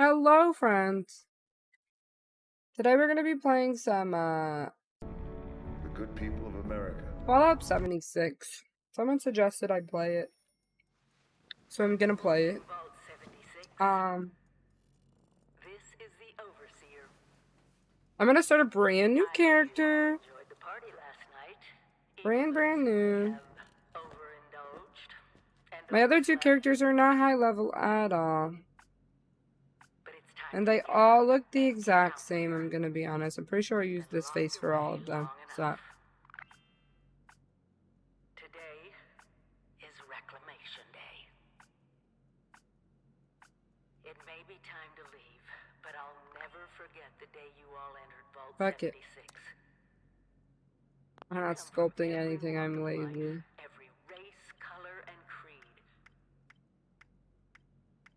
Hello, friends. Today we're going to be playing some, The good people of America. Fallout 76. Someone suggested I play it. So I'm going to play it. This is the Overseer. I'm going to start a brand new character. Enjoyed the party last night. Brand new. Overindulged. My other two characters are not high level at all. And they all look the exact same, I'm going to be honest. I'm pretty sure I used this face for all of them. So. Today is Reclamation Day. It may be time to leave, but I'll never forget the day you all entered Vault Fuck it. 76. I'm not sculpting anything, I'm lazy. Every race, color, and creed.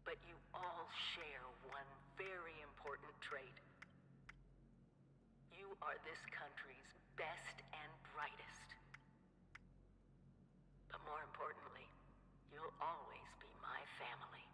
But you all share one very important trait. You are this country's best and brightest. But more importantly, you'll always be my family.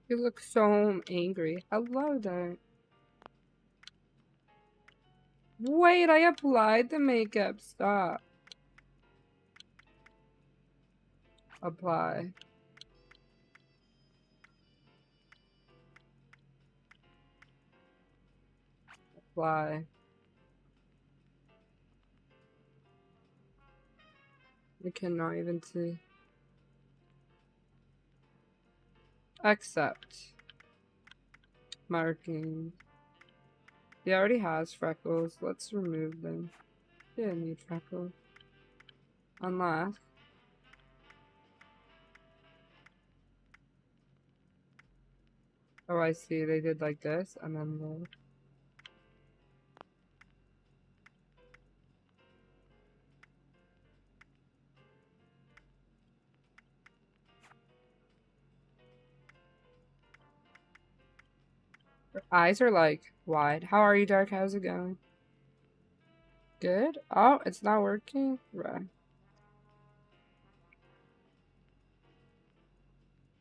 You look so angry. Hello there. Wait, I applied the makeup. Stop. Apply. Apply. I cannot even see. Accept. Marking. He already has freckles. Let's remove them. He didn't need freckles. Unless. Oh, I see. They did like this, and then the... Her eyes are like wide. How are you, Dark? How's it going? Good? Oh, it's not working? Right.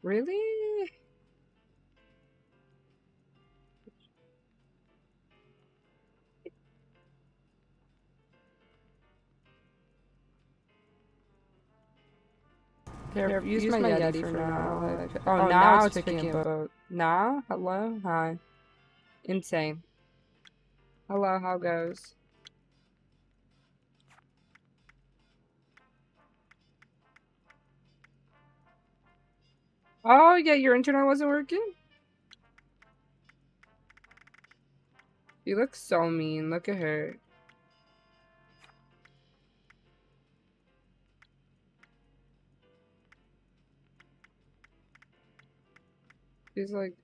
Really? Here, use my Yeti for now. Oh, now it's picking up both. Now? Hello? Hi. Insane. Hello, how goes? Oh, yeah, your internet wasn't working? You look so mean. Look at her. She's like...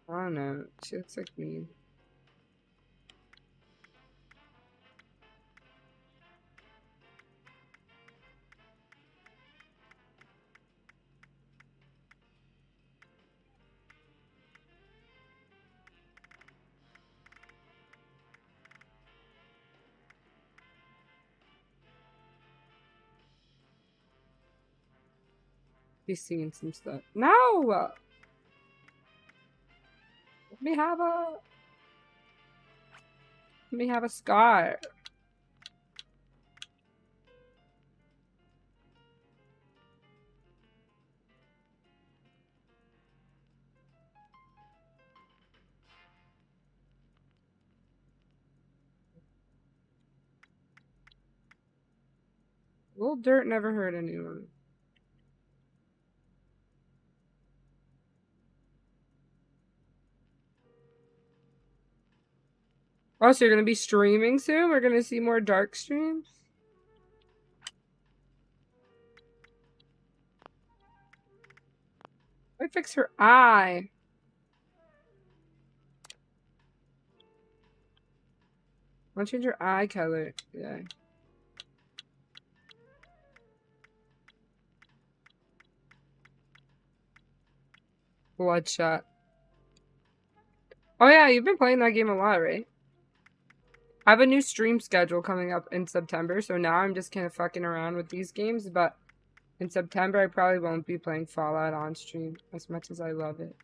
I don't know. She looks like me. He's seeing some stuff. No! Let me have a... Let me have a scar. Little dirt never hurt anyone. Oh, so you're gonna be streaming soon? We're gonna see more dark streams? I fix her eye. I'll change her eye color. Yeah. Bloodshot. Oh yeah, you've been playing that game a lot, right? I have a new stream schedule coming up in September, so now I'm just kind of fucking around with these games, but in September I probably won't be playing Fallout on stream as much as I love it.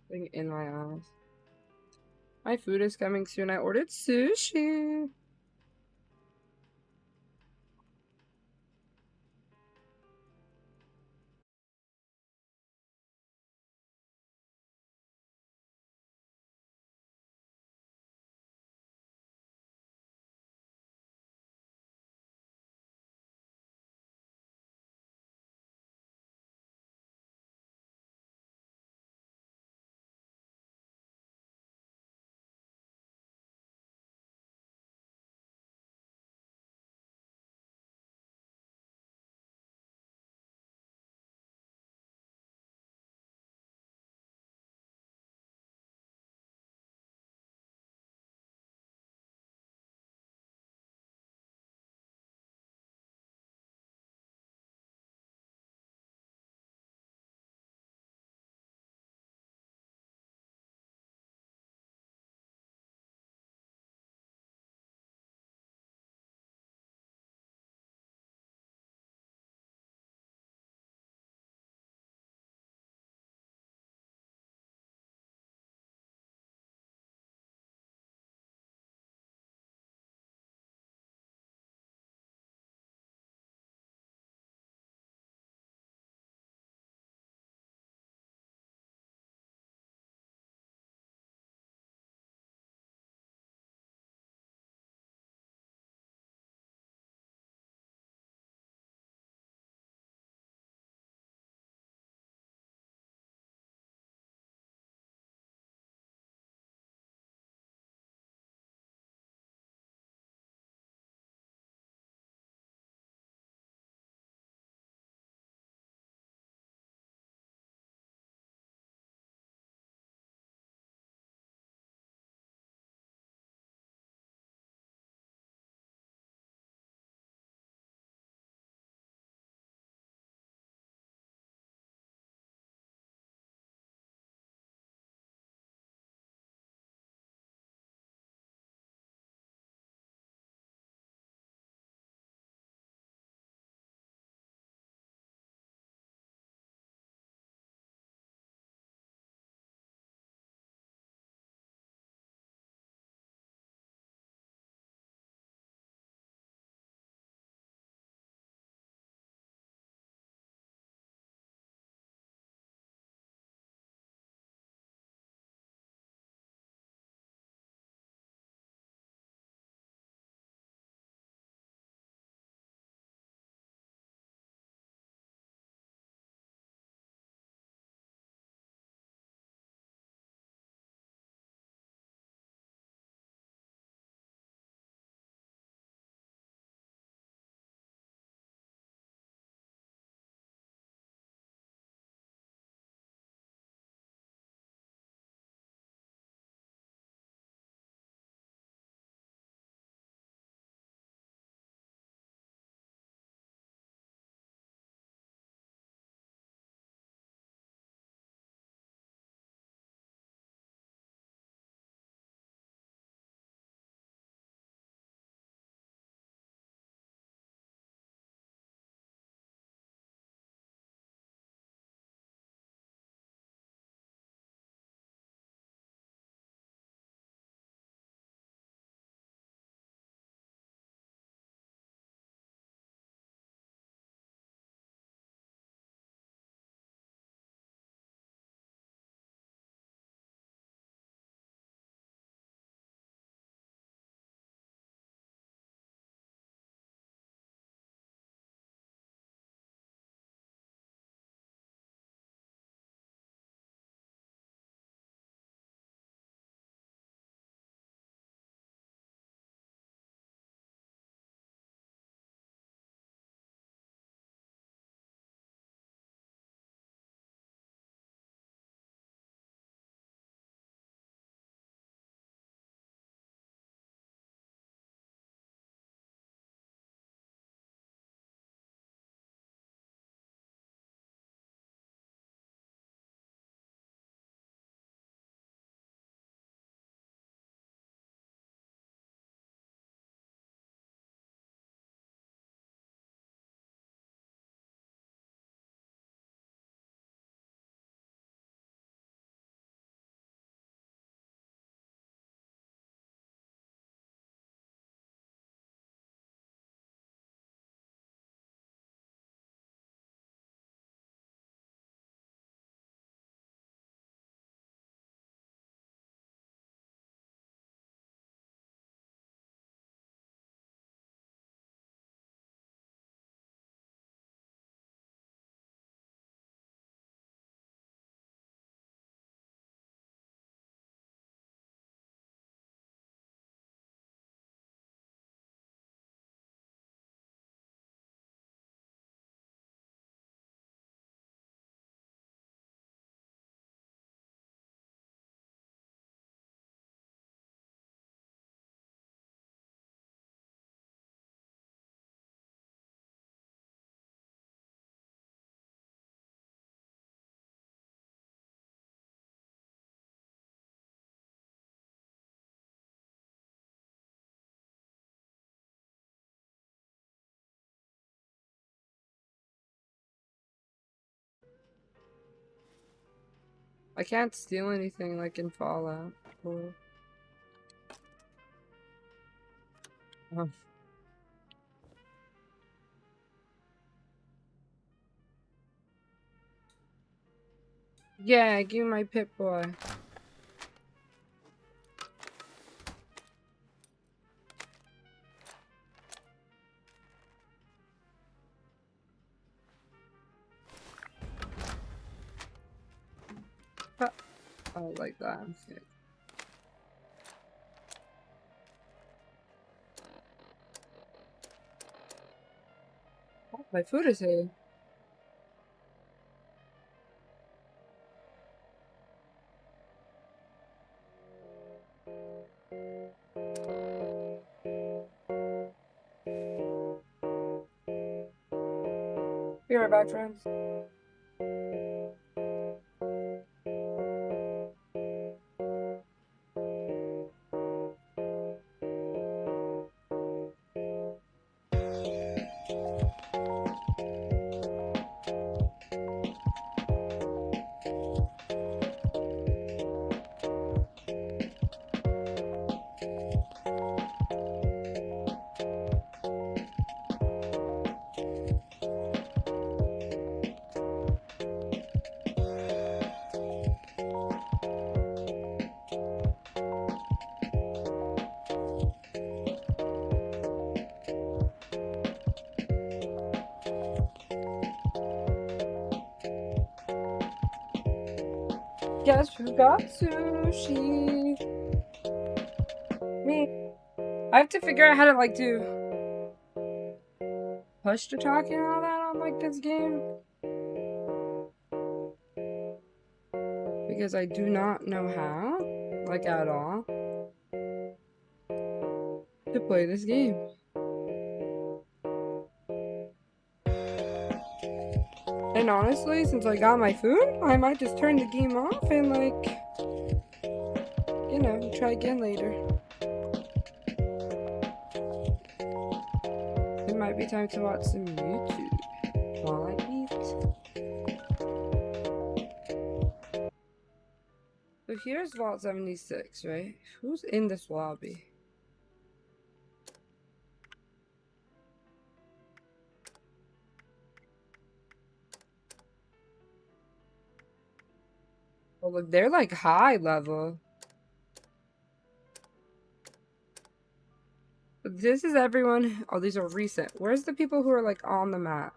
Thing in my eyes. My food is coming soon. I ordered sushi. I can't steal anything like in Fallout. Cool. Oh. Yeah, give me my Pip Boy. Oh, like that. Okay. Oh, my food is here. Be right back, friends. Guess who got sushi? Me. I have to figure out how to like do push to talk and all that on like this game. Because I do not know how, like at all, to play this game. And honestly, since I got my food, I might just turn the game off and like, you know, try again later. It might be time to watch some YouTube while I eat. So here's Vault 76, right? Who's in this lobby? Oh, look, they're like high level. This is everyone. Oh, these are recent. Where's the people who are like on the map?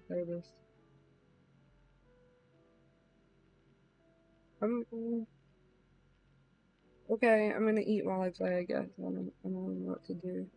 There it is. Okay, I'm gonna eat while I play, I guess. I don't know what to do.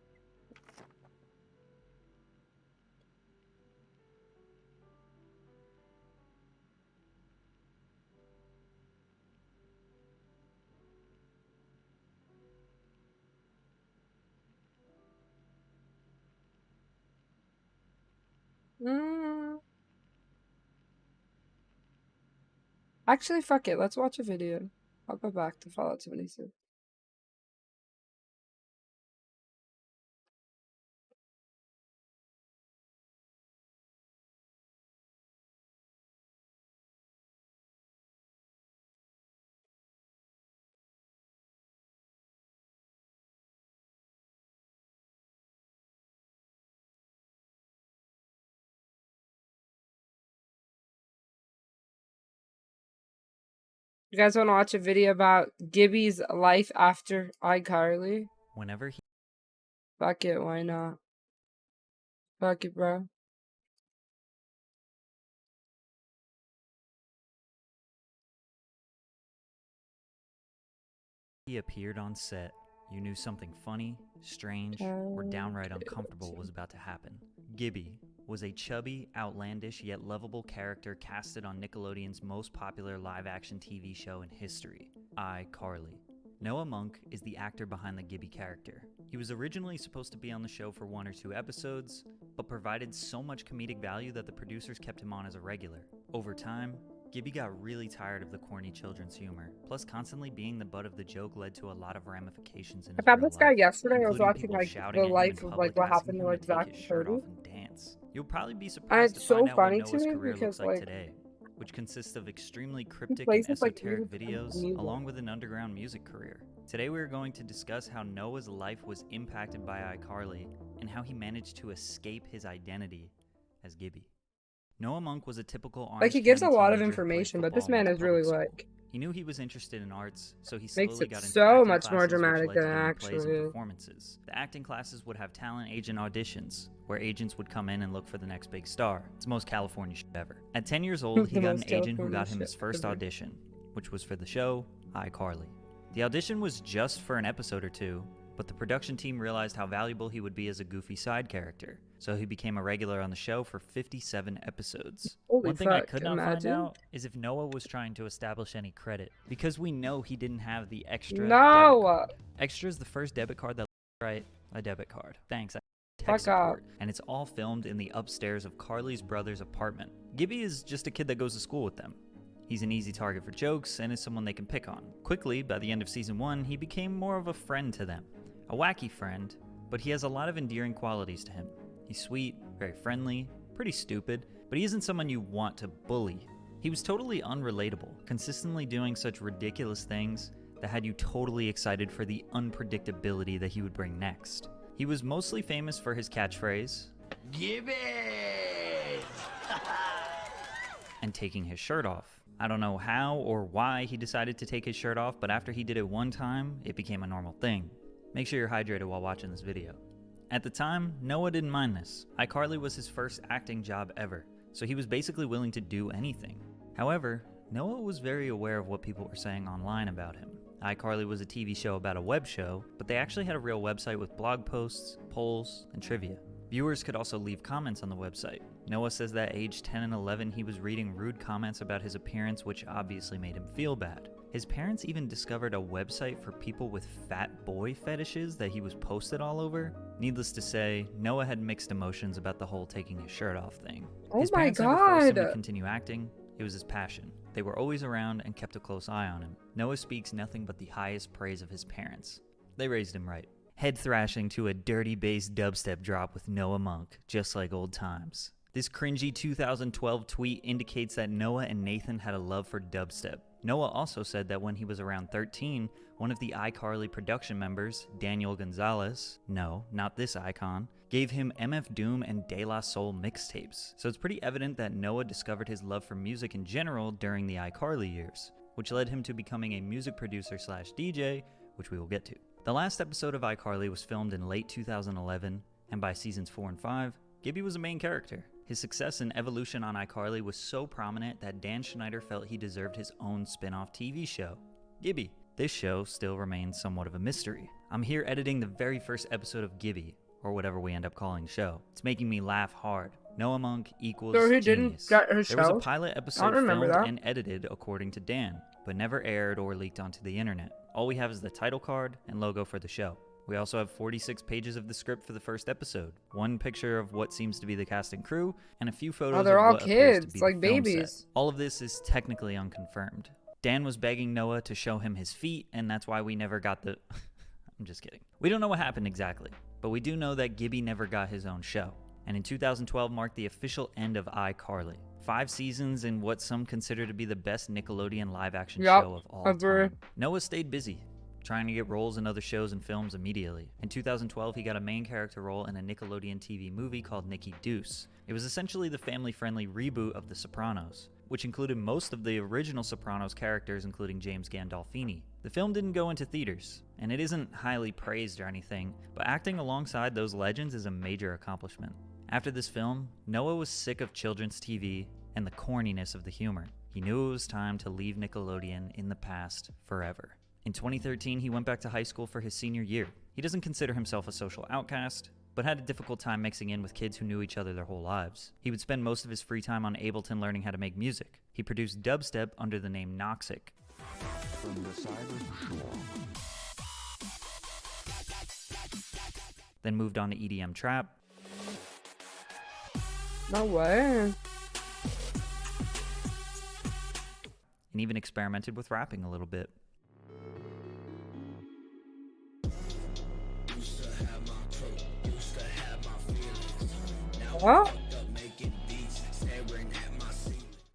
Actually, fuck it. Let's watch a video. I'll go back to Fallout 76. You guys want to watch a video about Gibby's life after iCarly? Whenever he Fuck it, why not? Fuck it, bro. appeared on set, you knew something funny, strange, or downright uncomfortable was about to happen. Gibby was a chubby, outlandish, yet lovable character casted on Nickelodeon's most popular live-action TV show in history, iCarly. Noah Monk is the actor behind the Gibby character. He was originally supposed to be on the show for 1 or 2 episodes, but provided so much comedic value that the producers kept him on as a regular. Over time, Gibby got really tired of the corny children's humor, plus constantly being the butt of the joke led to a lot of ramifications in I his found real this guy life, yesterday. I was including watching people like shouting the at him life in of like public what asking happened to him like to take Zach his and shirt Cody. off and dance. You'll probably be And surprised to it's so find out what funny to Noah's me career because looks like like today, which consists of extremely he cryptic plays and with like esoteric really videos, music. along with an underground music career. Today we are going to discuss how Noah's life was impacted by iCarly, and how he managed to escape his identity as Gibby. Noah Monk was a typical Orange Like he gives a County lot of teenager who played information, but this football and man went is to really public school. like He knew he was interested in arts, so he makes slowly it got into so acting much more classes, dramatic which led than to it doing plays actually and is. performances. The acting classes would have talent agent auditions, where agents would come in and look for the next big star. It's the most California shit ever. At 10 years old, he The got an most agent who California got him his shit first ever. audition, which was for the show iCarly. The audition was just for an episode or 2, but the production team realized how valuable he would be as a goofy side character, so he became a regular on the show for 57 episodes. Holy One thing I fuck, could not find imagine. out is if Noah was trying to establish any credit, because we know he didn't have the extra debit No! card. Extra is the first debit card that right a debit card. Thanks. Tech Fuck support, up. and it's all filmed in the upstairs of Carly's brother's apartment. Gibby is just a kid that goes to school with them. He's an easy target for jokes and is someone they can pick on. Quickly, by the end of season 1, he became more of a friend to them. A wacky friend, but he has a lot of endearing qualities to him. He's sweet, very friendly, pretty stupid, but he isn't someone you want to bully. He was totally unrelatable, consistently doing such ridiculous things that had you totally excited for the unpredictability that he would bring next. He was mostly famous for his catchphrase, "Gibby!" and taking his shirt off. I don't know how or why he decided to take his shirt off, but after he did it one time, it became a normal thing. Make sure you're hydrated while watching this video. At the time, Noah didn't mind this. iCarly was his first acting job ever, so he was basically willing to do anything. However, Noah was very aware of what people were saying online about him. iCarly was a TV show about a web show, but they actually had a real website with blog posts, polls, and trivia. Viewers could also leave comments on the website. Noah says that at age 10 and 11 he was reading rude comments about his appearance, which obviously made him feel bad. His parents even discovered a website for people with fat boy fetishes that he was posted all over. Needless to say, Noah had mixed emotions about the whole taking his shirt off thing. Oh His my parents never forced him to God. continue acting. It was his passion. They were always around and kept a close eye on him. Noah speaks nothing but the highest praise of his parents. They raised him right. Head thrashing to a dirty bass dubstep drop with Noah Monk, just like old times. This cringy 2012 tweet indicates that Noah and Nathan had a love for dubstep. Noah also said that when he was around 13, one of the iCarly production members, Daniel Gonzalez, no, not this icon, gave him MF Doom and De La Soul mixtapes. So it's pretty evident that Noah discovered his love for music in general during the iCarly years, which led him to becoming a music producer slash DJ, which we will get to. The last episode of iCarly was filmed in late 2011, and by seasons 4 and 5, Gibby was a main character. His success and evolution on iCarly was so prominent that Dan Schneider felt he deserved his own spin-off TV show, Gibby. This show still remains somewhat of a mystery. I'm here editing the very first episode of Gibby, or whatever we end up calling the show. It's making me laugh hard. Noah Monk equals So he genius. didn't get his There was a show? pilot I episode don't remember filmed that. and edited according to Dan, but never aired or leaked onto the internet. All we have is the title card and logo for the show. We also have 46 pages of the script for the first episode, one picture of what seems to be the cast and crew, and a few photos they're of all what appears to kids, be like the film babies. set. All of this is technically unconfirmed. Dan was begging Noah to show him his feet, and that's why we never got the... I'm just kidding. We don't know what happened exactly, but we do know that Gibby never got his own show. And in 2012 marked the official end of iCarly. 5 seasons in what some consider to be the best Nickelodeon live-action Yup, show of all agree. time. Noah stayed busy, trying to get roles in other shows and films immediately. In 2012, he got a main character role in a Nickelodeon TV movie called Nicky Deuce. It was essentially the family-friendly reboot of The Sopranos, which included most of the original Sopranos characters, including James Gandolfini. The film didn't go into theaters, and it isn't highly praised or anything, but acting alongside those legends is a major accomplishment. After this film, Noah was sick of children's TV and the corniness of the humor. He knew it was time to leave Nickelodeon in the past forever. In 2013, he went back to high school for his senior year. He doesn't consider himself a social outcast, but had a difficult time mixing in with kids who knew each other their whole lives. He would spend most of his free time on Ableton learning how to make music. He produced dubstep under the name Noxic. From the cyber shore. then moved on to EDM trap. No way. And even experimented with rapping a little bit. What?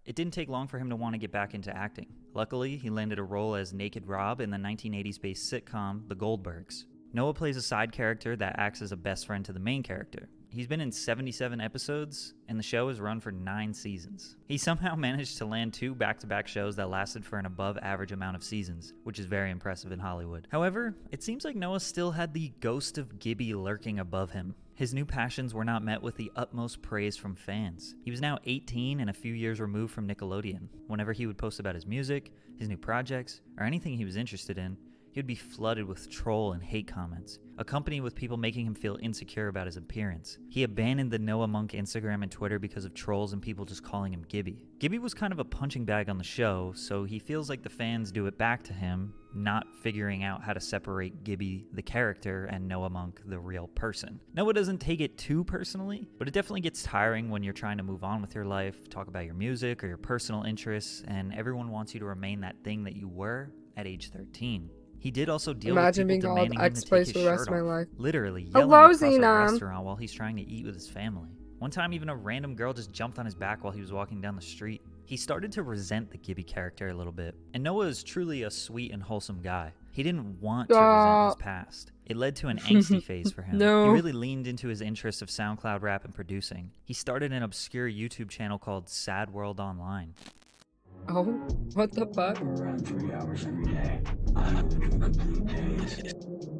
It didn't take long for him to want to get back into acting. Luckily, he landed a role as Naked Rob in the 1980s-based sitcom The Goldbergs. Noah plays a side character that acts as a best friend to the main character. He's been in 77 episodes, and the show has run for 9 seasons. He somehow managed to land 2 back-to-back shows that lasted for an above-average amount of seasons, which is very impressive in Hollywood. However, it seems like Noah still had the ghost of Gibby lurking above him. His new passions were not met with the utmost praise from fans. He was now 18 and a few years removed from Nickelodeon. Whenever he would post about his music, his new projects, or anything he was interested in, he would be flooded with troll and hate comments, accompanied with people making him feel insecure about his appearance. He abandoned the Noah Monk Instagram and Twitter because of trolls and people just calling him Gibby. Gibby was kind of a punching bag on the show, so he feels like the fans do it back to him, not figuring out how to separate Gibby the character and Noah Monk the real person. Noah doesn't take it too personally, but it definitely gets tiring when you're trying to move on with your life, talk about your music or your personal interests, and everyone wants you to remain that thing that you were at age 13. He did also deal with people demanding him to take his shirt off, literally yelling across a restaurant while he's trying to eat with his family. One time, even a random girl just jumped on his back while he was walking down the street. He started to resent the Gibby character a little bit, and Noah is truly a sweet and wholesome guy. He didn't want to resent his past. It led to an angsty phase for him. No. He really leaned into his interest of SoundCloud rap and producing. He started an obscure YouTube channel called Sad World Online. Oh, what the fuck? Around 3 hours every day. I go into a complete daze.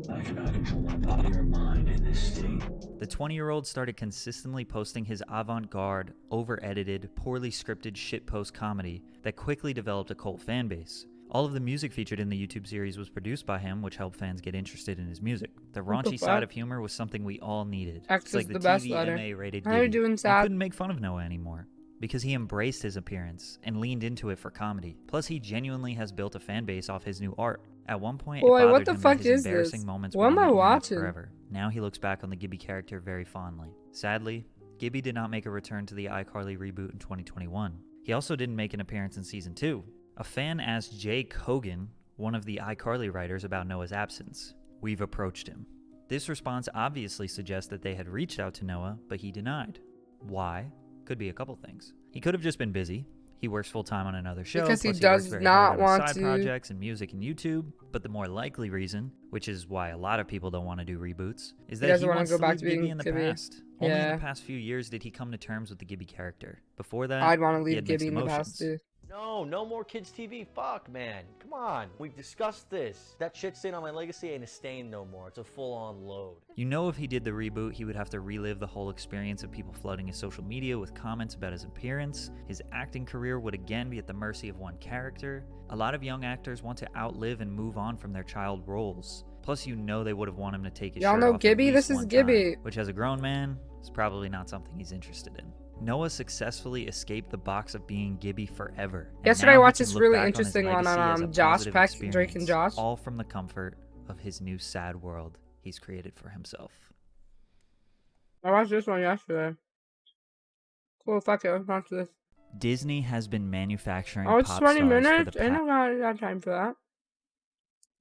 I cannot control my body or mind in this state. The 20-year-old started consistently posting his avant-garde, over-edited, poorly scripted shitpost comedy that quickly developed a cult fan base. All of the music featured in the YouTube series was produced by him, which helped fans get interested in his music. The raunchy side of humor was something we all needed. X It's like is the the best TV letter. MA-rated How you Gibby. doing, You Sad? couldn't make fun of Noah anymore, because he embraced his appearance and leaned into it for comedy. Plus, he genuinely has built a fan base off his new art. At one point, Boy, it bothered what the him fuck that his is embarrassing this? moments What were am on I the internet watching? forever. Now he looks back on the Gibby character very fondly. Sadly, Gibby did not make a return to the iCarly reboot in 2021. He also didn't make an appearance in season 2. A fan asked Jake Hogan, one of the iCarly writers, about Noah's absence. We've approached him. This response obviously suggests that they had reached out to Noah, but he denied. Why? Could be a couple things. He could have just been busy. He works full-time on another show, Because he plus does works very not hard on his want side to- projects and music and YouTube. But the more likely reason, which is why a lot of people don't want to do reboots, is that doesn't he wanna wants go to back leave to Gibby being in the Gibby. past. Only in Yeah. the past few years did he come to terms with the Gibby character. Before that, I'd want to he leave had mixed Gibby in the past emotions. too. No more kids TV. Fuck, man. Come on. We've discussed this. That shit stain on my legacy ain't a stain no more. It's a full-on load. You know, if he did the reboot, he would have to relive the whole experience of people flooding his social media with comments about his appearance. His acting career would again be at the mercy of one character. A lot of young actors want to outlive and move on from their child roles. Plus, you know they would have wanted him to take his Y'all shirt know off Gibby? at This least is one Gibby. time, which as a grown man is probably not something he's interested in. Noah successfully escaped the box of being Gibby forever. And Yesterday I now he watched can this look really back on his interesting one legacy on, as a Josh positive Peck, Drake and experience, Josh. all from the comfort of his new sad world he's created for himself. I watched this one yesterday. Cool, fuck it, let's watch this. Disney has been manufacturing Oh, it's pop 20 stars minutes? for the I don't got time for that.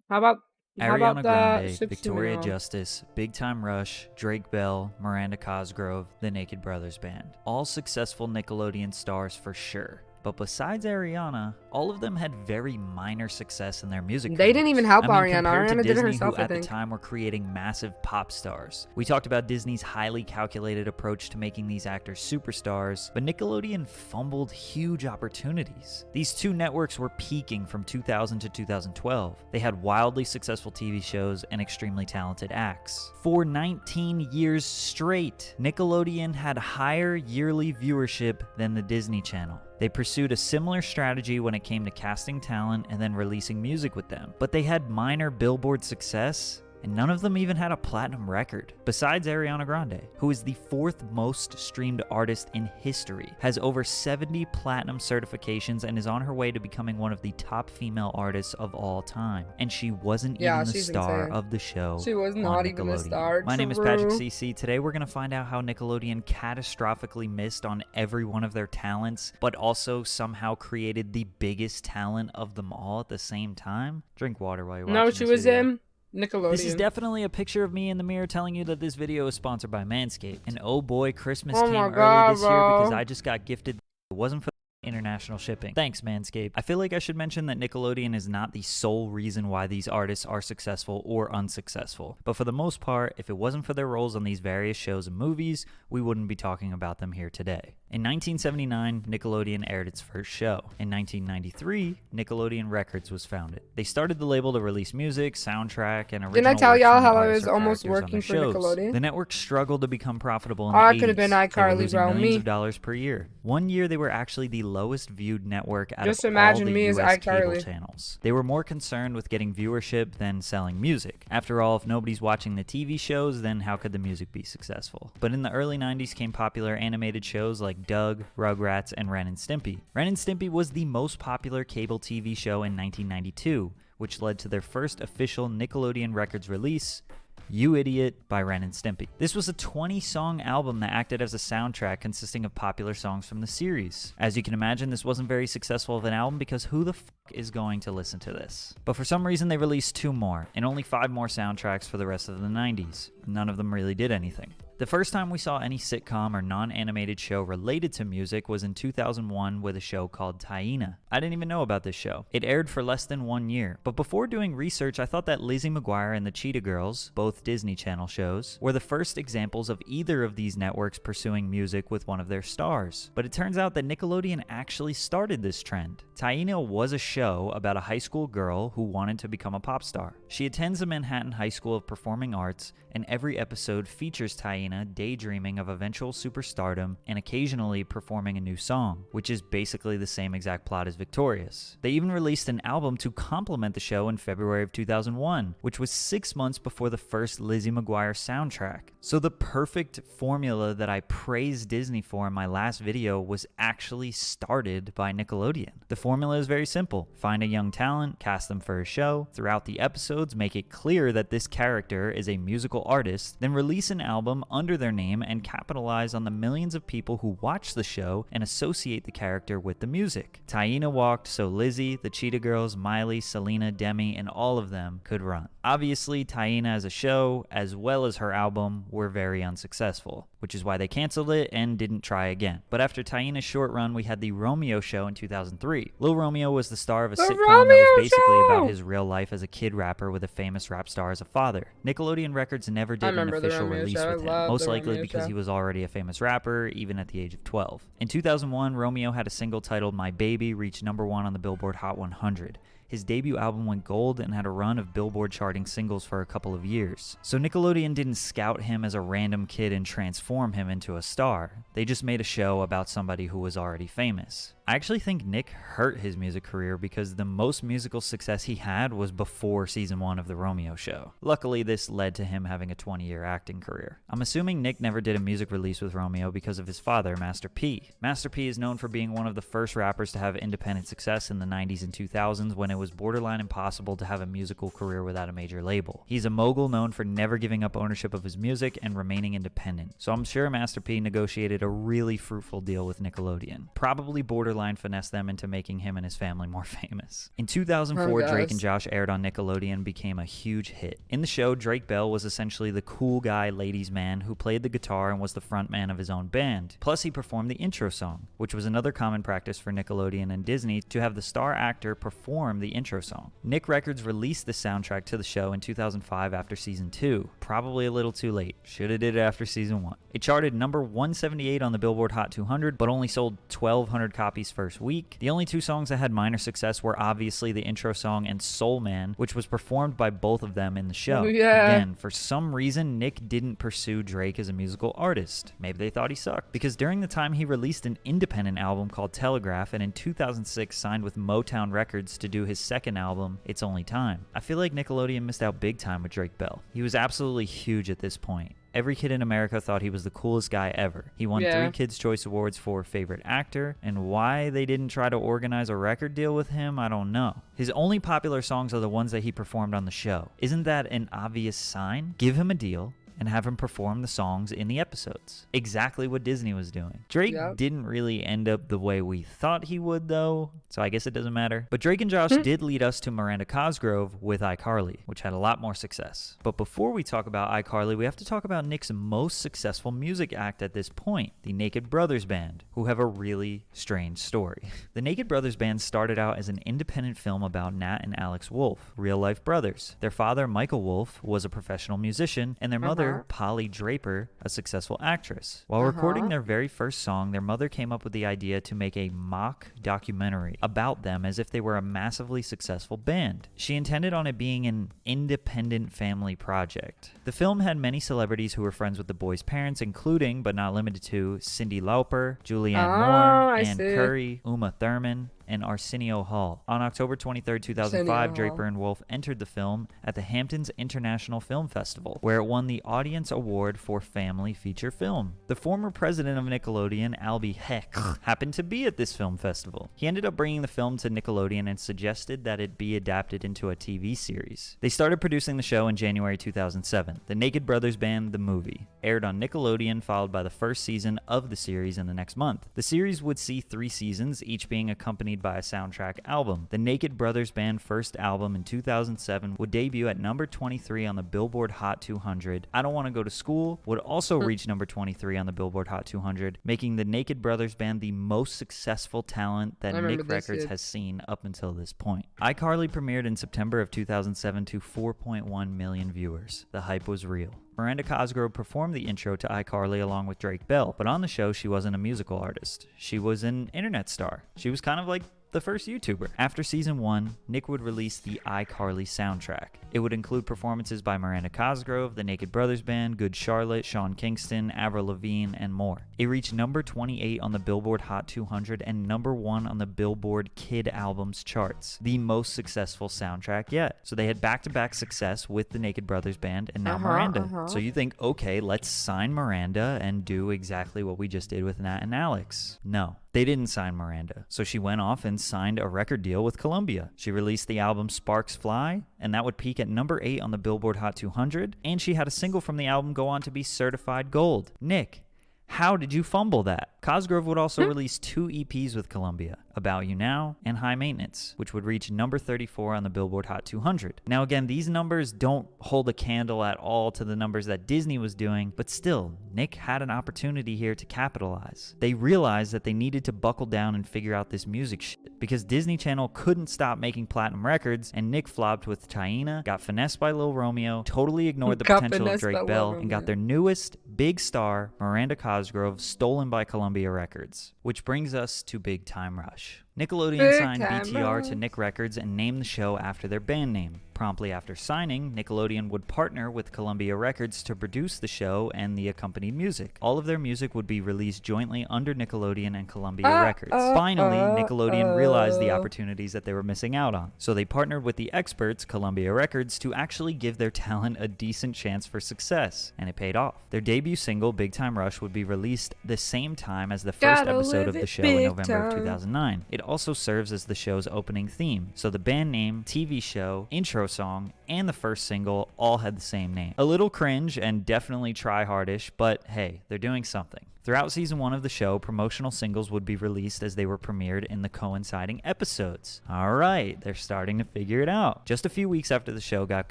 How about Ariana the Grande, 16 Victoria year old? Justice, Big Time Rush, Drake Bell, Miranda Cosgrove, the Naked Brothers Band. All successful Nickelodeon stars for sure. But besides Ariana, all of them had very minor success in their music They didn't careers. even help I mean, Ariana. compared to Ariana did it Disney, herself, who I at the think. time were creating massive pop stars. We talked about Disney's highly calculated approach to making these actors superstars, but Nickelodeon fumbled huge opportunities. These two networks were peaking from 2000 to 2012. They had wildly successful TV shows and extremely talented acts. For 19 years straight, Nickelodeon had higher yearly viewership than the Disney Channel. They pursued a similar strategy when it came to casting talent and then releasing music with them, but they had minor Billboard success and none of them even had a platinum record. Besides Ariana Grande, who is the 4th most streamed artist in history, has over 70 platinum certifications, and is on her way to becoming one of the top female artists of all time. And she wasn't even the star of the show. She was not even the star. My name is Patrick CC. Today we're going to find out how Nickelodeon catastrophically missed on every one of their talents, but also somehow created the biggest talent of them all at the same time. Drink water while you're watching No, she this was video. him. Nickelodeon. This is definitely a picture of me in the mirror telling you that this video is sponsored by Manscaped. And oh boy, Christmas came early this year because I just got gifted. It wasn't for international shipping. Thanks, Manscaped. I feel like I should mention that Nickelodeon is not the sole reason why these artists are successful or unsuccessful. But for the most part, if it wasn't for their roles on these various shows and movies, we wouldn't be talking about them here today. In 1979, Nickelodeon aired its first show. In 1993, Nickelodeon Records was founded. They started the label to release music, soundtrack, and original Didn't I tell works y'all from how I artists was or almost characters on working their for shows. Nickelodeon? The network struggled to become profitable in Oh, the I 80s. could have been They were iCarly, losing bro. millions Me. of dollars per year. One year, they were actually the lowest viewed network out Just of imagine all the me as US cable iCarly. channels. They were more concerned with getting viewership than selling music. After all, if nobody's watching the TV shows, then how could the music be successful? But in the early 90s came popular animated shows like Doug, Rugrats, and Ren and Stimpy. Ren and Stimpy was the most popular cable TV show in 1992, which led to their first official Nickelodeon Records release, You Idiot by Ren and Stimpy. This was a 20-song album that acted as a soundtrack consisting of popular songs from the series. As you can imagine, this wasn't very successful of an album because who the fuck is going to listen to this? But for some reason, they released 2 more, and only 5 more soundtracks for the rest of the 90s. None of them really did anything. The first time we saw any sitcom or non-animated show related to music was in 2001 with a show called Taina. I didn't even know about this show. It aired for less than 1 year, but before doing research, I thought that Lizzie McGuire and the Cheetah Girls, both Disney Channel shows, were the first examples of either of these networks pursuing music with one of their stars. But it turns out that Nickelodeon actually started this trend. Taina was a show about a high school girl who wanted to become a pop star. She attends the Manhattan High School of Performing Arts, and every episode features Taina daydreaming of eventual superstardom and occasionally performing a new song, which is basically the same exact plot as Victorious. They even released an album to complement the show in February of 2001, which was 6 months before the first Lizzie McGuire soundtrack. So the perfect formula that I praised Disney for in my last video was actually started by Nickelodeon. The formula is very simple. Find a young talent, cast them for a show, throughout the episodes make it clear that this character is a musical artist, then release an album under their name and capitalize on the millions of people who watch the show and associate the character with the music. Taina walked so Lizzie, the Cheetah Girls, Miley, Selena, Demi, and all of them could run. Obviously, Taina as a show, as well as her album, were very unsuccessful, which is why they canceled it and didn't try again. But after Taina's short run, we had the Romeo show in 2003. Lil Romeo was the star of a sitcom that was basically about his real life as a kid rapper with a famous rap star as a father. Nickelodeon Records never did an official release with him, most likely because he was already a famous rapper, even at the age of 12. In 2001, Romeo had a single titled My Baby reach #1 on the Billboard Hot 100. His debut album went gold and had a run of Billboard charting singles for a couple of years. So Nickelodeon didn't scout him as a random kid and transform him into a star. They just made a show about somebody who was already famous. I actually think Nick hurt his music career because the most musical success he had was before season 1 of The Romeo Show. Luckily, this led to him having a 20-year acting career. I'm assuming Nick never did a music release with Romeo because of his father, Master P. Master P is known for being one of the first rappers to have independent success in the 90s and 2000s when it was borderline impossible to have a musical career without a major label. He's a mogul known for never giving up ownership of his music and remaining independent. So I'm sure Master P negotiated a really fruitful deal with Nickelodeon. Probably borderline finessed them into making him and his family more famous. In 2004, Drake and Josh aired on Nickelodeon, became a huge hit. In the show, Drake Bell was essentially the cool guy ladies man who played the guitar and was the frontman of his own band. Plus, he performed the intro song, which was another common practice for Nickelodeon and Disney to have the star actor perform the intro song. Nick Records released the soundtrack to the show in 2005 after season 2. Probably a little too late. Shoulda did it after season 1. It charted number 178 on the Billboard Hot 200, but only sold 1,200 copies first week. The only 2 songs that had minor success were obviously the intro song and Soul Man, which was performed by both of them in the show. Again, for some reason, Nick didn't pursue Drake as a musical artist. Maybe they thought he sucked. Because during the time he released an independent album called Telegraph, and in 2006 signed with Motown Records to do his his second album, It's Only Time. I feel like Nickelodeon missed out big time with Drake Bell. He was absolutely huge at this point. Every kid in America thought he was the coolest guy ever. He won 3 Kids' Choice Awards for Favorite Actor, and why they didn't try to organize a record deal with him, I don't know. His only popular songs are the ones that he performed on the show. Isn't that an obvious sign? Give him a deal and have him perform the songs in the episodes. Exactly what Disney was doing. Drake didn't really end up the way we thought he would, though, so I guess it doesn't matter. But Drake and Josh did lead us to Miranda Cosgrove with iCarly, which had a lot more success. But before we talk about iCarly, we have to talk about Nick's most successful music act at this point, the Naked Brothers Band, who have a really strange story. The Naked Brothers Band started out as an independent film about Nat and Alex Wolf, real-life brothers. Their father, Michael Wolf, was a professional musician, and their mother, Polly Draper, a successful actress. While recording their very first song, their mother came up with the idea to make a mock documentary about them as if they were a massively successful band. She intended on it being an independent family project. The film had many celebrities who were friends with the boys' parents, including, but not limited to, Cyndi Lauper, Julianne Moore, Ann Curry, Uma Thurman, and Arsenio Hall. On October 23, 2005, Draper and Wolf entered the film at the Hamptons International Film Festival, where it won the Audience Award for Family Feature Film. The former president of Nickelodeon, Albie Heck, happened to be at this film festival. He ended up bringing the film to Nickelodeon and suggested that it be adapted into a TV series. They started producing the show in January 2007. The Naked Brothers Band, the movie, aired on Nickelodeon, followed by the first season of the series in the next month. The series would see 3 seasons, each being accompanied by a soundtrack album. The Naked Brothers Band first album in 2007 would debut at number 23 on the Billboard Hot 200. I Don't Want to Go to School would also reach number 23 on the Billboard Hot 200, making the Naked Brothers Band the most successful talent that Nick Records has seen up until this point. iCarly premiered in September of 2007 to 4.1 million viewers. The hype was real. Miranda Cosgrove performed the intro to iCarly along with Drake Bell, but on the show she wasn't a musical artist. She was an internet star. She was kind of like the first YouTuber. After season 1, Nick would release the iCarly soundtrack. It would include performances by Miranda Cosgrove, the Naked Brothers Band, Good Charlotte, Sean Kingston, Avril Lavigne, and more. It reached number 28 on the Billboard Hot 200 and number 1 on the Billboard Kid Albums charts, the most successful soundtrack yet. So they had back-to-back success with the Naked Brothers Band and now Miranda. So you think, okay, let's sign Miranda and do exactly what we just did with Nat and Alex. No. They didn't sign Miranda, so she went off and signed a record deal with Columbia. She released the album Sparks Fly, and that would peak at number 8 on the Billboard Hot 200, and she had a single from the album go on to be certified gold. Nick, how did you fumble that? Cosgrove would also release 2 EPs with Columbia, About You Now and High Maintenance, which would reach number 34 on the Billboard Hot 200. Now again, these numbers don't hold a candle at all to the numbers that Disney was doing, but still, Nick had an opportunity here to capitalize. They realized that they needed to buckle down and figure out this music shit, because Disney Channel couldn't stop making platinum records, and Nick flopped with China, got finessed by Lil Romeo, totally ignored the potential of Drake Bell, and got their newest big star, Miranda Cosgrove, stolen by Columbia Records. Which brings us to Big Time Rush. Nickelodeon signed BTR to Nick Records and named the show after their band name. Promptly after signing, Nickelodeon would partner with Columbia Records to produce the show and the accompanied music. All of their music would be released jointly under Nickelodeon and Columbia Records. Finally, Nickelodeon realized the opportunities that they were missing out on. So they partnered with the experts, Columbia Records, to actually give their talent a decent chance for success, and it paid off. Their debut single, Big Time Rush, would be released the same time as the first episode of the show in November of 2009. It also serves as the show's opening theme, so the band name, TV show, intro song, and the first single all had the same name. A little cringe and definitely try-hardish, but hey, they're doing something. Throughout season 1 of the show, promotional singles would be released as they were premiered in the coinciding episodes. Alright, they're starting to figure it out. Just a few weeks after the show got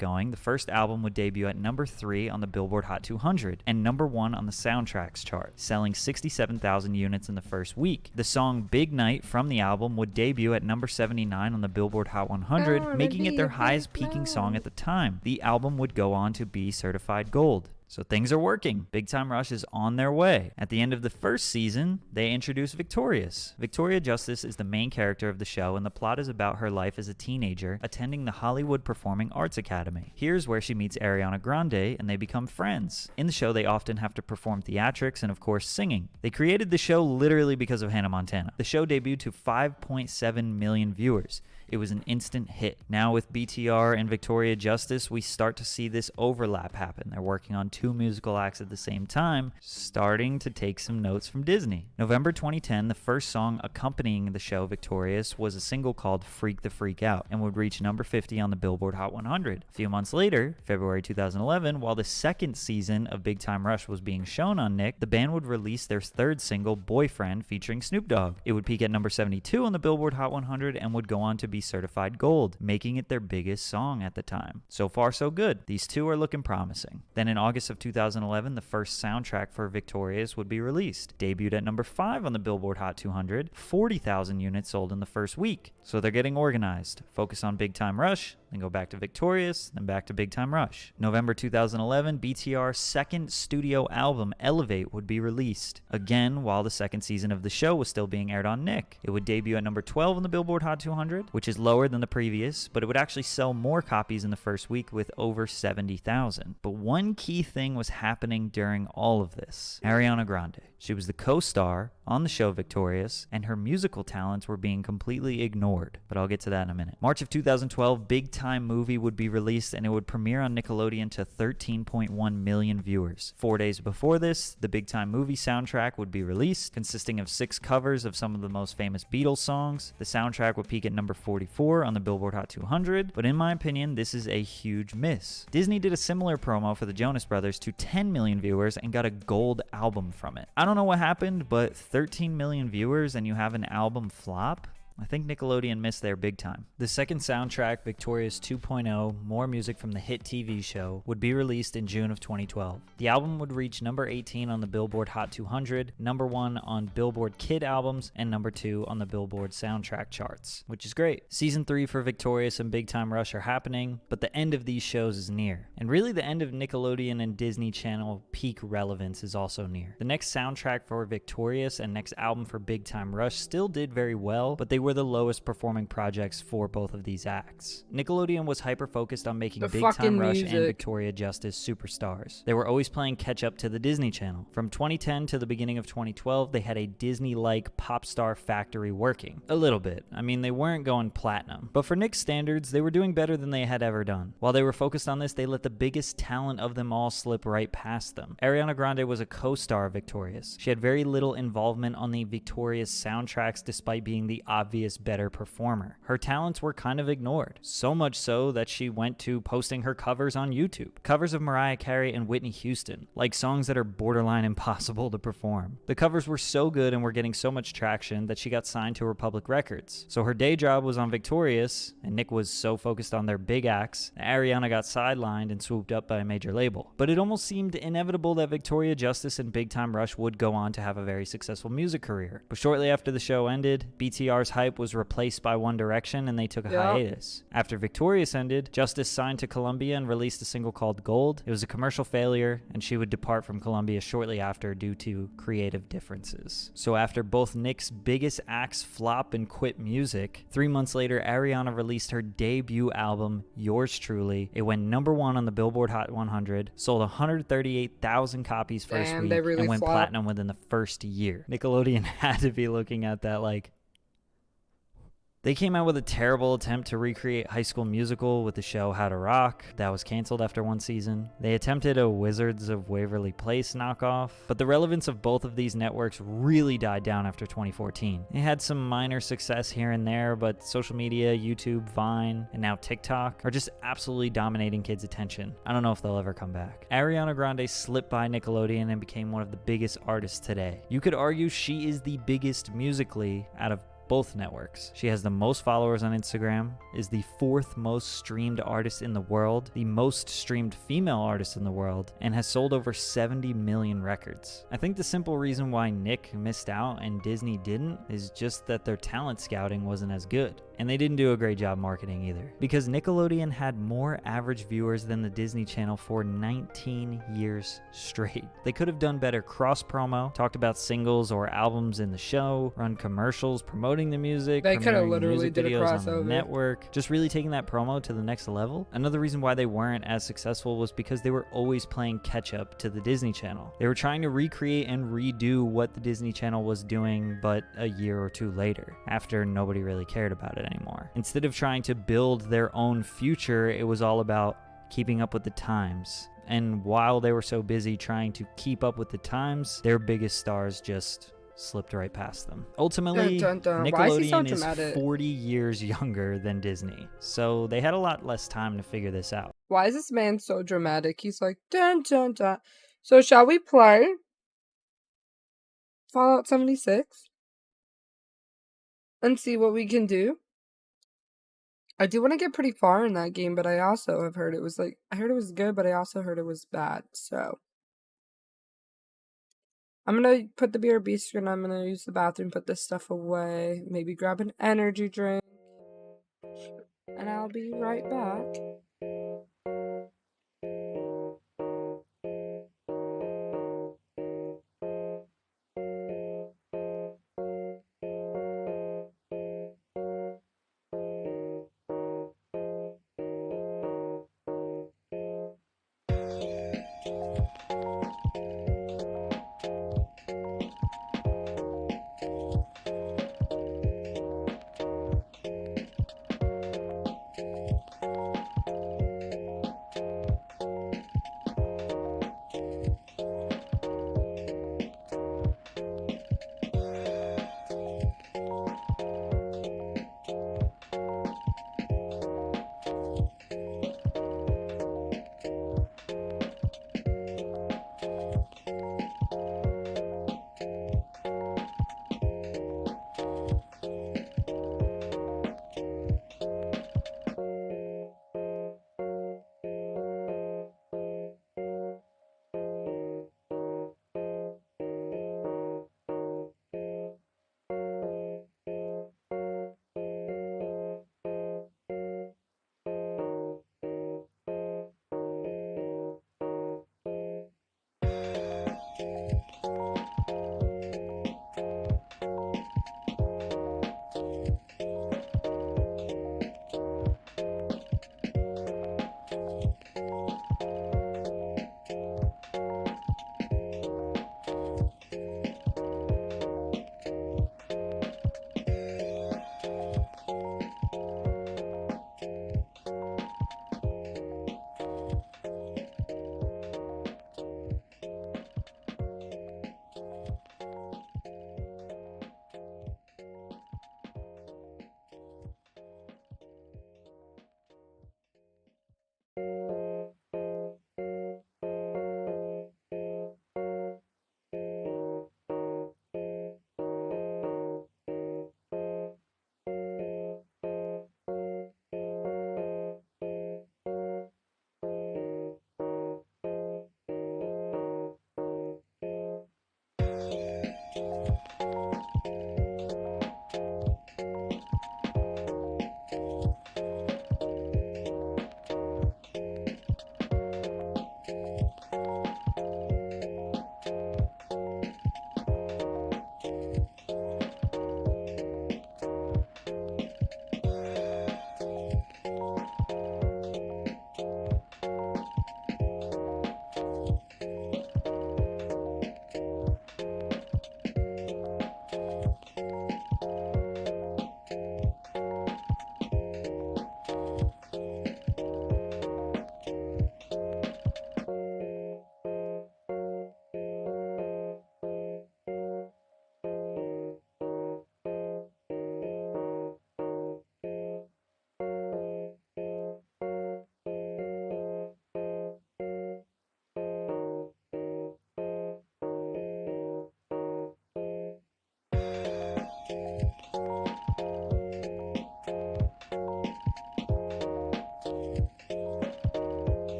going, the first album would debut at number 3 on the Billboard Hot 200 and number 1 on the soundtracks chart, selling 67,000 units in the first week. The song Big Night from the album would debut at number 79 on the Billboard Hot 100, making it their highest peaking song at the time. The album would go on to be certified gold. So things are working. Big Time Rush is on their way. At the end of the first season, they introduced Victorious. Victoria Justice is the main character of the show, and the plot is about her life as a teenager attending the Hollywood Performing Arts Academy. Here's where she meets Ariana Grande, and they become friends. In the show, they often have to perform theatrics and, of course, singing. They created the show literally because of Hannah Montana. The show debuted to 5.7 million viewers. It was an instant hit. Now with BTR and Victoria Justice, we start to see this overlap happen. They're working on 2 musical acts at the same time, starting to take some notes from Disney. November 2010, the first song accompanying the show Victorious was a single called Freak the Freak Out and would reach number 50 on the Billboard Hot 100. A few months later, February 2011, while the second season of Big Time Rush was being shown on Nick, the band would release their third single, Boyfriend, featuring Snoop Dogg. It would peak at number 72 on the Billboard Hot 100 and would go on to be certified gold, making it their biggest song at the time. So far, so good. These two are looking promising. Then in August of 2011, the first soundtrack for Victorious would be released. Debuted at number 5 on the Billboard Hot 200, 40,000 units sold in the first week. So they're getting organized. Focus on Big Time Rush, then go back to Victorious, then back to Big Time Rush. November 2011, BTR's second studio album, Elevate, would be released. Again, while the second season of the show was still being aired on Nick. It would debut at number 12 on the Billboard Hot 200, which is lower than the previous, but it would actually sell more copies in the first week with over 70,000. But one key thing was happening during all of this. Ariana Grande. She was the co-star on the show Victorious, and her musical talents were being completely ignored. But I'll get to that in a minute. March of 2012, Big Time Movie would be released, and it would premiere on Nickelodeon to 13.1 million viewers. 4 days before this, the Big Time Movie soundtrack would be released, consisting of 6 covers of some of the most famous Beatles songs. The soundtrack would peak at number 44 on the Billboard Hot 200, but in my opinion, this is a huge miss. Disney did a similar promo for the Jonas Brothers to 10 million viewers and got a gold album from it. I don't know what happened, but 13 million viewers and you have an album flop? I think Nickelodeon missed their big time. The second soundtrack, Victorious 2.0, more music from the hit TV show, would be released in June of 2012. The album would reach number 18 on the Billboard Hot 200, number 1 on Billboard Kid Albums, and number 2 on the Billboard Soundtrack charts, which is great. Season 3 for Victorious and Big Time Rush are happening, but the end of these shows is near. And really the end of Nickelodeon and Disney Channel peak relevance is also near. The next soundtrack for Victorious and next album for Big Time Rush still did very well, but they were the lowest performing projects for both of these acts. Nickelodeon was hyper-focused on making Big Time Rush and Victoria Justice superstars. They were always playing catch-up to the Disney Channel. From 2010 to the beginning of 2012, they had a Disney-like pop star factory working. A little bit. I mean, they weren't going platinum. But for Nick's standards, they were doing better than they had ever done. While they were focused on this, they let the biggest talent of them all slip right past them. Ariana Grande was a co-star of Victorious. She had very little involvement on the Victorious soundtracks despite being the obvious better performer. Her talents were kind of ignored, so much so that she went to posting her covers on YouTube. Covers of Mariah Carey and Whitney Houston, like songs that are borderline impossible to perform. The covers were so good and were getting so much traction that she got signed to Republic Records. So her day job was on Victorious, and Nick was so focused on their big acts, Ariana got sidelined and swooped up by a major label. But it almost seemed inevitable that Victoria Justice and Big Time Rush would go on to have a very successful music career. But shortly after the show ended, BTR's hype was replaced by One Direction and they took a hiatus. After Victorious ended, Justice signed to Columbia and released a single called Gold. It was a commercial failure and she would depart from Columbia shortly after due to creative differences. So after both Nick's biggest acts flop and quit music, 3 months later Ariana released her debut album, Yours Truly. It went number 1 on the Billboard Hot 100, sold 138,000 copies first week, really and went platinum within the first year. Nickelodeon had to be looking at that like, they came out with a terrible attempt to recreate High School Musical with the show How to Rock. That was canceled after 1 season. They attempted a Wizards of Waverly Place knockoff, but the relevance of both of these networks really died down after 2014. They had some minor success here and there, but social media, YouTube, Vine, and now TikTok are just absolutely dominating kids' attention. I don't know if they'll ever come back. Ariana Grande slipped by Nickelodeon and became one of the biggest artists today. You could argue she is the biggest musically out of both networks. She has the most followers on Instagram, is the 4th most streamed artist in the world, the most streamed female artist in the world, and has sold over 70 million records. I think the simple reason why Nick missed out and Disney didn't is just that their talent scouting wasn't as good. And they didn't do a great job marketing either. Because Nickelodeon had more average viewers than the Disney Channel for 19 years straight. They could have done better cross-promo, talked about singles or albums in the show, run commercials promoting the music, they could have literally music did a videos crossover on the network, just really taking that promo to the next level. Another reason why they weren't as successful was because they were always playing catch-up to the Disney Channel. They were trying to recreate and redo what the Disney Channel was doing, but a year or 2 later, after nobody really cared about it anymore. Instead of trying to build their own future, it was all about keeping up with the times. And while they were so busy trying to keep up with the times, their biggest stars just slipped right past them. Ultimately, Dun, dun, dun. Why is he so Nickelodeon is dramatic? 40 years younger than Disney, so they had a lot less time to figure this out. Why is this man so dramatic? He's like, dun dun dun. So shall we play Fallout 76 and see what we can do? I do want to get pretty far in that game, but I also have heard it was like, I heard it was good, but I also heard it was bad. So I'm gonna put the BRB screen. I'm gonna use the bathroom, put this stuff away, maybe grab an energy drink, and I'll be right back.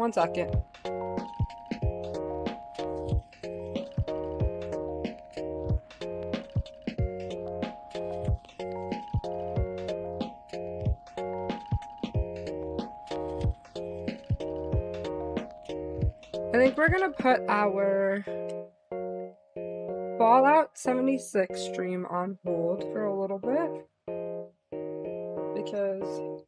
1 second. I think we're gonna put our Fallout 76 stream on hold for a little bit because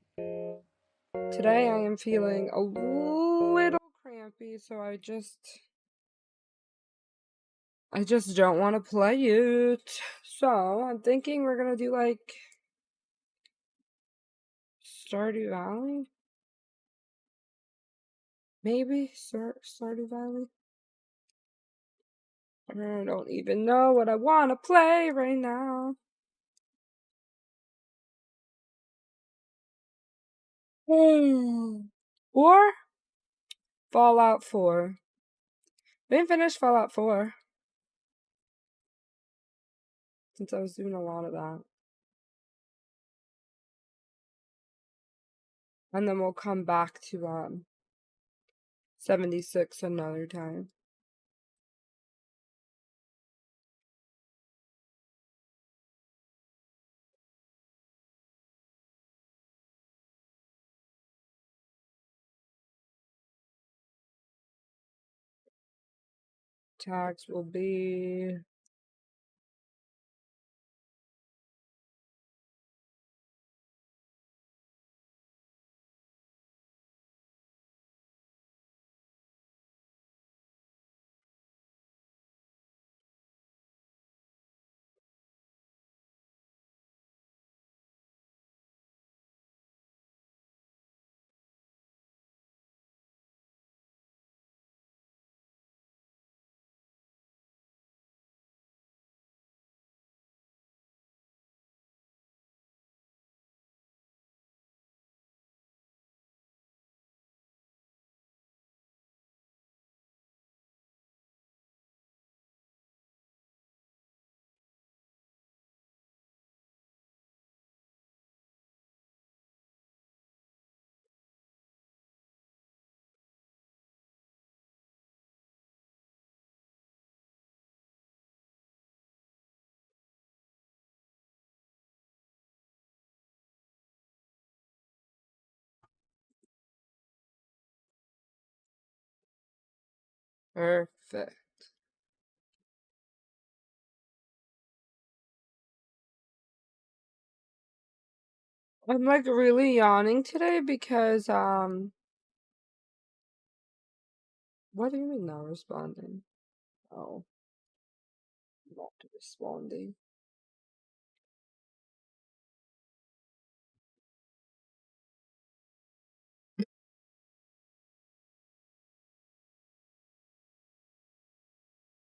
today I am feeling a little crampy, so I just don't want to play it. So I'm thinking we're gonna do like Stardew Valley? Maybe Stardew Valley? I don't even know what I want to play right now. Or Fallout 4. I didn't finish Fallout 4 since I was doing a lot of that. And then we'll come back to 76 another time. Tax will be perfect. I'm like really yawning today because what do you mean not responding? Oh, not responding.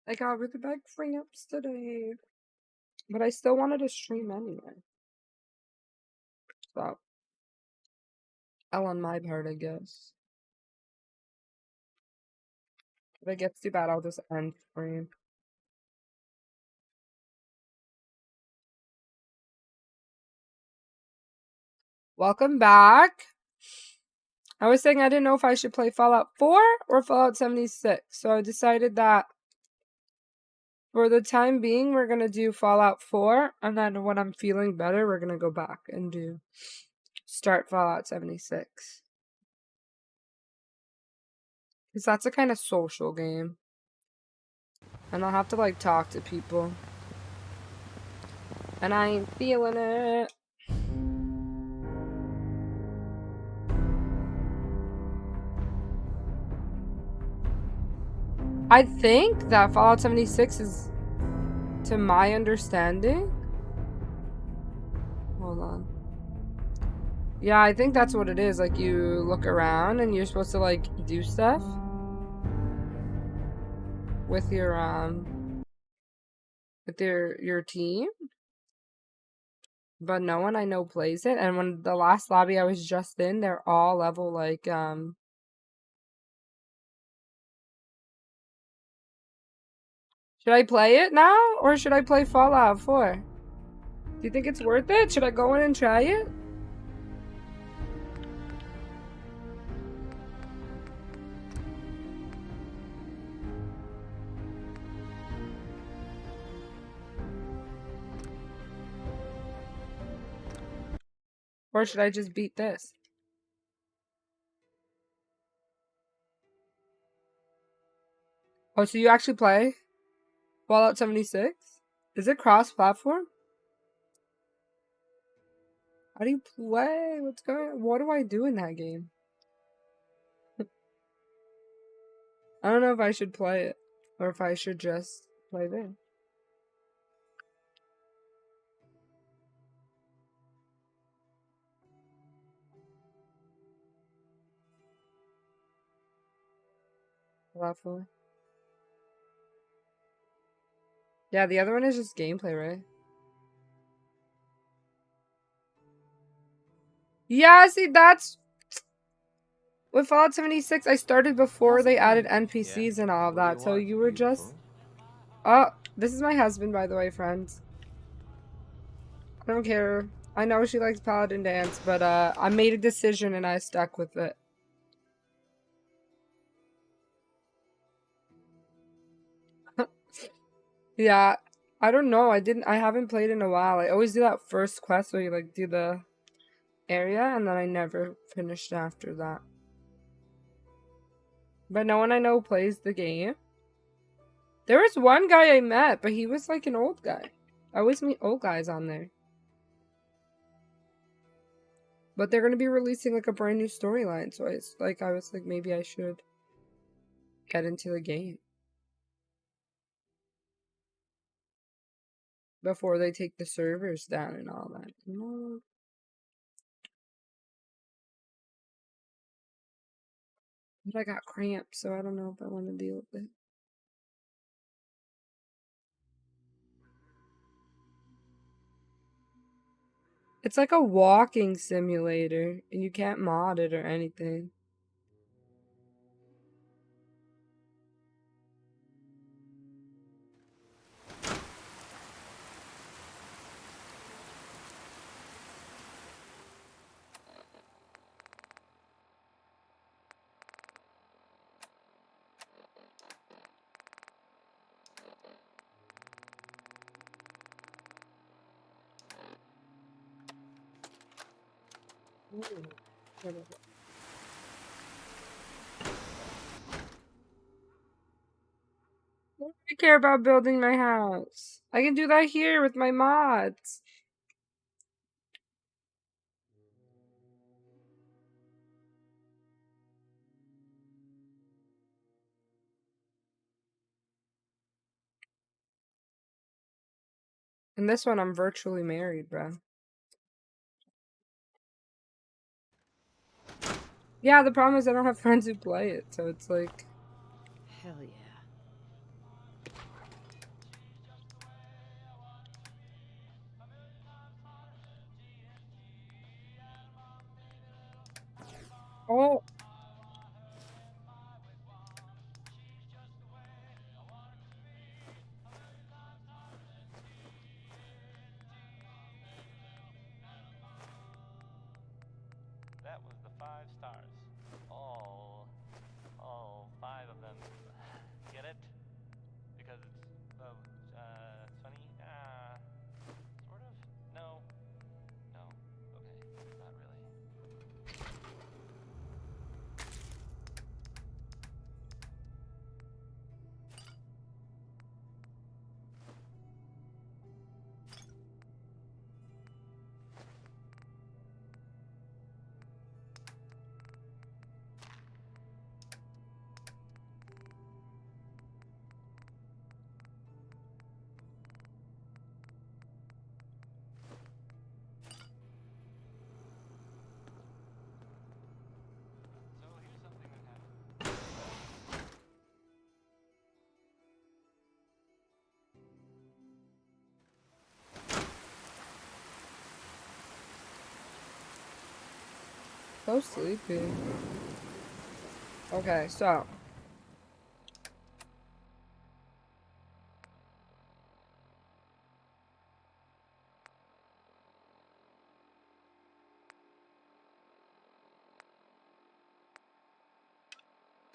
I got really bad cramps today, but I still wanted to stream anyway. So, L on my part, I guess. If it gets too bad, I'll just end stream. Welcome back. I was saying I didn't know if I should play Fallout 4 or Fallout 76, so I decided that for the time being, we're gonna do Fallout 4, and then when I'm feeling better, we're gonna go back and start Fallout 76. Because that's a kind of social game. And I'll have to, like, talk to people. And I ain't feeling it. I think that Fallout 76 is, to my understanding... Hold on. Yeah, I think that's what it is. Like, you look around and you're supposed to, like, do stuff with your team. But no one I know plays it. And when the last lobby I was just in, they're all level, like, Should I play it now, or should I play Fallout 4? Do you think it's worth it? Should I go in and try it? Or should I just beat this? Oh, so you actually play Fallout 76? Is it cross-platform? How do you play? What do I do in that game? I don't know if I should play it. Or if I should just play this. Platform. Yeah, the other one is just gameplay, right? Yeah, see, that's... With Fallout 76, I started before they added NPCs and all of that, so you were just... Oh, this is my husband, by the way, friends. I don't care. I know she likes Paladin Dance, but I made a decision and I stuck with it. Yeah, I don't know. I haven't played in a while. I always do that first quest where you like do the area and then I never finished after that. But no one I know plays the game. There was one guy I met, but he was like an old guy. I always meet old guys on there. But they're gonna be releasing like a brand new storyline, so I was like maybe I should get into the game before they take the servers down and all that. But I got cramps, so I don't know if I want to deal with it. It's like a walking simulator, and you can't mod it or anything. I care about building my house. I can do that here with my mods. And this one, I'm virtually married, bro. Yeah, the problem is I don't have friends who play it, so it's like... Hell yeah. Oh! That was the 5 stars. All 5 of them. Get it? Because it's funny? Sort of? No. No. Okay. Not really. So here's something that happened. So sleepy. Okay, so...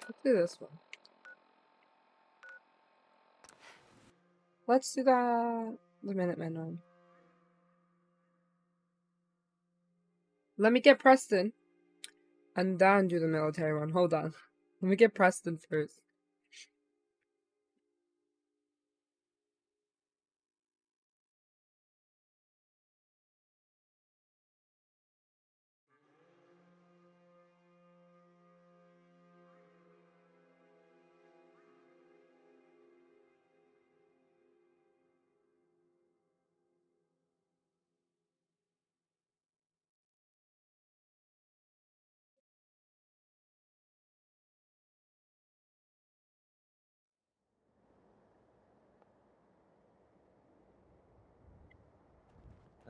Let's do this one. Let's do the Minutemen one. Let me get Preston. And then do the military one. Hold on. Let me get Preston first.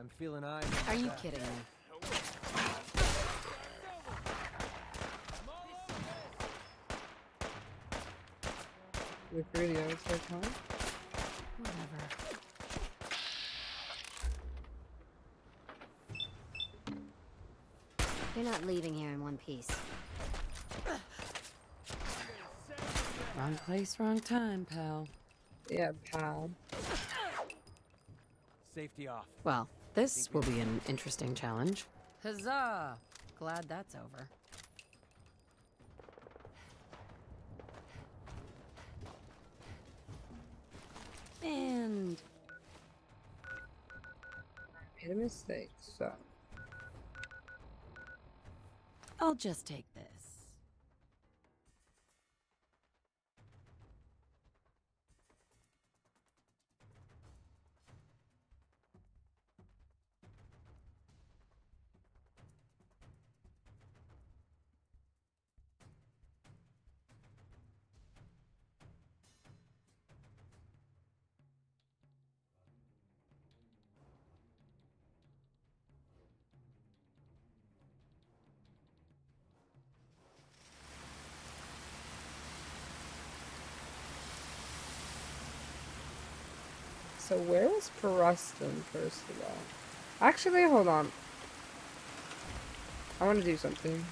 I'm feeling eyes. Are you kidding me? With radio, it's like, huh? Whatever. You're not leaving here in one piece. Wrong place, wrong time, pal. Yeah, pal. Safety off. Well, this will be an interesting challenge. Huzzah! Glad that's over. And Made a mistake, so. I'll just take this. So where was Preston, first of all? Actually, hold on. I want to do something.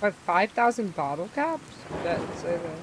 I have 5,000 bottle caps? That say that.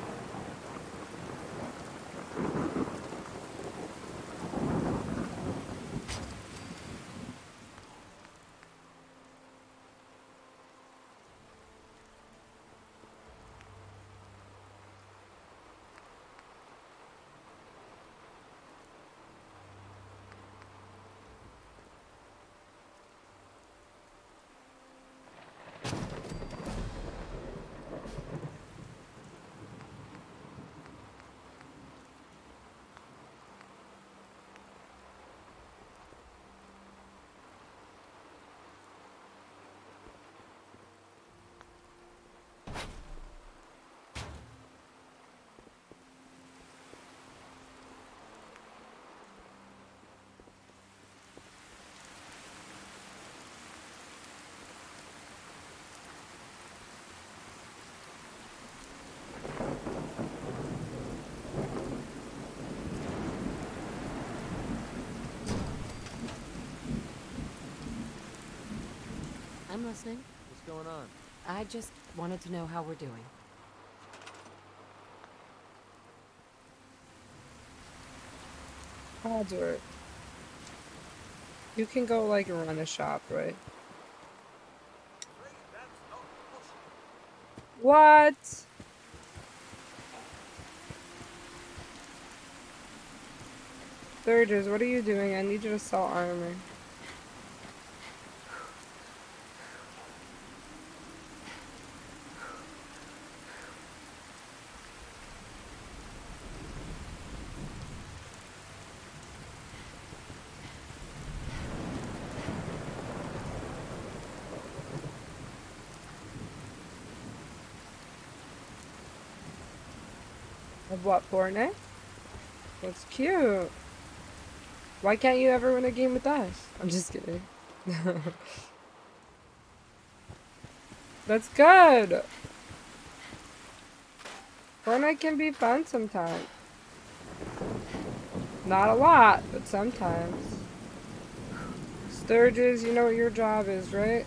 I'm listening. What's going on? I just wanted to know how we're doing. Odds are. You can go like run a shop, right? What? Surges, what are you doing? I need you to sell armor. Of what, Fortnite? That's cute. Why can't you ever win a game with us? I'm just kidding. That's good. Fortnite can be fun sometimes. Not a lot, but sometimes. Sturgis, you know what your job is, right?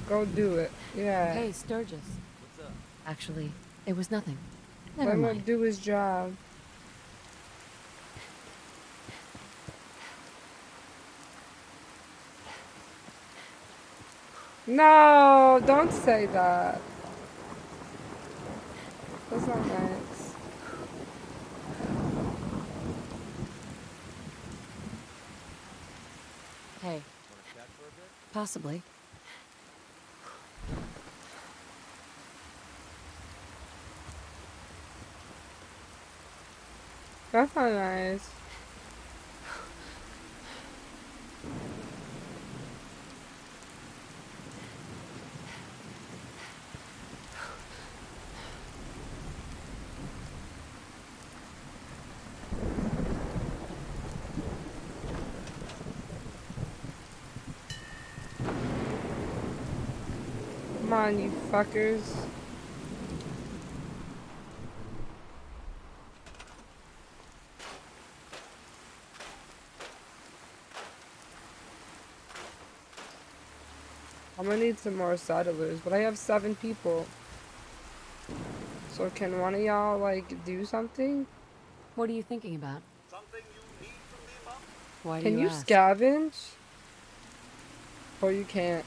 Go do it. Yeah. Hey, Sturgis. What's up? Actually, it was nothing. Let Never him mind. do his job. No, don't say that. That's not nice. Hey, Wanna chat for a bit? possibly. That's not nice. Come on, you fuckers. I'm gonna need some more settlers, but I have 7 people. So can one of y'all, like, do something? What are you thinking about? Something you need from me, Mom? Why do Can you ask? scavenge? Or you can't?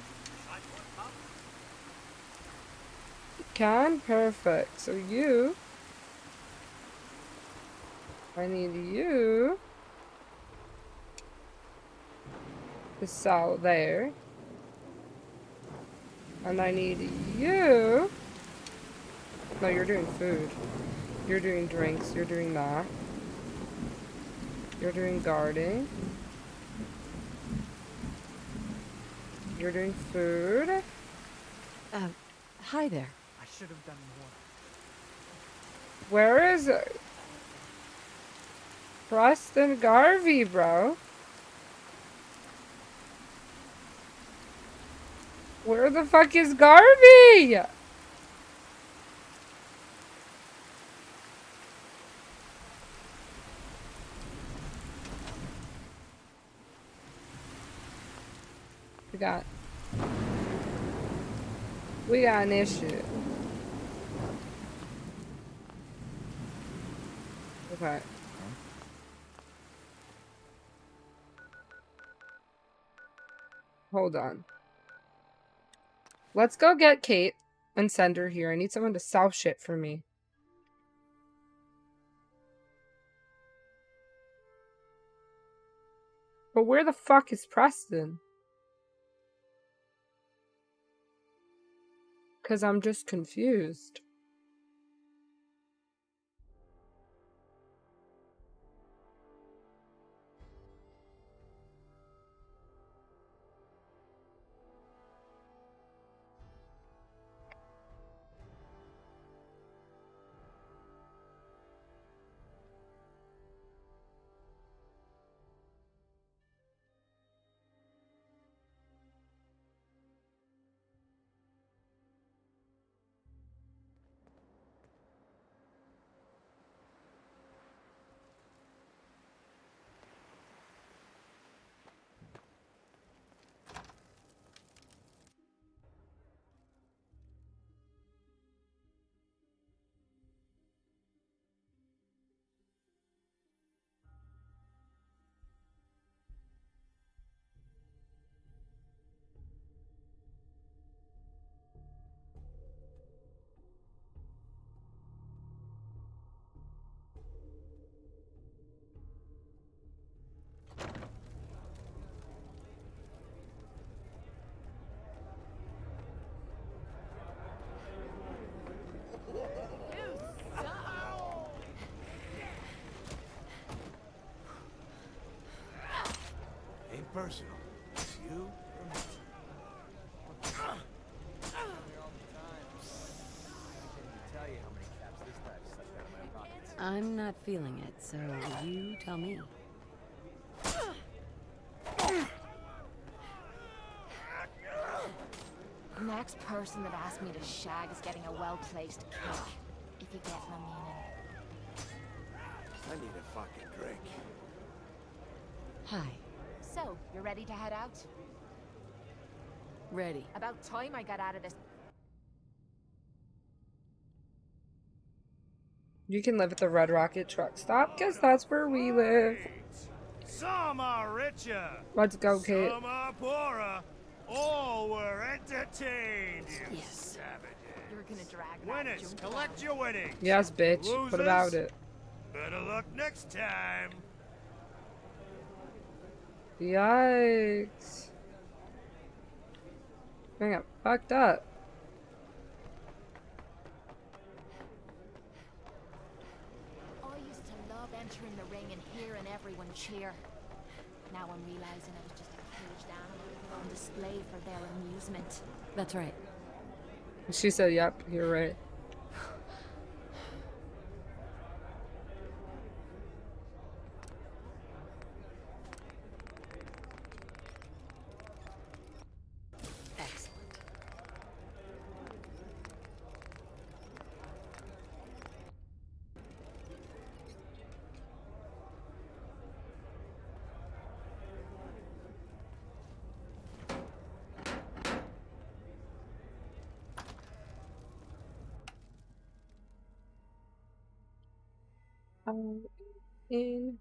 I could, Mom. You can? Perfect. So you... I need you to sell there. And I need you... No, you're doing food. You're doing drinks. You're doing that. You're doing guarding. You're doing food. Hi there. I should have done more. Where is it? Preston Garvey, bro. Where the fuck is Garvey? We got an issue. Okay. Hold on. Let's go get Kate and send her here. I need someone to sell shit for me. But where the fuck is Preston? Because I'm just confused. Ain't personal. It's you or me. Here all the time. I can't even tell you how many caps this dive sucked out of my pockets. I'm not feeling it, so you tell me. The next person that asks me to shag is getting a well-placed kick, if you get my meaning. I need a fucking drink. Hi. So, you're ready to head out? Ready. About time I got out of this. You can live at the Red Rocket truck stop, because that's where we live. Some are richer. Let's go, Kate. Some are poorer. All were entertained, you Yes. savages. You're gonna drag that Winners, junk collect down. your winnings. Yes, bitch. Losers, What about it? better luck next time. Yikes. I got fucked up. I used to love entering the ring and hearing everyone cheer. Now I'm realizing I was just a caged animal on display for their amusement. That's right. She said, yep, you're right. Excellent. In.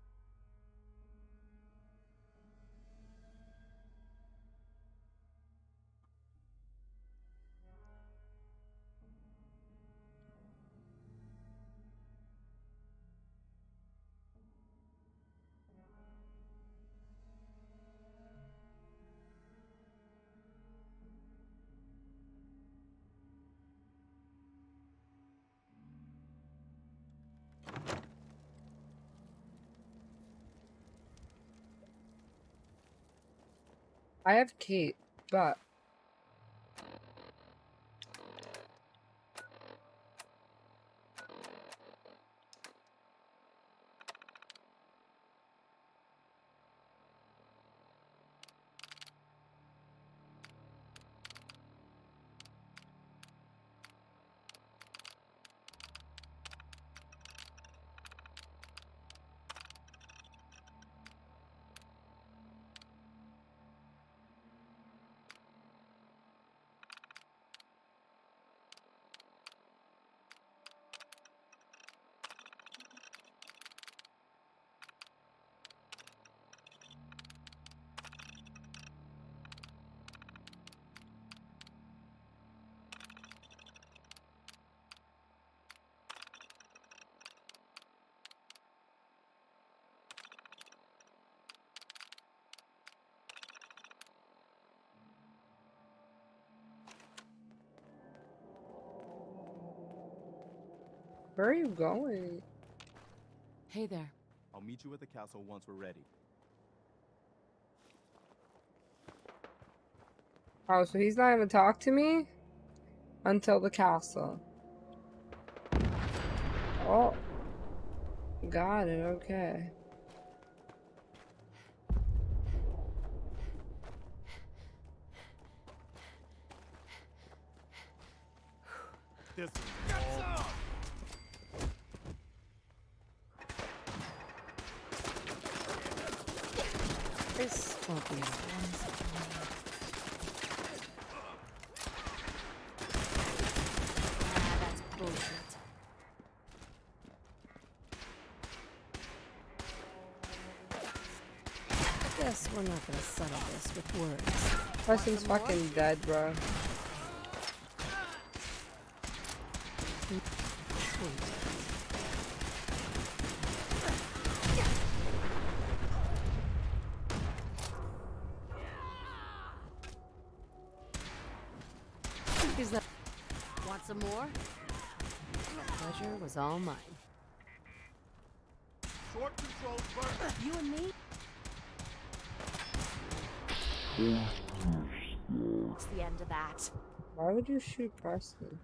I have Kate, but where are you going? Hey there. I'll meet you at the castle once we're ready. Oh, so he's not gonna talk to me until the castle. Oh, got it. Okay. This all... This won't be a one situation. Ah, that's bullshit. Guess we're not gonna settle this with words. Person's fucking dead, bro. Sweet. Who's that? Want some more? Pleasure was all mine. Short controls first. You and me? What's the end of that? Why would you shoot Preston?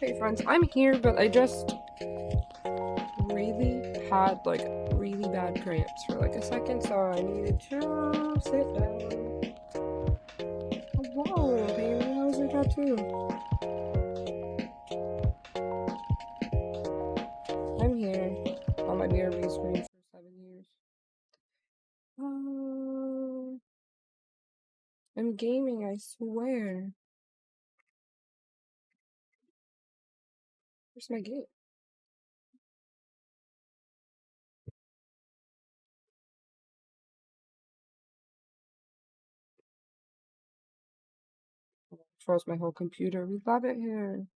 Okay, friends, I'm here, but I just really had like really bad cramps for like a second, so I needed to sit down. Oh, whoa, baby, how was your tattoo? I'm here on my BRB screen for 7 years. I'm gaming, I swear. Where's my game? Froze my whole computer. We love it here.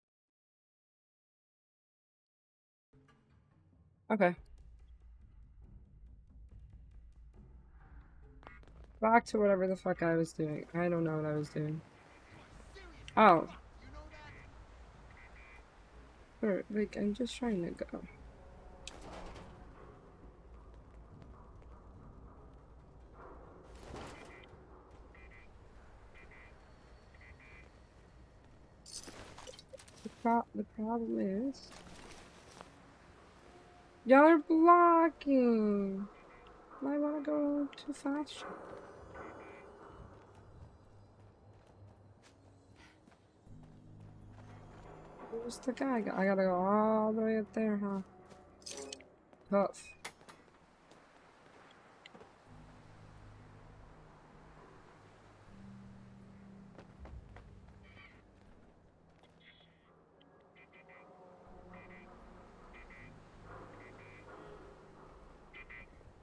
Okay. Back to whatever the fuck I was doing. I don't know what I was doing. Oh. Like, I'm just trying to go. The problem is... y'all are blocking! I wanna go too fast. Where's the guy? I gotta go all the way up there, huh? Tough.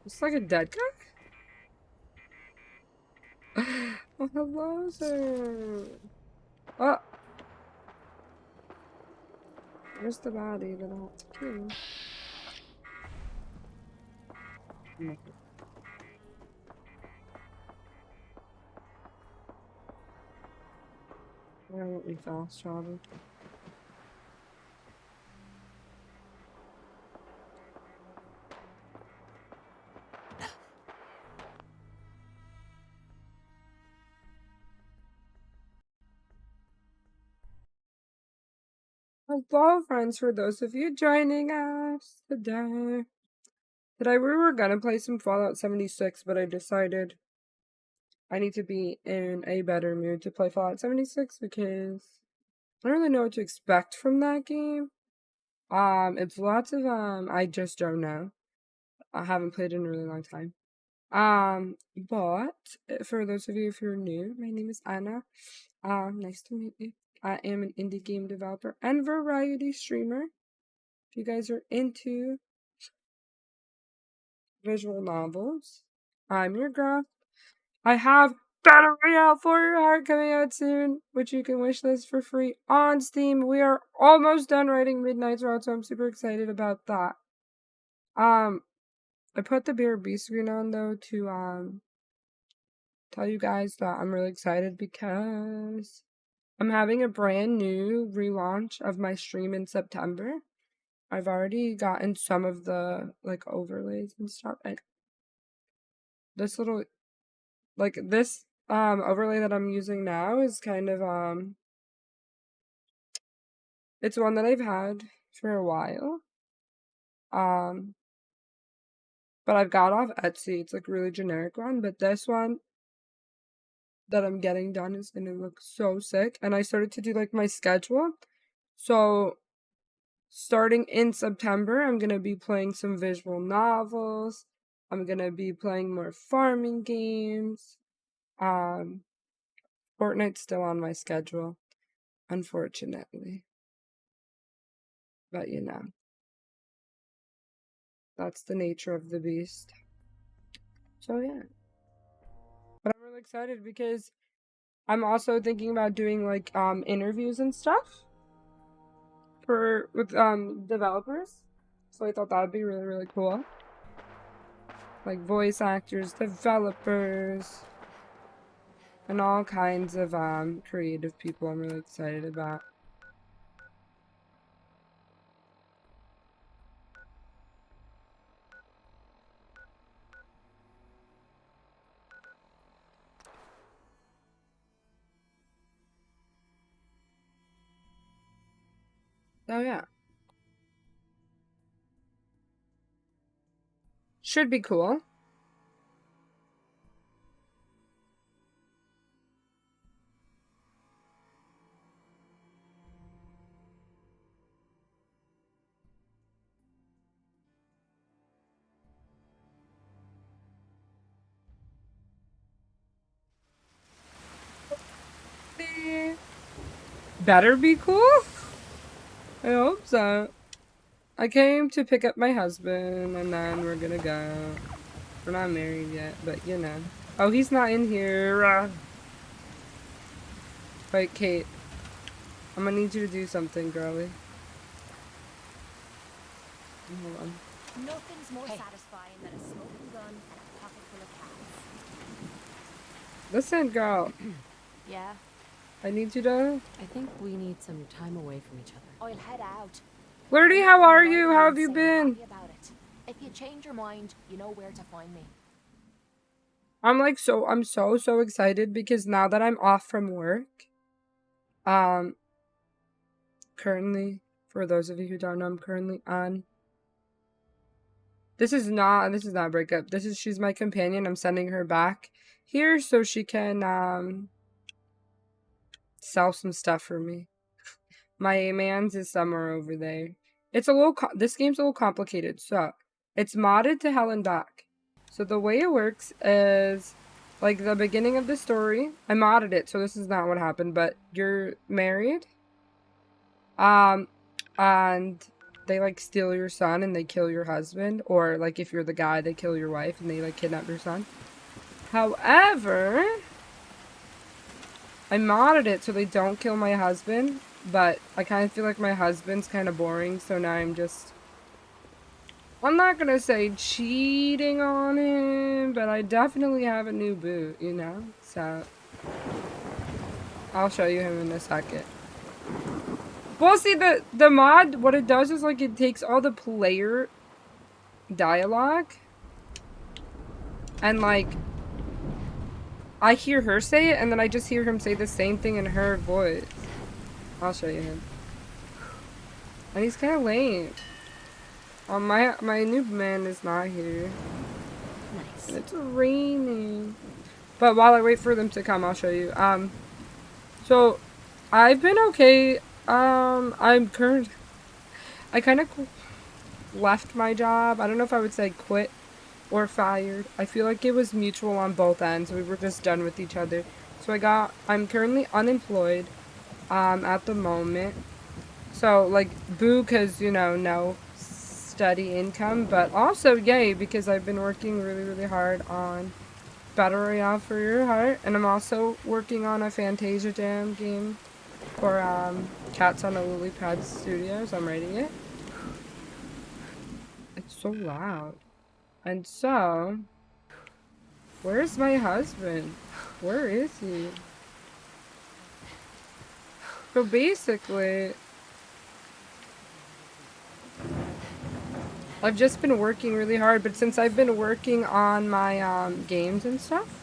It's like a dead guy? Oh, hello, sir. Oh! Where's the body that I have to kill? Why won't we fast travel? Hello, friends, for those of you joining us today. Today we were gonna play some Fallout 76, but I decided I need to be in a better mood to play Fallout 76 because I don't really know what to expect from that game. It's lots of, I just don't know. I haven't played in a really long time. But for those of you if you're new, my name is Anna. Nice to meet you. I am an indie game developer and variety streamer. If you guys are into visual novels, I'm your girl. I have Battle Royale for Your Heart coming out soon, which you can wishlist for free on Steam. We are almost done writing Midnight's Road, so I'm super excited about that. I put the BRB screen on though to tell you guys that I'm really excited because I'm having a brand new relaunch of my stream in September. I've already gotten some of the like overlays and stuff, and this little this overlay that I'm using now is kind of it's one that I've had for a while. But I've got off Etsy. It's like a really generic one, but this one that I'm getting done is gonna look so sick. And I started to do like my schedule. So starting in September, I'm gonna be playing some visual novels. I'm gonna be playing more farming games. Fortnite's still on my schedule, unfortunately. But you know, that's the nature of the beast. So yeah. But I'm really excited because I'm also thinking about doing like interviews and stuff with developers. So I thought that would be really, really cool. Like voice actors, developers, and all kinds of creative people I'm really excited about. So yeah. Should be cool. Better be cool? I hope so. I came to pick up my husband, and then we're gonna go. We're not married yet, but you know. Oh, he's not in here. Wait, Kate. I'm gonna need you to do something, girly. Hold on. Nothing's more satisfying than a smoking gun and a pocket full of cats. Listen, girl. Yeah? I need you to... I think we need some time away from each other. I'll head out. Flirty, how are you? How have you been? If you change your mind, you know where to find me. I'm so excited because now that I'm off from work, currently, for those of you who don't know, I'm currently on... This is not a breakup. She's my companion. I'm sending her back here so she can, sell some stuff for me. My man's is somewhere over there. It's a little, this game's a little complicated, so it's modded to hell and back. So the way it works is, like, the beginning of the story, I modded it, so this is not what happened, but you're married, and they, like, steal your son and they kill your husband, or, like, if you're the guy, they kill your wife and they, like, kidnap your son. However, I modded it so they don't kill my husband, but I kind of feel like my husband's kind of boring, so now I'm not gonna say cheating on him, but I definitely have a new boo, you know? So, I'll show you him in a second. Well, see, the mod, what it does is, like, it takes all the player dialogue, and, like, I hear her say it, and then I just hear him say the same thing in her voice. I'll show you him. And he's kind of lame. My new man is not here. Nice. And it's raining. But while I wait for them to come, I'll show you. So, I've been okay. I kind of left my job. I don't know if I would say quit or fired. I feel like it was mutual on both ends. We were just done with each other. So I'm currently unemployed, at the moment. So, like, boo, because, you know, no steady income, but also yay, because I've been working really, really hard on Battle Royale for Your Heart, and I'm also working on a Fantasia Jam game for, Cats on a Lily Pad Studios. I'm writing it. It's so loud. And so, where's my husband? Where is he? So basically, I've just been working really hard, but since I've been working on my games and stuff,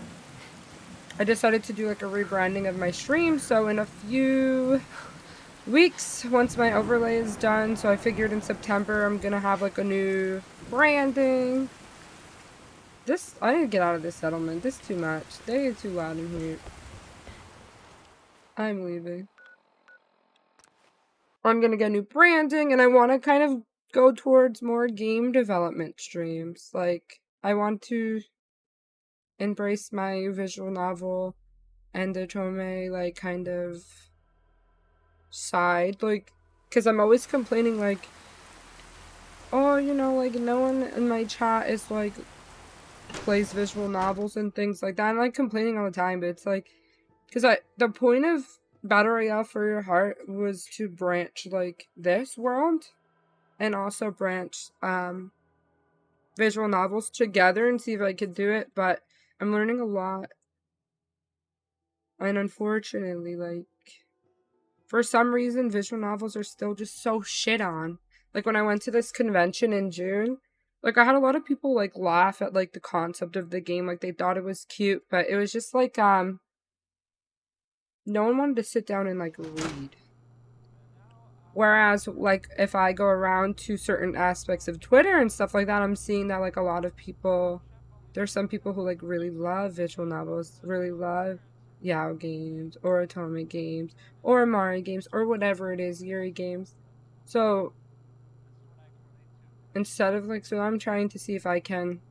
I decided to do like a rebranding of my stream. So in a few weeks, once my overlay is done, so I figured in September I'm gonna have like a new branding. I need to get out of this settlement. This is too much. They get too loud in here. I'm leaving. I'm gonna get new branding, and I want to kind of go towards more game development streams. Like, I want to embrace my visual novel and the Tome, like, kind of side. Like, because I'm always complaining, like, oh, you know, like, no one in my chat is, like, plays visual novels and things like that. I'm, like, complaining all the time, but it's, like, because the point of Battle Royale for Your Heart was to branch, like, this world and also branch visual novels together and see if I could do it, but I'm learning a lot. And unfortunately, like, for some reason, visual novels are still just so shit on. Like, when I went to this convention in June, like, I had a lot of people, like, laugh at, like, the concept of the game. Like, they thought it was cute, but it was just, like, no one wanted to sit down and, like, read. Whereas, like, if I go around to certain aspects of Twitter and stuff like that, I'm seeing that, like, a lot of people, there's some people who, like, really love visual novels, really love Yao games, or Otome games, or Amari games, or whatever it is, Yuri games. So, instead of, like, so I'm trying to see if I can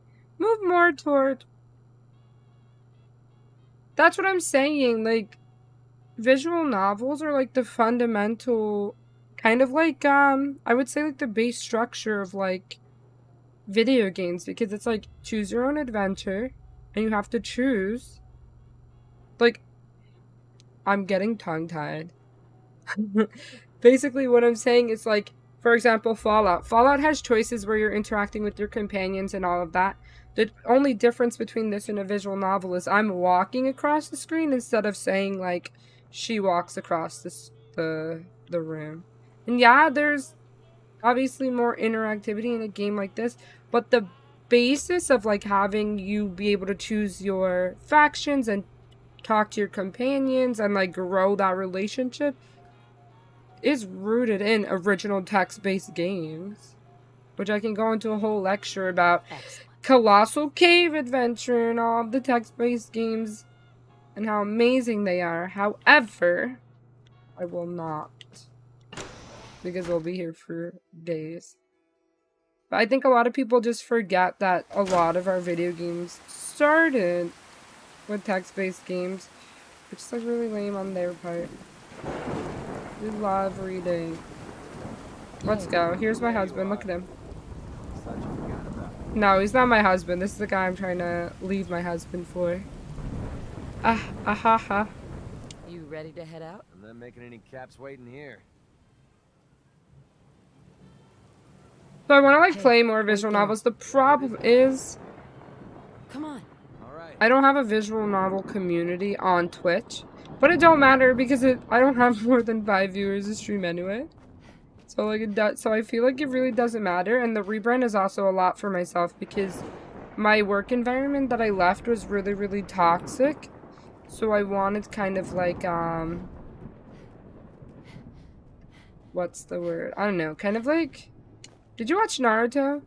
move more toward, that's what I'm saying, like, visual novels are, like, the fundamental, kind of like, I would say, like, the base structure of, like, video games, because it's, like, choose your own adventure, and you have to choose, like, I'm getting tongue-tied. Basically, what I'm saying is, like, for example, Fallout. Fallout has choices where you're interacting with your companions and all of that. The only difference between this and a visual novel is I'm walking across the screen instead of saying, like, she walks across the room. And yeah, there's obviously more interactivity in a game like this, but the basis of, like, having you be able to choose your factions and talk to your companions and, like, grow that relationship is rooted in original text-based games, which I can go into a whole lecture about. Excellent. Colossal Cave Adventure and all of the text-based games and how amazing they are. However, I will not, because we'll be here for days. But I think a lot of people just forget that a lot of our video games started with text-based games, which is, like, really lame on their part. We love reading. Let's go. Here's my husband. Look at him. No, he's not my husband. This is the guy I'm trying to leave my husband for. Ha. You ready to head out? I'm not making any caps waiting here. So I want to, like, play more visual novels. The problem is, come on. I don't have a visual novel community on Twitch, but it don't matter because I don't have more than 5 viewers a stream anyway. So, like, so I feel like it really doesn't matter. And the rebrand is also a lot for myself because my work environment that I left was really, really toxic. So I wanted kind of like, what's the word? I don't know. Kind of like, did you watch Naruto?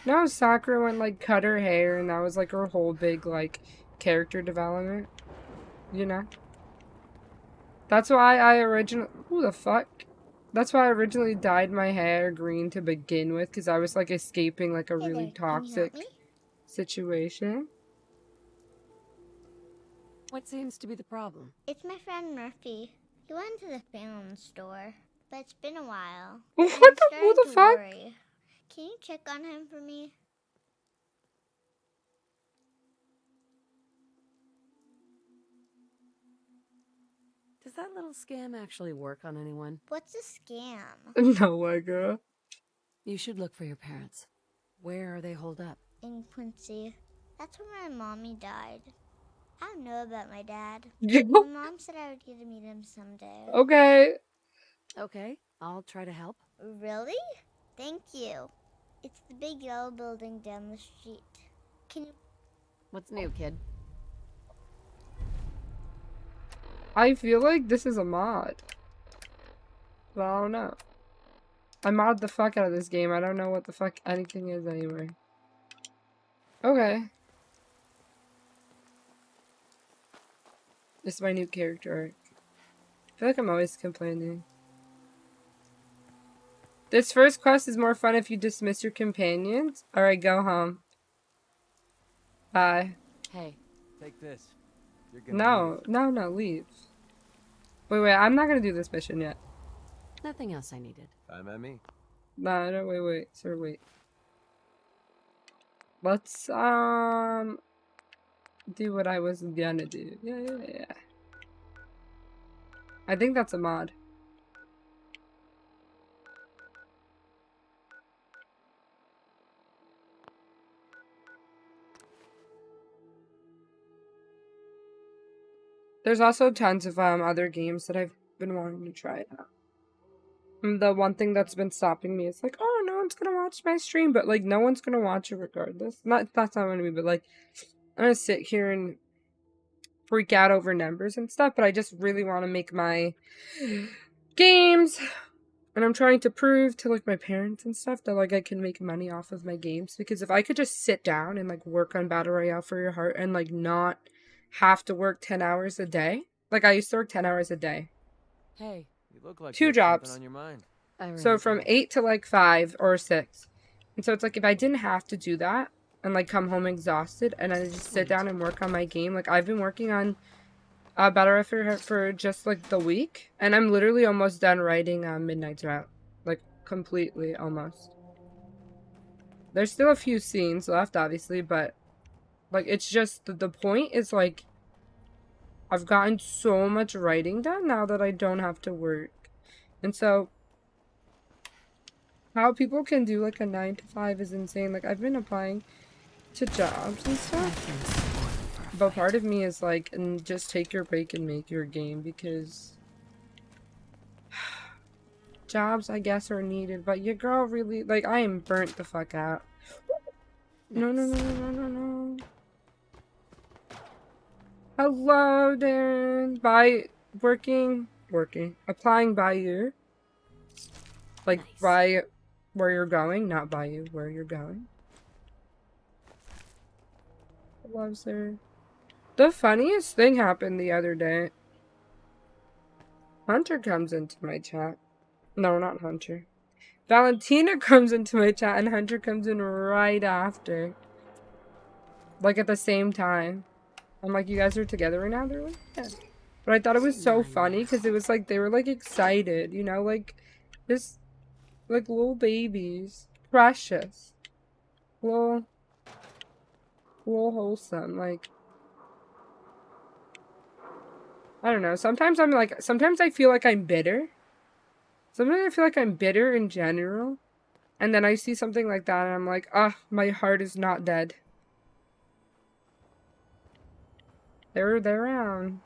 No, Sakura went, like, cut her hair, and that was, like, her whole big, like, character development. You know? That's why I originally... Who the fuck? That's why I originally dyed my hair green to begin with, because I was, like, escaping, like, a really toxic situation. What seems to be the problem? It's my friend Murphy. He went to the film store, but it's been a while. Who the fuck? Worry. Can you check on him for me? Does that little scam actually work on anyone? What's a scam? No way, girl. You should look for your parents. Where are they holed up? In Quincy. That's where my mommy died. I don't know about my dad. Yeah. My mom said I would get to meet him someday. Okay. Okay, I'll try to help. Really? Thank you. It's the big yellow building down the street. Can you... What's new, kid? I feel like this is a mod. But I don't know. I mod the fuck out of this game. I don't know what the fuck anything is anyway. Okay. This is my new character arc. I feel like I'm always complaining. This first quest is more fun if you dismiss your companions. Alright, go home. Bye. Hey. Take this. You're gonna No, leave. Wait, I'm not gonna do this mission yet. Nothing else I needed. Time at me. No, wait, sir, wait. Let's, do what I was gonna do. Yeah. I think that's a mod. There's also tons of other games that I've been wanting to try out. The one thing that's been stopping me is like, oh, no one's gonna watch my stream, but like no one's gonna watch it regardless. That's not what I mean, but like I'm gonna sit here and freak out over numbers and stuff, but I just really want to make my games And I'm trying to prove to, like, my parents and stuff that, like, I can make money off of my games. Because if I could just sit down and, like, work on Battle Royale for Your Heart and, like, not have to work 10 hours a day. Like, I used to work 10 hours a day. Hey. You look like 2 you have jobs. something on your mind. So from 8 to, like, 5 or 6. And so it's like, if I didn't have to do that and, like, come home exhausted and I just sit down and work on my game. Like, I've been working on Battle Royale for just, like, the week. And I'm literally almost done writing Midnight's Route. Like, completely, almost. There's still a few scenes left, obviously, but, like, it's just, the point is, like, I've gotten so much writing done now that I don't have to work. And so, how people can do, like, a 9 to 5 is insane. Like, I've been applying to jobs and stuff. But part of me is like, and just take your break and make your game, because jobs, I guess, are needed. But your girl really, like, I am burnt the fuck out. No, no, no, no, no, no. Hello, Darren. Applying by you. Like, by where you're going, not by you, where you're going. Loves her. The funniest thing happened the other day. Hunter comes into my chat. No, not Hunter. Valentina comes into my chat and Hunter comes in right after. Like, at the same time. I'm like, you guys are together right now? They're like, yeah. But I thought it was so funny because it was like, they were like excited, you know? Like, this, like, little babies. Precious. Little wholesome. Like, I don't know. Sometimes I'm like, sometimes I feel like I'm bitter. Sometimes I feel like I'm bitter in general. And then I see something like that and I'm like, ah, my heart is not dead. They're around.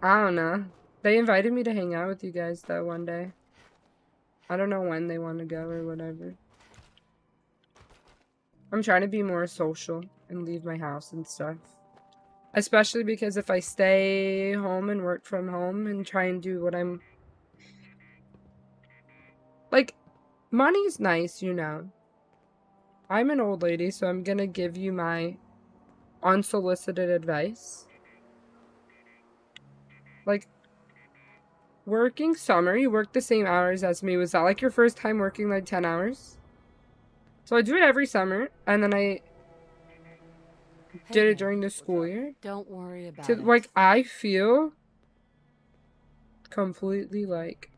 I don't know. They invited me to hang out with you guys though one day. I don't know when they want to go or whatever. I'm trying to be more social and leave my house and stuff. Especially because if I stay home and work from home and try and do what I'm... Like, money's nice, you know. I'm an old lady, so I'm gonna give you my unsolicited advice. Like, working summer, you work the same hours as me. Was that like your first time working like 10 hours? So I do it every summer, and then I did it during the school year. Don't worry about it. Like, I feel completely, like,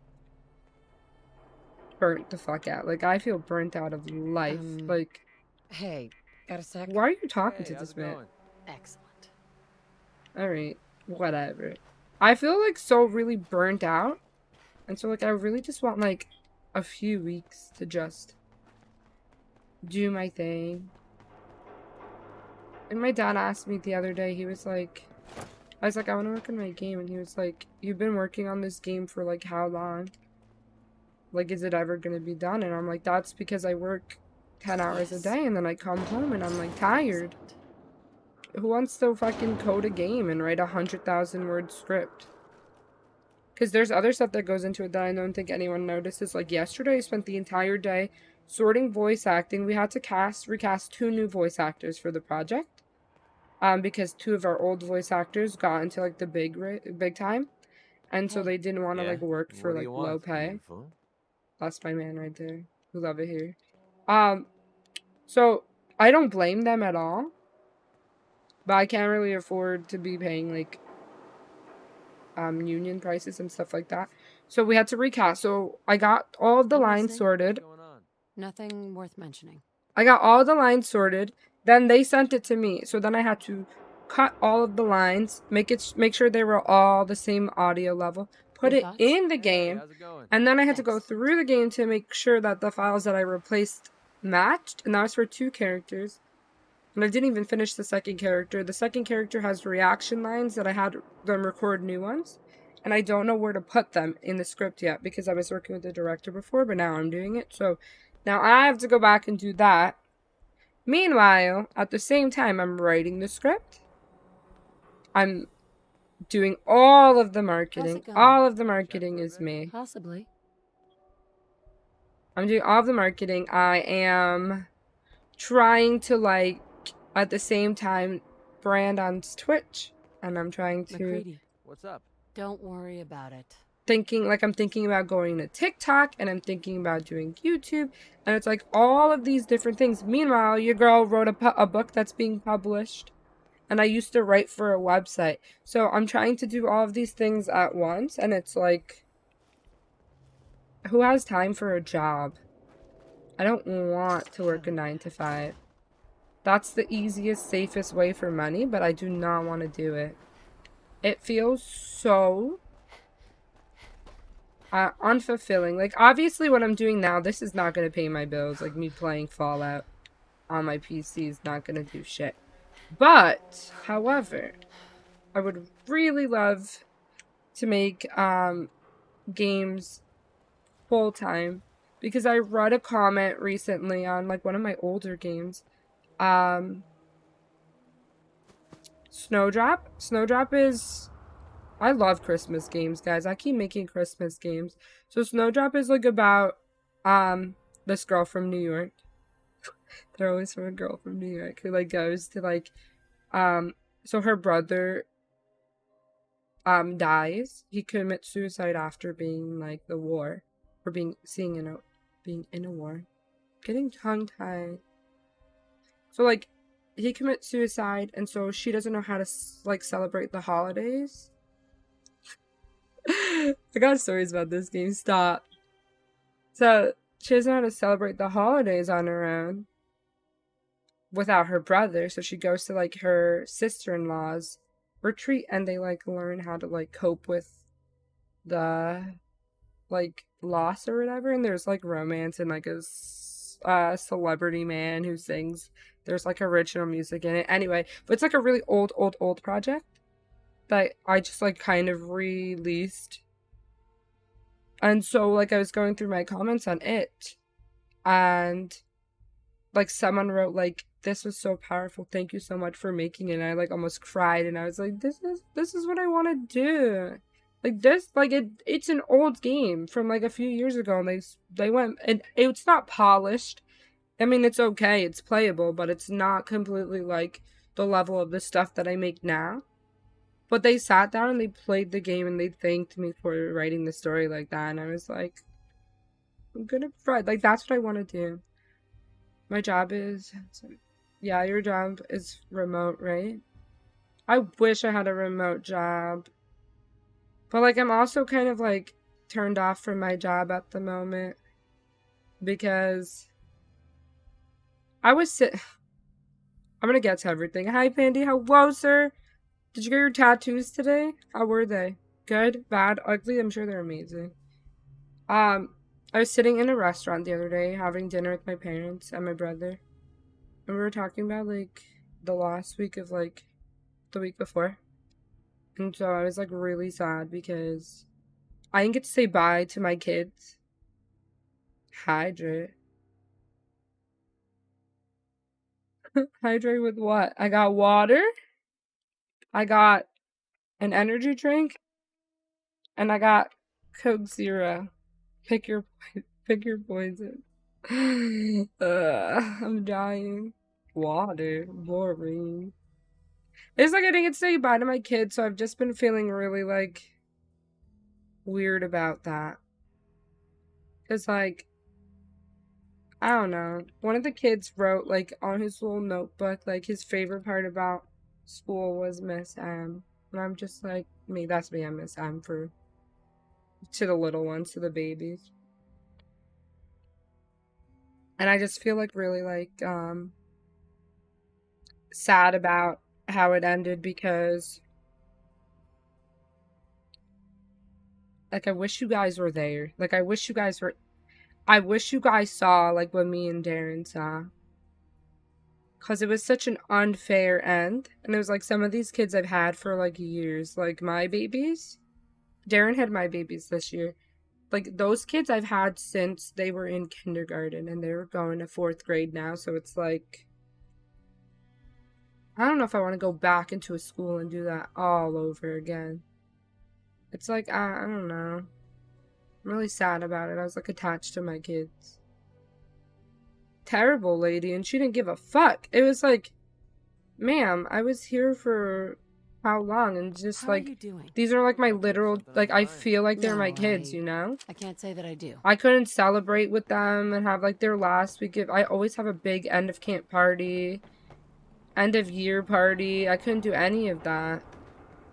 burnt the fuck out. Like, I feel burnt out of life. Like, hey, got a sec? Why are you talking to this man? Excellent. Alright, whatever. I feel, like, so really burnt out. And so, like, I really just want, like, a few weeks to just do my thing. And my dad asked me the other day, he was like, I was like, I want to work on my game. And he was like, you've been working on this game for, like, how long? Like, is it ever going to be done? And I'm like, that's because I work 10 hours a day and then I come home and I'm, like, tired. Who wants to fucking code a game and write 100,000 word script? Because there's other stuff that goes into it that I don't think anyone notices. Like, yesterday I spent the entire day sorting voice acting. We had to recast 2 new voice actors for the project. Because 2 of our old voice actors got into, like, the big time. And so they didn't want to, like, work for, like, low pay. That's my man right there. We love it here. So I don't blame them at all. But I can't really afford to be paying, like, union prices and stuff like that. So we had to recast. So I got all of the lines sorted. Nothing worth mentioning. I got all the lines sorted. Then they sent it to me. So then I had to cut all of the lines, make sure they were all the same audio level, put it in the game, and then I had to go through the game to make sure that the files that I replaced matched. And that was for 2 characters. And I didn't even finish the second character. The second character has reaction lines that I had them record new ones. And I don't know where to put them in the script yet because I was working with the director before, but now I'm doing it. So now I have to go back and do that. Meanwhile, at the same time, I'm writing the script. I'm doing all of the marketing. How's it going? All of the marketing is me. Possibly. I'm doing all of the marketing. I am trying to, like, at the same time, brand on Twitch. And I'm trying to... McCready. What's up? Don't worry about it. I'm thinking about going to TikTok, and I'm thinking about doing YouTube, and it's like all of these different things. Meanwhile, your girl wrote a book that's being published, and I used to write for a website. So I'm trying to do all of these things at once, and it's like, who has time for a job? I don't want to work a 9 to 5. That's the easiest, safest way for money, but I do not want to do it. It feels so unfulfilling. Like, obviously what I'm doing now, this is not going to pay my bills. Like, me playing Fallout on my PC is not going to do shit. But, however, I would really love to make games full-time, because I read a comment recently on, like, one of my older games. Snowdrop. Snowdrop is... I love Christmas games, guys. I keep making Christmas games. So Snowdrop is, like, about this girl from New York. They're always from a girl from New York who, like, goes to, like, so her brother dies. He commits suicide after being, like, the war, or being in a war. Getting tongue-tied. So, like, he commits suicide, and so she doesn't know how to, like, celebrate the holidays. I got stories about this game. Stop. So, she doesn't know how to celebrate the holidays on her own without her brother. So she goes to, like, her sister-in-law's retreat, and they, like, learn how to, like, cope with the, like, loss or whatever. And there's, like, romance and, like, a celebrity man who sings. There's, like, original music in it. Anyway, but it's, like, a really old project that I just, like, kind of released. And so, like, I was going through my comments on it, and, like, someone wrote, like, this was so powerful, thank you so much for making it, and I, like, almost cried, and I was like, this is what I want to do. Like, this, like, it's an old game from, like, a few years ago, and they went, and it's not polished. I mean, it's okay, it's playable, but it's not completely, like, the level of the stuff that I make now. But they sat down and they played the game and they thanked me for writing the story like that. And I was like, I'm gonna write. Like, that's what I want to do. My job is... Yeah, your job is remote, right? I wish I had a remote job. But, like, I'm also kind of, like, turned off from my job at the moment. Because I was I'm gonna get to everything. Hi, Pandy. Hello, sir. Did you get your tattoos today? How were they? Good? Bad? Ugly? I'm sure they're amazing. I was sitting in a restaurant the other day having dinner with my parents and my brother. And we were talking about, like, the last week of, like, the week before. And so I was, like, really sad because I didn't get to say bye to my kids. Hydrate. Hydrate with what? I got water. I got an energy drink, and I got Coke Zero. Pick your poison. I'm dying. Water. Boring. It's like I didn't get to say goodbye to my kids, so I've just been feeling really, like, weird about that. Because, like, I don't know. One of the kids wrote, like, on his little notebook, like, his favorite part about school was Miss M. And I'm just like, that's me, I'm Miss M to the little ones, to the babies. And I just feel, like, really, like, sad about how it ended because, like, I wish you guys were there. Like, I wish you guys saw, like, what me and Darren saw. Because it was such an unfair end. And it was, like, some of these kids I've had for, like, years. Like, my babies. Darren had my babies this year. Like, those kids I've had since they were in kindergarten. And they're going to 4th grade now. So it's, like, I don't know if I want to go back into a school and do that all over again. It's like, I don't know. I'm really sad about it. I was like attached to my kids. Terrible lady, and she didn't give a fuck. It was like, ma'am, I was here for how long? And just How like, are you doing? these are like my literal, like I feel like they're my kids, you know? I can't say that I do. I couldn't celebrate with them and have like their last week of, I always have a big end of camp party, end of year party. I couldn't do any of that.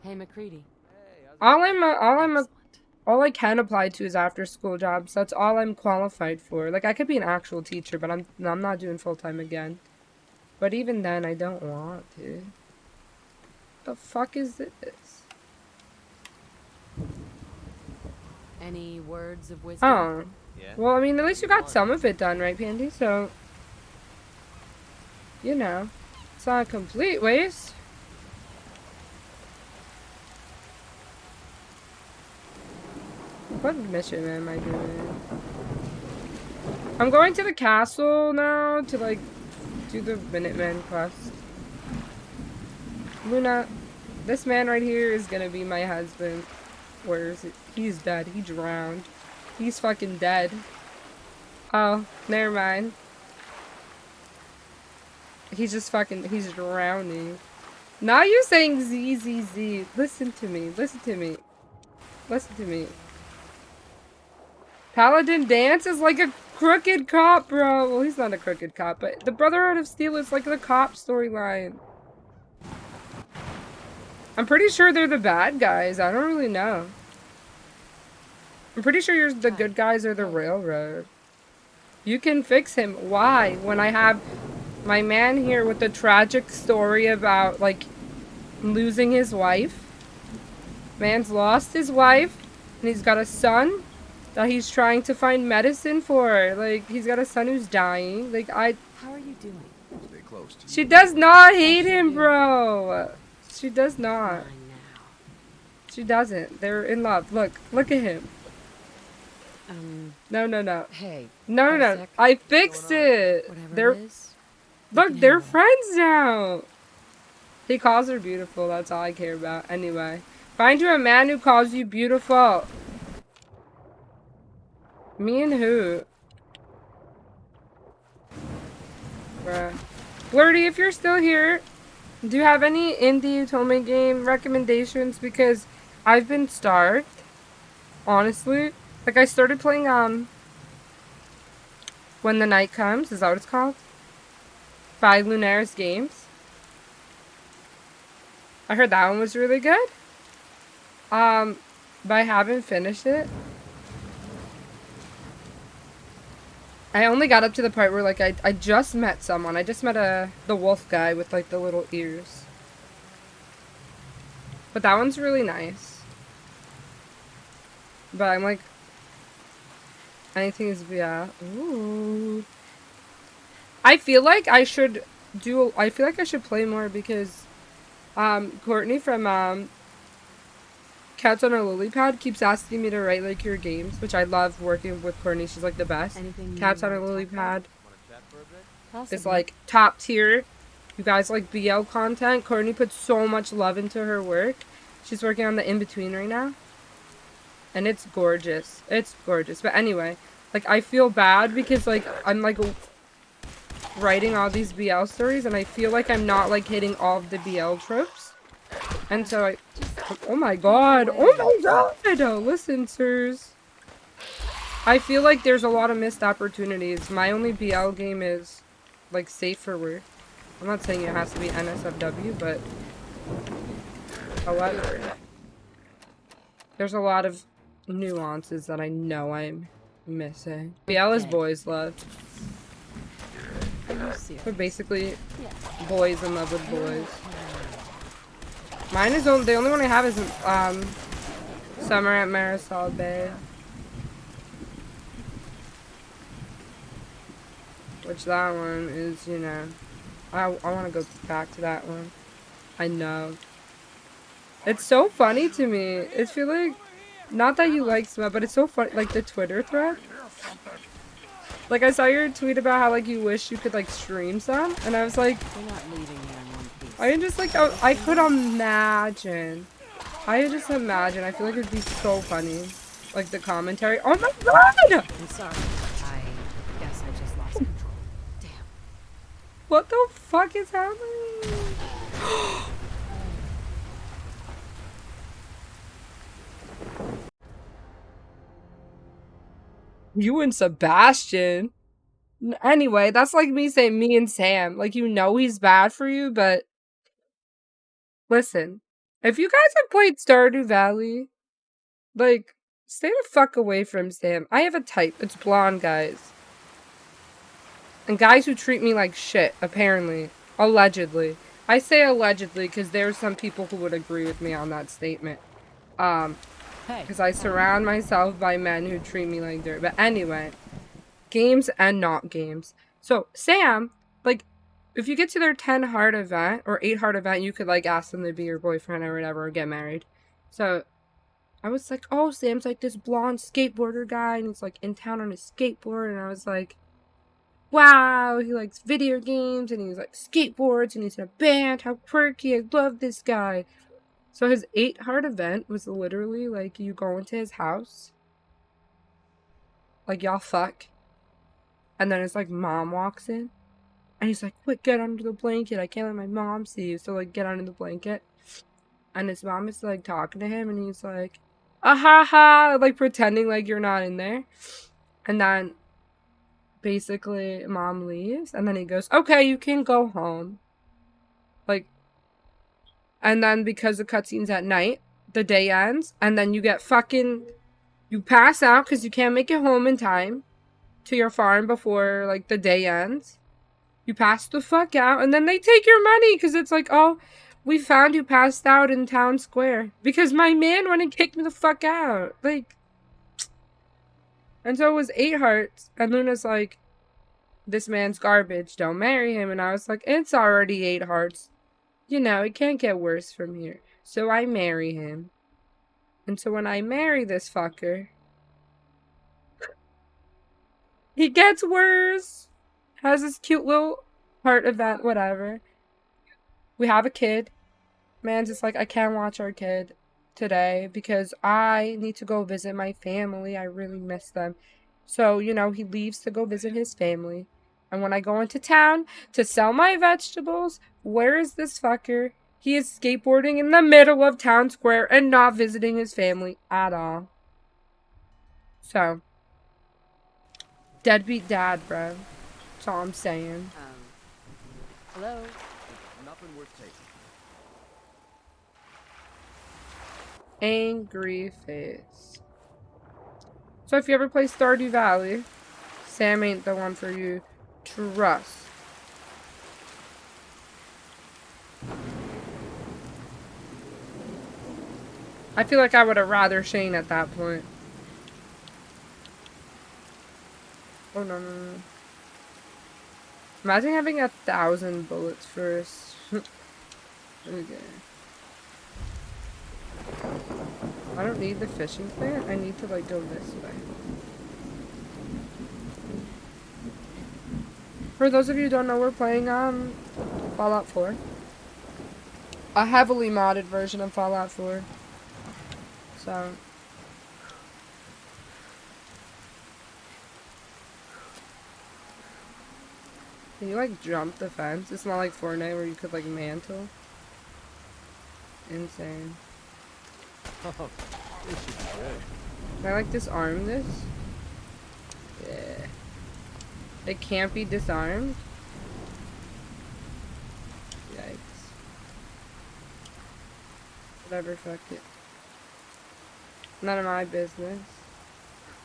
Hey, McCready. All I can apply to is after school jobs. That's all I'm qualified for. Like I could be an actual teacher, but I'm not doing full time again. But even then, I don't want to. The fuck is this? Any words of wisdom? Oh. Yeah. Well, I mean, at least you got some of it done, right, Pandy? So, you know, it's not a complete waste. What mission am I doing? I'm going to the castle now to, like, do the Minuteman quest. Luna, this man right here is gonna be my husband. Where is it? He's dead. He drowned. He's fucking dead. Oh, never mind. He's just fucking, he's drowning. Now you're saying ZZZ. Listen to me. Listen to me. Listen to me. Paladin Dance is like a crooked cop, bro. Well, he's not a crooked cop, but the Brotherhood of Steel is like the cop storyline. I'm pretty sure they're the bad guys. I don't really know. I'm pretty sure the good guys are the Railroad. You can fix him. Why? When I have my man here with the tragic story about, like, losing his wife. Man's lost his wife, and he's got a son that he's trying to find medicine for. Like, he's got a son who's dying. Like, How are you doing? Stay close to She does not hate him, bro. She does not. She doesn't. They're in love. Look at him. No. Hey. No. I fixed it. Whatever it is. Look, they're friends now. He calls her beautiful. That's all I care about. Anyway, find you a man who calls you beautiful. Me and who? Bruh. Blurty, if you're still here, do you have any indie Otome game recommendations? Because I've been starved. Honestly. Like, I started playing, When the Night Comes. Is that what it's called? By Lunaris Games. I heard that one was really good. But I haven't finished it. I only got up to the part where, like, I just met someone. I just met the wolf guy with, like, the little ears. But that one's really nice. But I'm, like, anything is, yeah. Ooh. I feel like I should play more because, Courtney from, Cats on a Lily Pad keeps asking me to write, like, your games, which I love working with Courtney. She's, like, the best. Cats on a Lily Pad is, like, top tier. You guys like BL content. Courtney puts so much love into her work. She's working on the In-Between right now. And it's gorgeous. It's gorgeous. But anyway, like, I feel bad because, like, I'm, like, writing all these BL stories, and I feel like I'm not, like, hitting all of the BL tropes. And so oh my god, listen, sirs. I feel like there's a lot of missed opportunities. My only BL game is, like, safe for work. I'm not saying it has to be NSFW, but however, there's a lot of nuances that I know I'm missing. BL is boys love. We're basically boys in love with boys. Mine is the only one I have is Summer at Marisol Bay, which that one is, you know, I want to go back to that one. I know. It's so funny to me. It's feel like, not that you like Smut, but it's so funny, like the Twitter thread. Like, I saw your tweet about how, like, you wish you could, like, stream some, and I was like, We're not leaving here in one piece. I just like, I could imagine. I just imagine. I feel like it'd be so funny. Like the commentary. Oh my god! I'm sorry. I guess I just lost control. Damn. What the fuck is happening? You and Sebastian. Anyway, that's like me saying me and Sam. Like, you know he's bad for you, but listen, if you guys have played Stardew Valley, like, stay the fuck away from Sam. I have a type. It's blonde guys. And guys who treat me like shit, apparently. Allegedly. I say allegedly because there's some people who would agree with me on that statement. Because I surround myself by men who treat me like dirt. But anyway, games and not games. So, Sam, like, if you get to their 10 heart event, or 8 heart event, you could, like, ask them to be your boyfriend or whatever, or get married. So, I was like, oh, Sam's, like, this blonde skateboarder guy, and he's, like, in town on his skateboard, and I was like, wow, he likes video games, and he's, like, skateboards, and he's in a band, how quirky, I love this guy. So his 8 heart event was literally, like, you go into his house, like, y'all fuck, and then his, like, mom walks in, and he's like, quick, get under the blanket, I can't let my mom see you, so, like, get under the blanket, and his mom is, like, talking to him, and he's like, ah ha ha, like, pretending like you're not in there, and then, basically, mom leaves, and then he goes, okay, you can go home, like, and then because the cutscene's at night, the day ends, and then you get fucking, you pass out because you can't make it home in time to your farm before, like, the day ends. You pass the fuck out, and then they take your money because it's like, oh, we found you passed out in town square because my man went and kicked me the fuck out. Like, and so it was 8 hearts, and Luna's like, this man's garbage, don't marry him, and I was like, it's already 8 hearts. You know, it can't get worse from here. So I marry him. And so when I marry this fucker, he gets worse. Has this cute little heart event, whatever. We have a kid. Man's just like, I can't watch our kid today because I need to go visit my family. I really miss them. So, you know, he leaves to go visit his family. And when I go into town to sell my vegetables, where is this fucker? He is skateboarding in the middle of town square and not visiting his family at all. So, deadbeat dad, bro. That's all I'm saying. Hello? Nothing worth taking. Angry face. So if you ever play Stardew Valley, Sam ain't the one for you. Trust. I feel like I would have rather Shane at that point. Oh no, no, no. Imagine having 1,000 bullets first. Okay. I don't need the fishing plant. I need to, like, go this way. For those of you who don't know, we're playing Fallout 4. A heavily modded version of Fallout 4. So, can you, like, jump the fence? It's not like Fortnite where you could, like, mantle. Insane. Oh, this should be good. Can I, like, disarm this? Yeah. It can't be disarmed? Yikes. Whatever, fuck it. None of my business.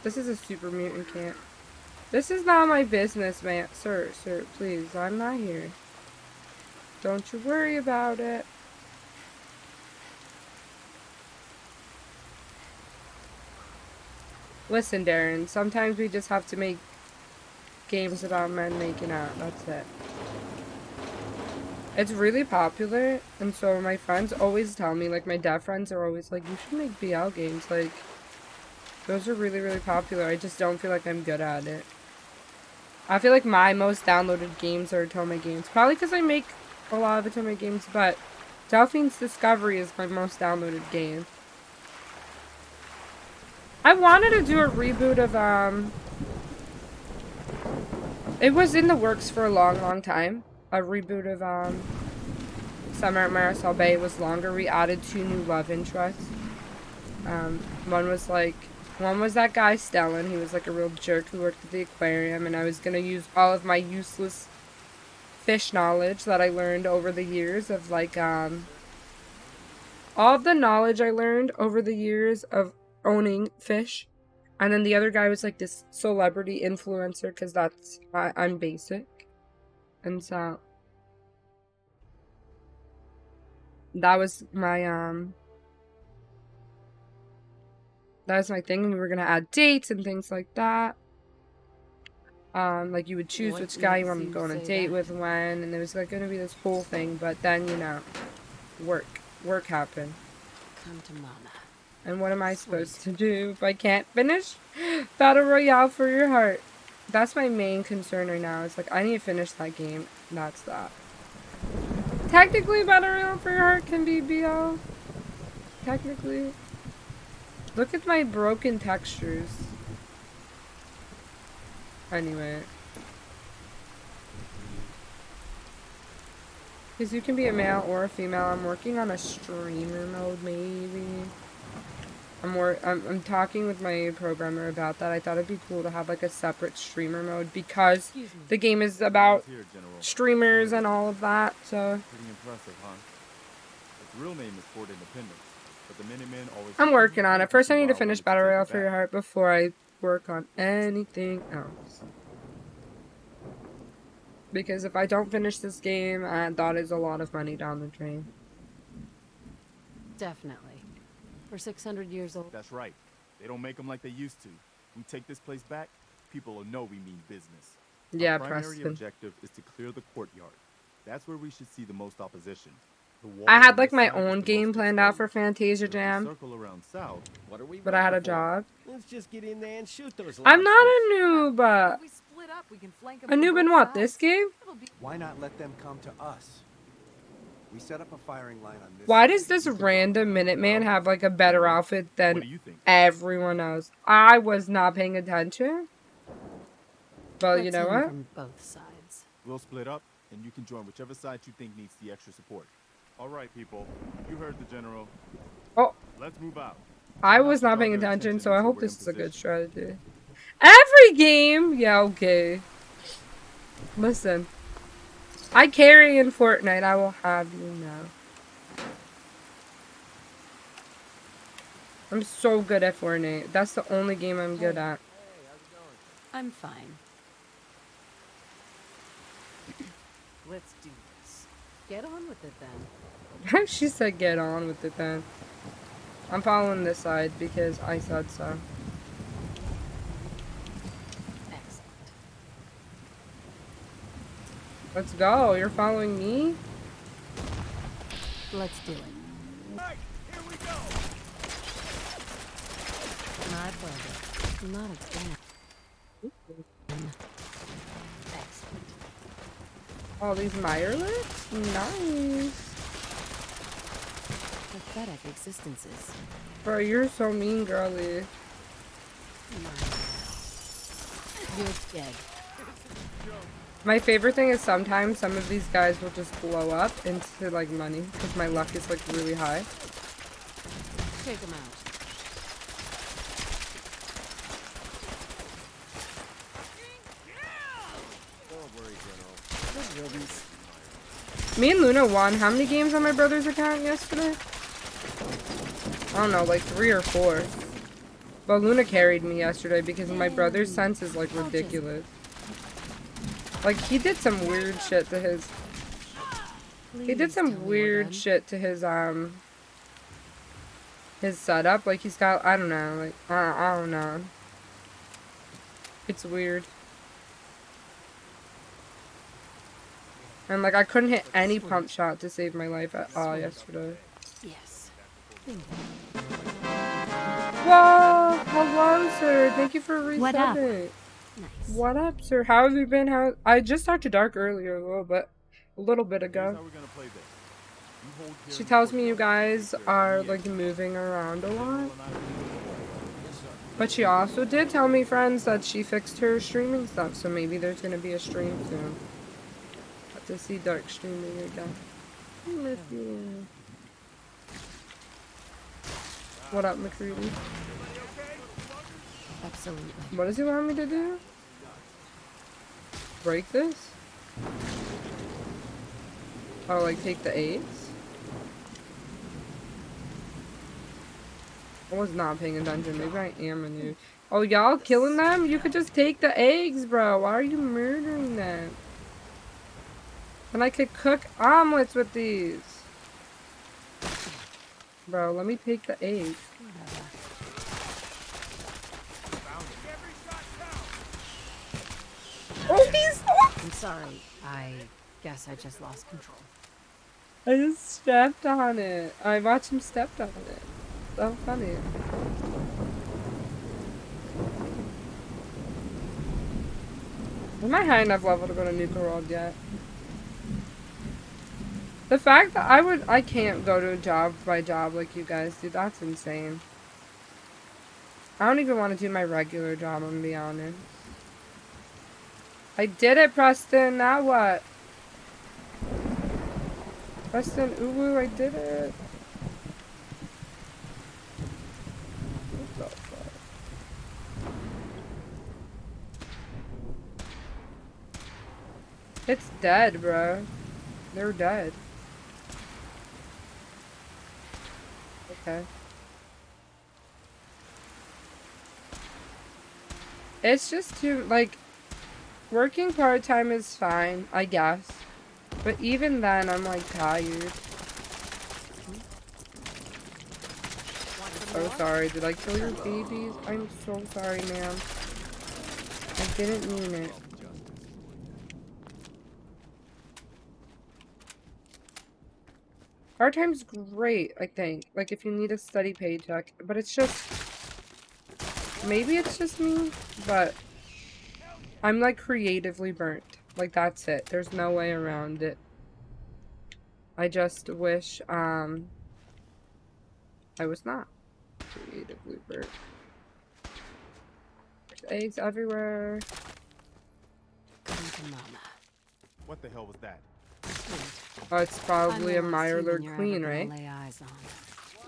This is a super mutant camp. This is not my business, man. Sir, please. I'm not here. Don't you worry about it. Listen, Darren, sometimes we just have to make games about men making out. That's it. It's really popular, and so my friends always tell me, like, my deaf friends are always like, you should make BL games. Like, those are really, really popular. I just don't feel like I'm good at it. I feel like my most downloaded games are Otome games. Probably because I make a lot of the time my games, but Delphine's Discovery is my most downloaded game. I wanted to do a reboot of, it was in the works for a long time. A reboot of, Summer at Marisol Bay was longer. We added 2 new love interests. One was that guy Stellan. He was like a real jerk who worked at the aquarium, and I was gonna use all of my useless fish knowledge that I learned over the years of like, all of the knowledge I learned over the years of owning fish. And then the other guy was like this celebrity influencer, because I'm basic. And so that was my thing, and we were gonna add dates and things like that. Like you would choose which guy you wanted to go on a date with when, and there was like gonna be this whole thing, but then, you know, work happened. Come to mama. And what am I supposed to do if I can't finish Battle Royale for Your Heart? That's my main concern right now. It's like, I need to finish that game. That's that. Technically, Battle Royale for Your Heart can be BL. Technically. Look at my broken textures. Anyway. Because you can be a male or a female. I'm working on a streamer mode, maybe. I'm talking with my programmer about that. I thought it'd be cool to have like a separate streamer mode, because the game is about streamers and all of that, so. Pretty impressive, huh? Its real name is Fort Independence, but the Minutemen always... I'm working on it. First I need to finish Battle Royale for Your Heart before I work on anything else. Because if I don't finish this game, that is a lot of money down the drain. Definitely. We're 600 years old. That's right. They don't make them like they used to. We take this place back, people will know we mean business. Yeah, Our primary Preston. objective is to clear the courtyard. That's where we should see the most opposition. I had like my own game planned out for Fantasia Jam, Circle around south. What are we but I had a waiting for? job. Let's just get in there and shoot those I'm not a lobsters. noob. We split up, we can flank 'em A from noob in both what? sides. This game? Why not let them come to us? We set up a firing line on this. Why does this random Minuteman have like a better outfit What do than you think? everyone else? I was not paying attention. Well, you Let's know aim what? From both sides. We'll split up, and you can join whichever side you think needs the extra support. All right, people. You heard the general. Oh, Let's move out. I was not paying attention, so I hope this is a good strategy. Every game? Yeah, okay. Listen. I carry in Fortnite, I will have you know. I'm so good at Fortnite. That's the only game I'm good at. I'm fine. Let's do this. Get on with it then. She said get on with it then. I'm following this side because I said so. Excellent. Let's go. You're following me? Let's do it. Right, here we go. My pleasure. Not again. Excellent. All these Mirelets? Nice. Pathetic existences. Bro, you're so mean, girly. You're dead. My favorite thing is sometimes some of these guys will just blow up into like money because my luck is like really high. Take him out. Don't worry, General. Good riddance. Me and Luna won how many games on my brother's account yesterday? I don't know, like 3 or 4. But Luna carried me yesterday because my brother's sense is like ridiculous. Like he did some weird shit to his... He did some weird shit to his setup. Like he's got, I don't know, like, I don't know. It's weird. And like I couldn't hit any pump shot to save my life at all yesterday. Yes. Whoa! Hello, sir. Thank you for resetting. What up? Nice. What up, sir? How have you been? I just talked to Dark earlier a little a little bit Here's ago. how we're gonna play this. You hold here She in the tells me you courtyard, guys take care of are any like exits. moving around a General lot. and I will leave the hall. Yes, sir. But she also did tell me, friends, that she fixed her streaming stuff, so maybe there's gonna be a stream soon. Have to see Dark streaming again. I miss you. What up, McCready? Absolutely. What does he want me to do? Break this? Oh, like take the eggs? I was not paying attention. Maybe I am a noob. Oh, y'all killing them? You could just take the eggs, bro. Why are you murdering them? And I could cook omelets with these. Bro, let me take the eggs. Oh, he's... I'm sorry. I guess I just lost control. I just stepped on it. I watched him step on it. So funny. Am I high enough level to go to Nuka World yet? The fact that I can't go to a job by job like you guys do, that's insane. I don't even want to do my regular job, I'm gonna be honest. I did it, Preston, now what? Preston, ooh, I did it. What the fuck? It's dead, bro. They're dead. Okay. It's just too, like, working part-time is fine, I guess. But even then, I'm, like, tired. I'm so sorry. Did I kill your babies? I'm so sorry, ma'am. I didn't mean it. Part-time's great, I think. Like, if you need a steady paycheck. But it's just... Maybe it's just me, but... I'm, like, creatively burnt. Like, that's it. There's no way around it. I just wish, I was not creatively burnt. There's eggs everywhere. Come to mama. What the hell was that? Oh, it's probably a I'm the last Mirelord human you're queen, ever gonna right? lay eyes on.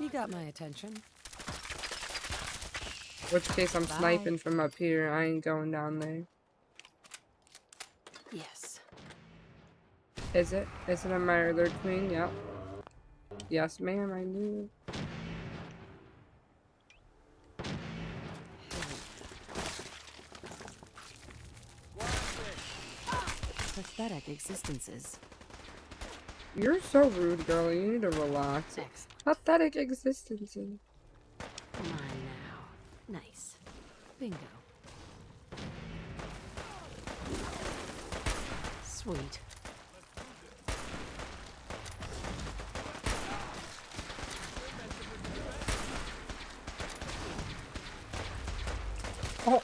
You got my attention. Which case I'm Bye. sniping from up here. I ain't going down there. Yes. Is it? Is it a Mirelord queen? Yep. Yes, ma'am, I knew. Pathetic existences. You're so rude, girl. You need to relax. Pathetic existence. Come on now. Nice. Bingo. Sweet. Oh,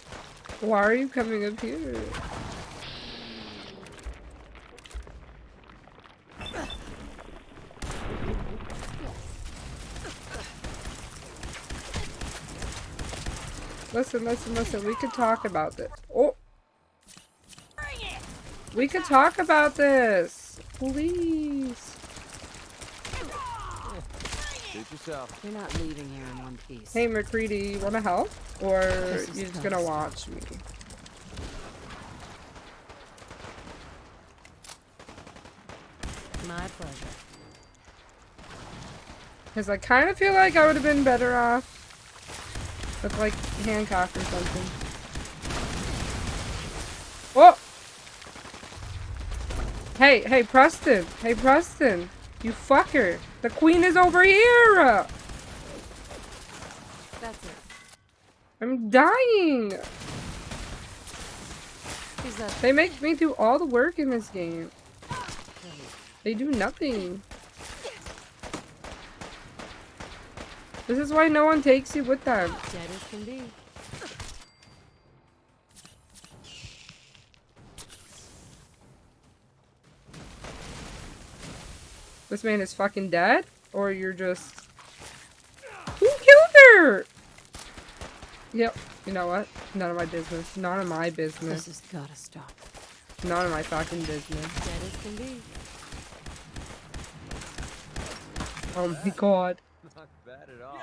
why are you coming up here? Listen, listen, listen. We could talk about this. Oh! We could talk about this! Please! Suit yourself. You're not leaving here in one piece. Hey, McCready, you wanna help? Or This is you're just gonna toast. watch me? My pleasure. Because I kind of feel like I would have been better off with, like, Hancock or something. Oh! Hey, hey, Preston! Hey, Preston! You fucker! The queen is over here! That's it. I'm dying! Who's that? They make me do all the work in this game. They do nothing. This is why no one takes you with them. Dead as can be. This man is fucking dead? Or you're just... Who killed her? Yep. You know what? None of my business. None of my business. This has gotta stop. None of my fucking business. Dead as can be. Oh my god. Not bad at all.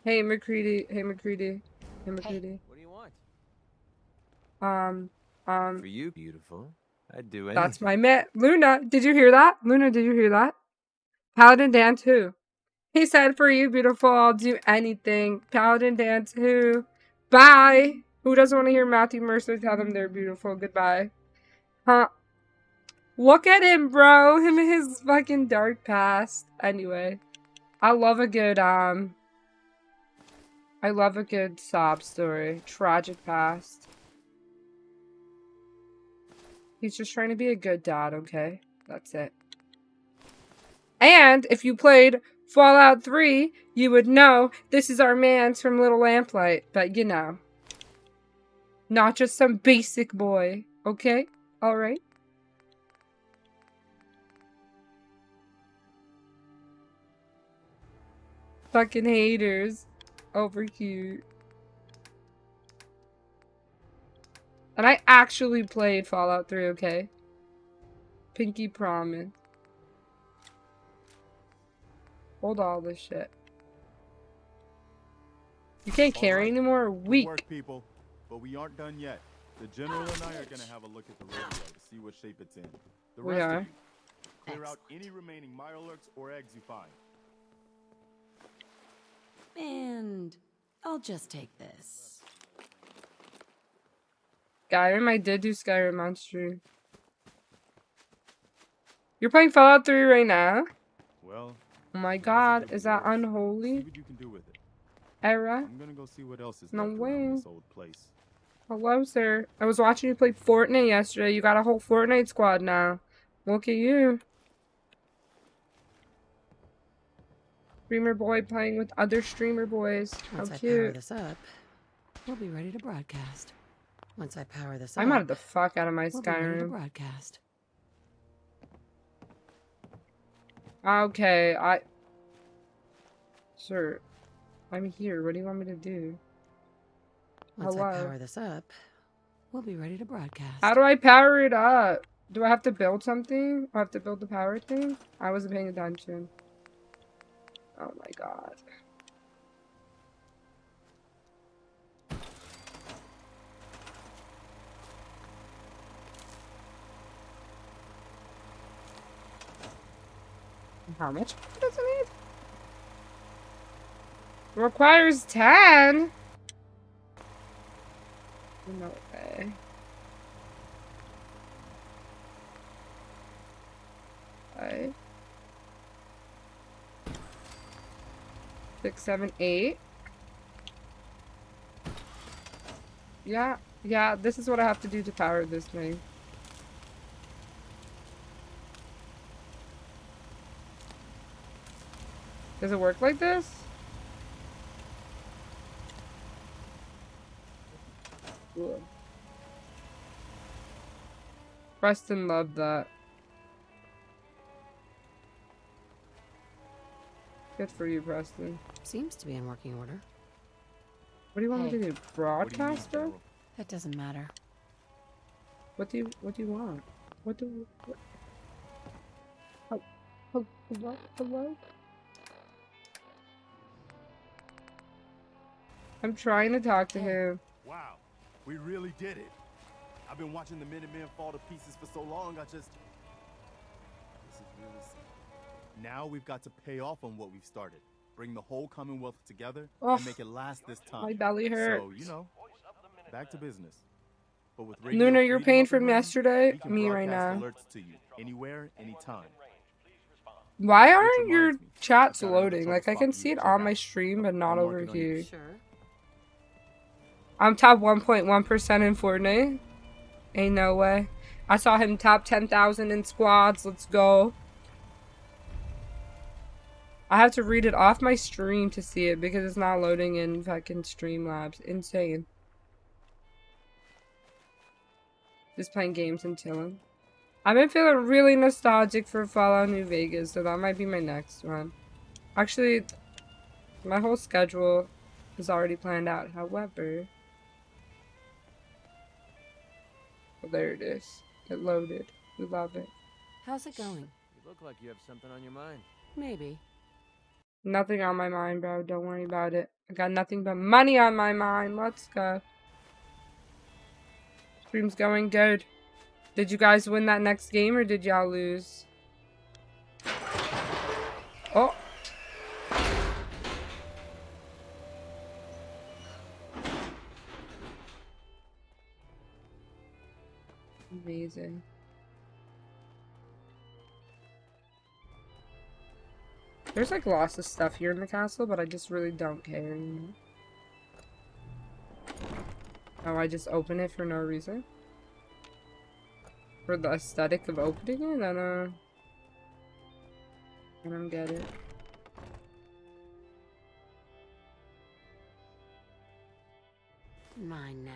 Hey McCready. Hey McCready. Hey McCready. What do you want? For you, beautiful. I'd do anything. That's my man. Luna, did you hear that? Luna, did you hear that? Paladin Dan too. He said, for you, beautiful, I'll do anything. Paladin Dan too. Bye. Who doesn't want to hear Matthew Mercer tell them they're beautiful? Goodbye. Huh. Look at him, bro. Him and his fucking dark past. Anyway. I love a good sob story. Tragic past. He's just trying to be a good dad, okay? That's it. And if you played Fallout 3, you would know this is our man's from Little Lamplight. But you know. Not just some basic boy. Okay? Alright? Fucking haters. Over here. And I actually played Fallout 3, okay? Pinky promise. Hold all this shit. You can't carry anymore? Weak. Good work, people. But we aren't done yet. The general and I are gonna have a look at the radio to see what shape it's in. The We rest are. of you, clear out any remaining Mirelurks or eggs you find. And I'll just take this. Skyrim, I did do Skyrim on stream. You're playing Fallout 3 right now? Well, oh my god, is that unholy? see what you can do with it. Era? I'm gonna go see what else is No left way. around this old place. Hello, sir. I was watching you play Fortnite yesterday. You got a whole Fortnite squad now. Look at you. Streamer boy playing with other streamer boys. How Once I power cute. this up, we'll be ready to broadcast. Once I power this I'm up, out of the fuck out of my we'll be ready to Skyrim. broadcast. Okay, Sir, I'm here. What do you want me to do? Once Hello? I power this up, we'll be ready to broadcast. How do I power it up? Do I have to build something? I have to build the power thing? I wasn't paying attention. Oh my god. How much does it need? Requires 10. No way. Five. 6, 7, 8. Yeah, this is what I have to do to power this thing. Does it work like this? Cool. Preston loved that. Good for you, Preston. Seems to be in working order. What do you want me to do? Broadcaster? That doesn't matter. What do you want? What? Hello? I'm trying to talk to him. Wow, we really did it. I've been watching the Minutemen fall to pieces for so long, this is really sad. Now we've got to pay off on what we've started. Bring the whole Commonwealth together and make it last this time. My belly hurts. So, you know, back to business. But with Luna, you're paying up and from running, yesterday? we can Me right now. broadcast alerts to you anywhere, anytime. Why aren't your chats loading? Like, I can see it on my stream, but not over here. Sure. I'm top 1.1% in Fortnite. Ain't no way. I saw him top 10,000 in squads. Let's go. I have to read it off my stream to see it because it's not loading in fucking Streamlabs. Insane. Just playing games and chilling. I've been feeling really nostalgic for Fallout New Vegas, so that might be my next one. Actually, my whole schedule is already planned out. However, well, there it is. It loaded. We love it. How's it going? You look like you have something on your mind. Maybe. Nothing on my mind, bro. Don't worry about it. I got nothing but money on my mind. Let's go. Stream's going good. Did you guys win that next game or did y'all lose? Oh. Amazing. There's like lots of stuff here in the castle, but I just really don't care, you know? Oh, I just open it for no reason? For the aesthetic of opening it? I don't get it. Mine now.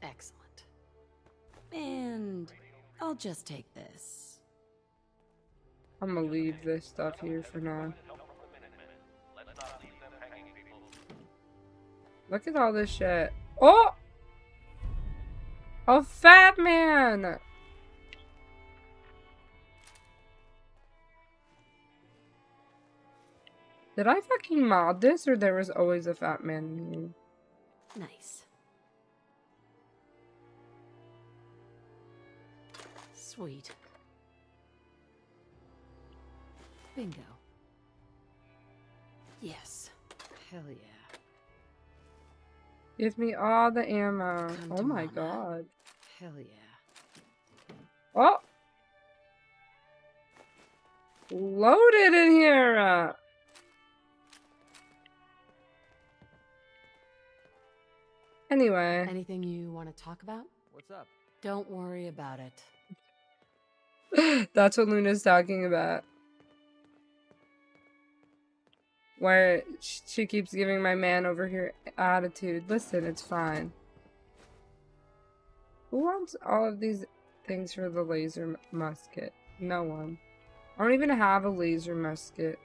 Excellent. And I'll just take this. I'm gonna leave this stuff here for now. Look at all this shit. Oh! A fat man! Did I fucking mod this or there was always a fat man in here? Nice. Sweet. Bingo. Yes. Hell yeah. Give me all the ammo. Come Oh to my mama. god. Hell yeah. Oh! Loaded in here! Anyway. Anything you want to talk about? What's up? Don't worry about it. That's what Luna's talking about. Where she keeps giving my man over here attitude. Listen, it's fine. Who wants all of these things for the laser musket? No one. I don't even have a laser musket.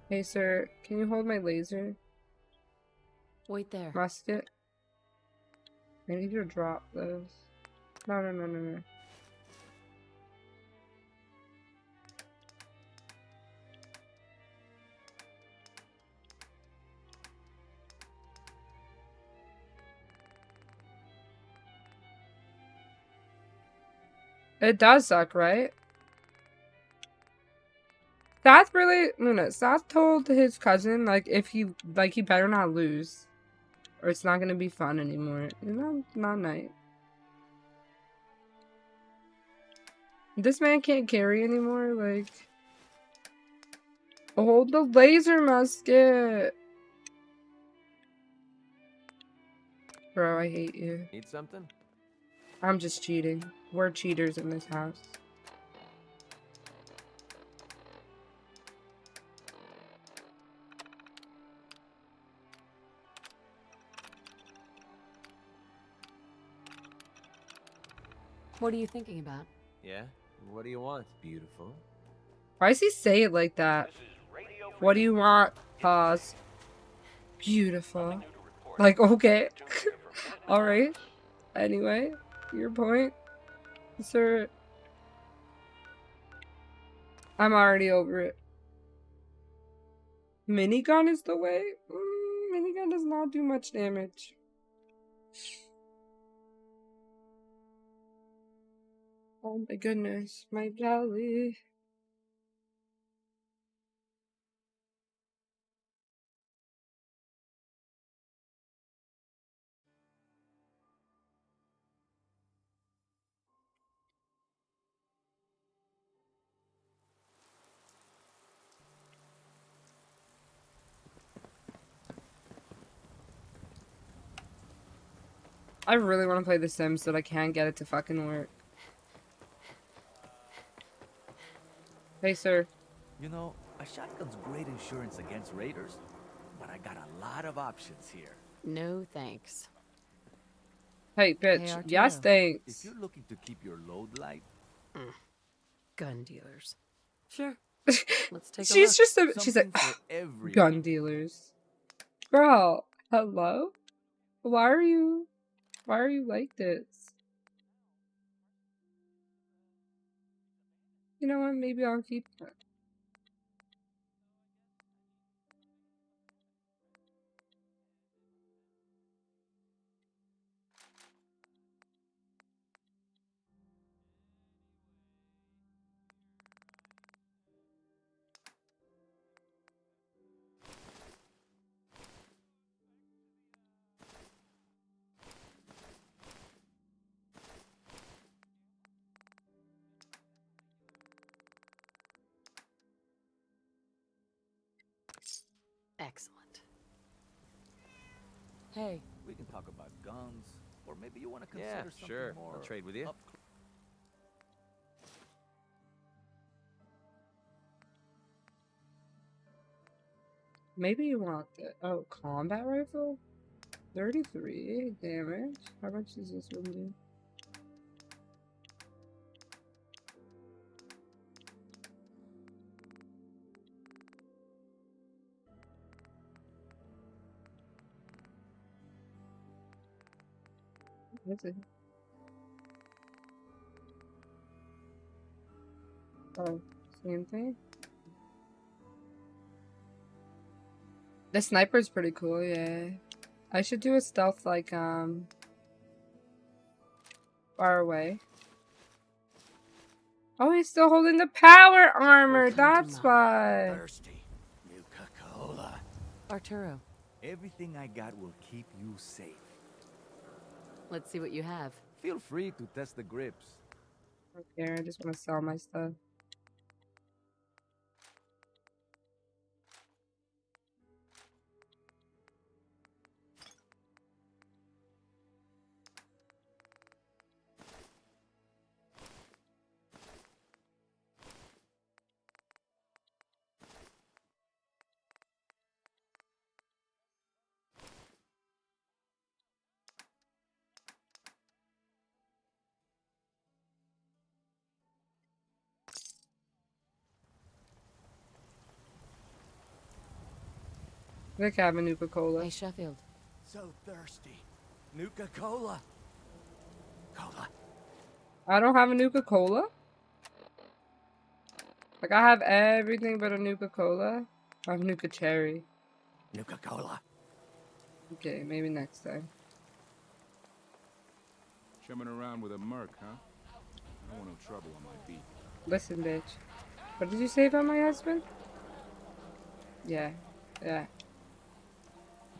Hey, sir, can you hold my laser Wait there. musket? I need you to drop those. No. It does suck, right? Seth really, Luna, Seth told his cousin, like, if he, like, he better not lose. Or it's not gonna be fun anymore. Isn't that not nice? This man can't carry anymore, like... Hold the laser musket! Bro, I hate you. Need something? I'm just cheating. We're cheaters in this house. What are you thinking about? Yeah? What do you want, beautiful? Why does he say it like that? What do you want? Pause. Beautiful. Like, okay. Alright. Anyway, your point, sir. I'm already over it. Minigun is the way? Minigun does not do much damage. Oh my goodness, my belly. I really want to play The Sims, but I can't get it to fucking work. Hey, sir. You know, a shotgun's great insurance against raiders, but I got a lot of options here. No thanks. Hey, bitch. Hey, Yes, Arturo. thanks. If you're looking to keep your load light, Gun dealers. Sure. Let's take a She's look. just a. She's something like for everyone. gun dealers. Girl, hello. Why are you like this? You know what? Maybe I'll keep that. Excellent. Hey. We can talk about guns, or maybe you want to consider Yeah, something sure. more. I'll trade with you. Maybe you want the combat rifle? 33 damage. How much does this one do? What's it? Oh, same thing. The sniper's pretty cool, yeah. I should do a stealth like far away. Oh, he's still holding the power armor. That's why. Thirsty. Nuka-Cola. Arturo. Everything I got will keep you safe. Let's see what you have. Feel free to test the grips. Okay, I just want to sell my stuff. I think I have a Nuka-Cola. Hey, Sheffield. So thirsty. Nuka-Cola. Cola. I don't have a Nuka-Cola? Like, I have everything but a Nuka-Cola. I have Nuka-Cherry. Nuka-Cola. Okay, maybe next time. Chumming around with a merc, huh? I don't want no trouble on my beat. Listen, bitch. What did you say about my husband? Yeah. Yeah.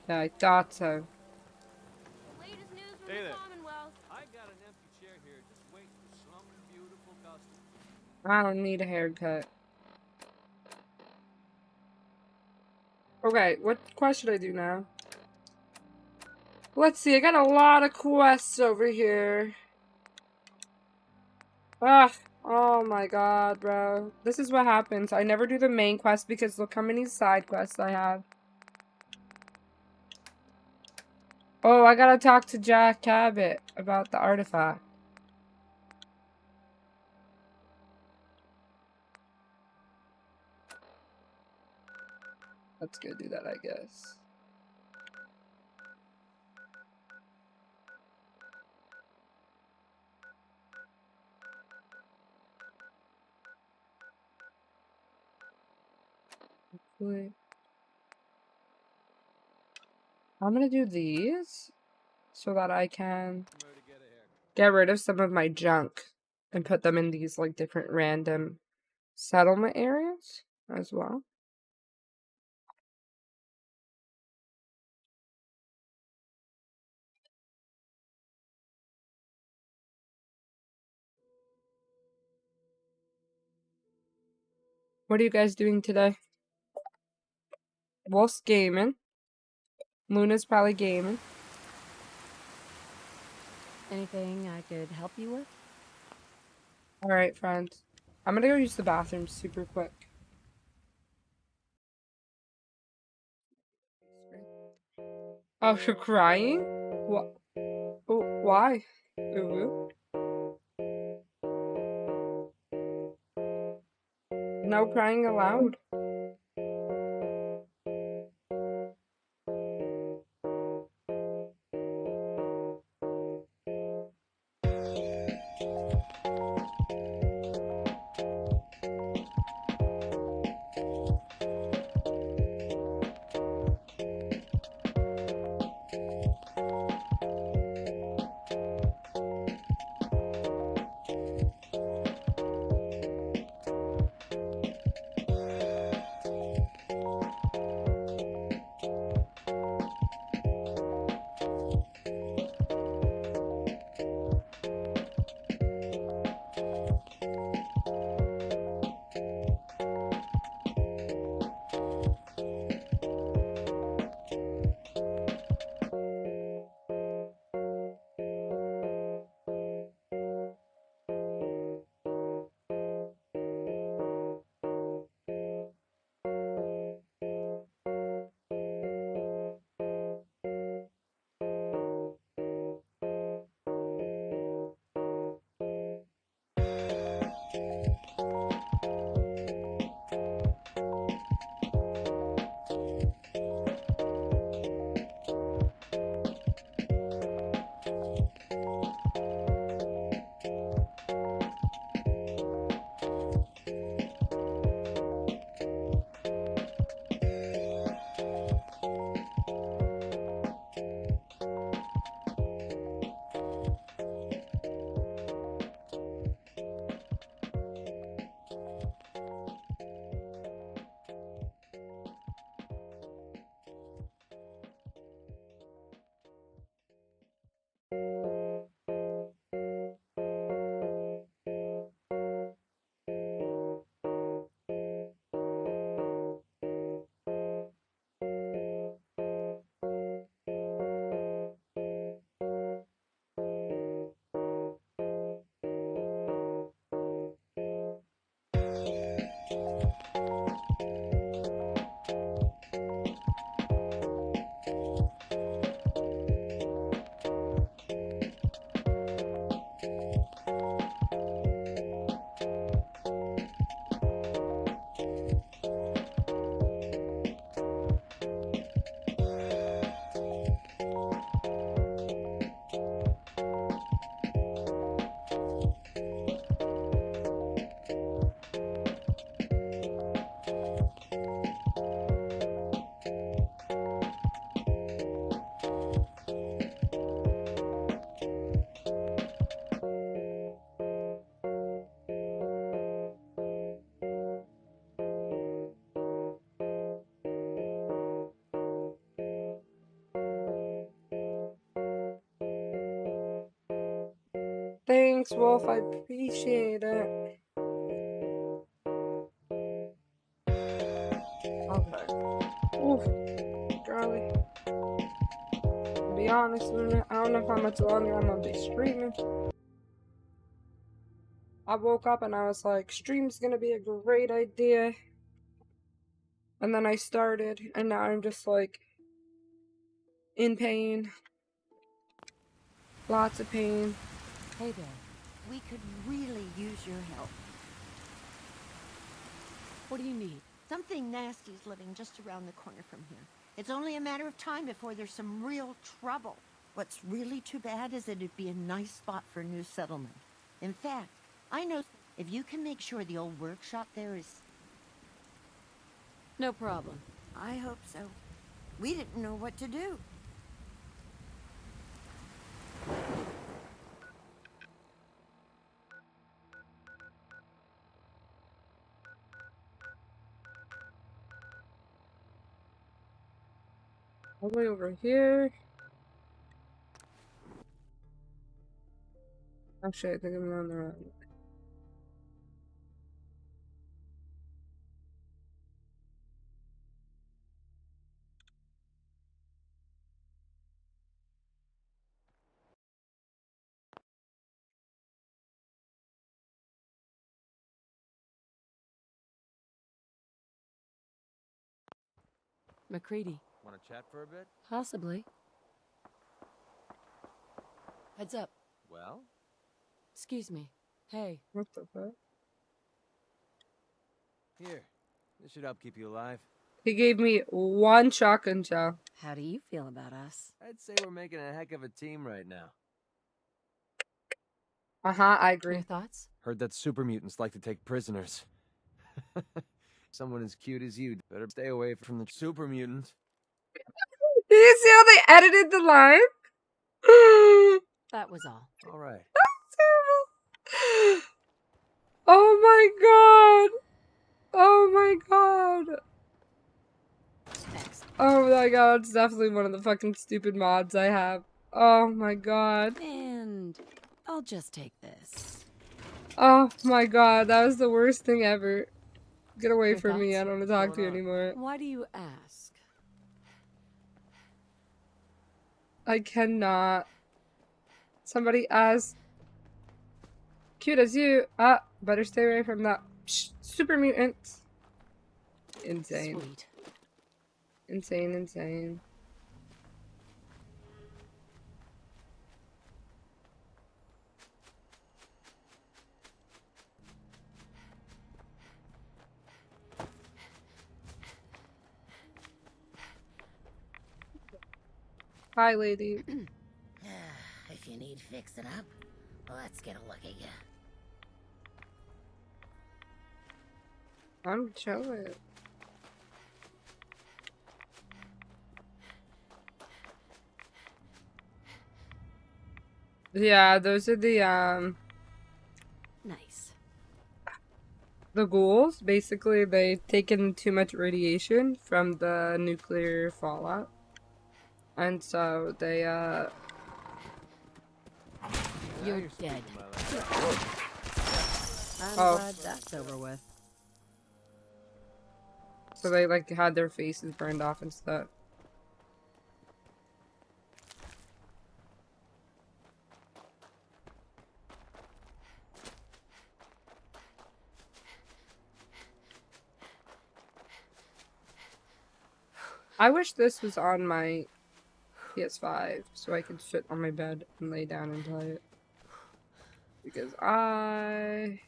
Yeah, I thought so. Latest news from Hey the there. Commonwealth. I got an empty chair here, just waiting for some beautiful customer. I don't need a haircut. Okay, what quest should I do now? Let's see, I got a lot of quests over here. Ugh. Oh my god, bro. This is what happens. I never do the main quest because look how many side quests I have. Oh, I gotta talk to Jack Cabot about the artifact. Let's go do that, I guess. Hopefully. I'm gonna do these so that I can get rid of some of my junk and put them in these like different random settlement areas as well. What are you guys doing today? Wolf's gaming. Luna's probably gaming. Anything I could help you with? Alright, friends. I'm gonna go use the bathroom super quick. Oh, you're crying? What? Oh. Why? Ooh. No crying allowed. Thanks, Wolf. I appreciate it. Okay. Oof. Charlie. To be honest with you, I don't know how much longer I'm gonna be streaming. I woke up and I was like, stream's gonna be a great idea. And then I started, and now I'm just like in pain. Lots of pain. Hey there. We could really use your help. What do you need? Something nasty's living just around the corner from here. It's only a matter of time before there's some real trouble. What's really too bad is that it'd be a nice spot for a new settlement. In fact, I know if you can make sure the old workshop there is... No problem. I hope so. We didn't know what to do. All the way over here. Actually, I think I'm on the wrong way. McCready. Want to chat for a bit? Possibly. Heads up. Well? Excuse me. Hey. What the fuck? Here. This should help keep you alive. He gave me 1 shotgun shell. How do you feel about us? I'd say we're making a heck of a team right now. I agree. Your thoughts? Heard that super mutants like to take prisoners. Someone as cute as you better stay away from the super mutant. Do you see how they edited the line? That was all. All right. Terrible. Oh my god. Oh my god. Oh my god, it's definitely one of the fucking stupid mods I have. Oh my god. And I'll just take this. Oh my god, that was the worst thing ever. Get away Your from me, I thoughts? don't want to talk to you anymore. Why do you ask? I cannot. Somebody as cute as you. Better stay away from that super mutant. Insane. Sweet. Insane, insane. Hi, lady. If you need fixing up, let's get a look at you. I'm chilling. Yeah, those are the Nice. the ghouls. Basically, they've taken too much radiation from the nuclear fallout. And so they You're dead. I'm Oh. glad that's over with. So they like had their faces burned off and stuff. I wish this was on my PS5 so I could sit on my bed and lay down and play it. Because I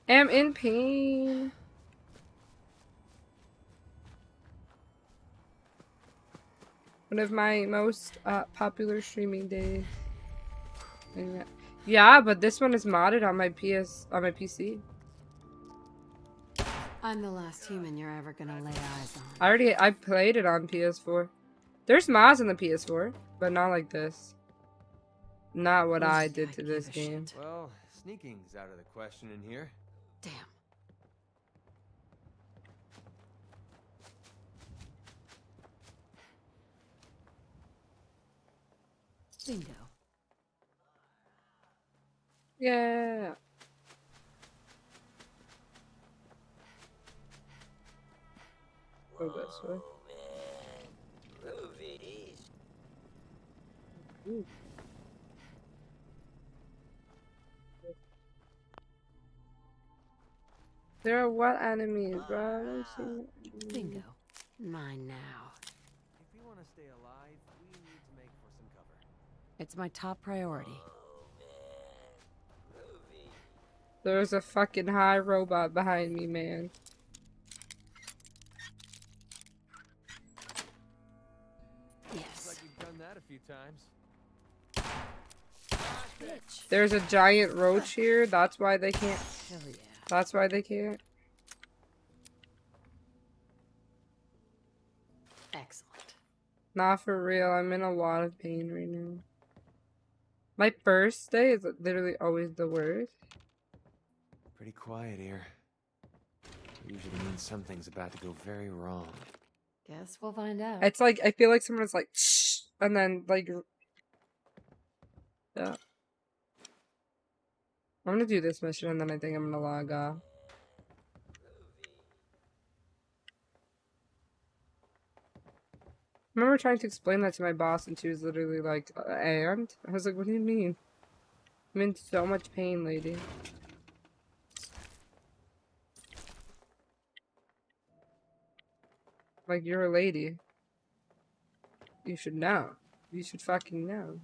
am in pain. One of my most popular streaming days. And yeah, but this one is modded on my PC. I'm the last human you're ever gonna lay eyes on. I played it on PS4. There's mods on the PS4, but not like this. Not what I did to this game. Well, sneaking's out of the question in here. Damn. Bingo. Yeah. Go this way. Ooh. There are what enemies, bro? Bingo. Mine now. If we want to stay alive, we need to make for some cover. It's my top priority. There's a fucking high robot behind me, man. Yes. Like you've done that a few times. There's a giant roach here. That's why they can't. Hell yeah. That's why they can't. Excellent. Not for real. I'm in a lot of pain right now. My first day is literally always the worst. Pretty quiet here. Usually means something's about to go very wrong. Guess we'll find out. It's like, I feel like someone's like, shh, and then, like, yeah. I'm gonna do this mission and then I think I'm gonna log off. I remember trying to explain that to my boss and she was literally like, and? I was like, what do you mean? I'm in so much pain, lady. Like, you're a lady. You should know. You should fucking know.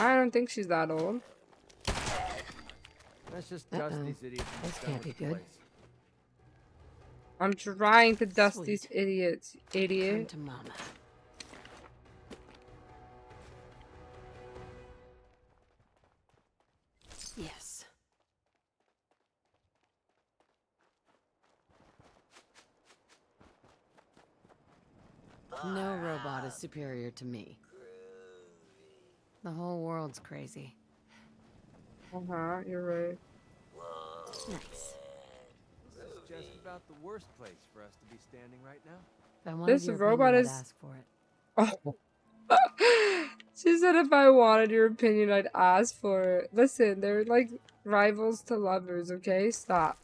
I don't think she's that old. Let's just dust these idiots. This can't be good. I'm trying to dust Sweet. these idiots, Come idiot. to mama. Yes. No robot is superior to me. The whole world's crazy. You're right. Nice. This is just about the worst place for us to be standing right now. If I wanted This your robot opinion, is. I'd ask for it. Oh. She said if I wanted your opinion, I'd ask for it. Listen, they're like rivals to lovers, okay? Stop.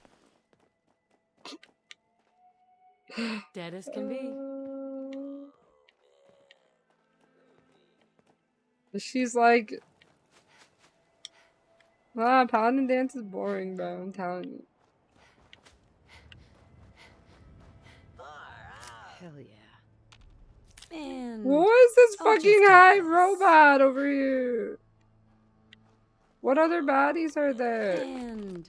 Dead as can be. She's like, paladin dance is boring, bro. I'm telling you. Hell yeah. And What is this I'll fucking just take high this. robot over here? What other baddies are there? And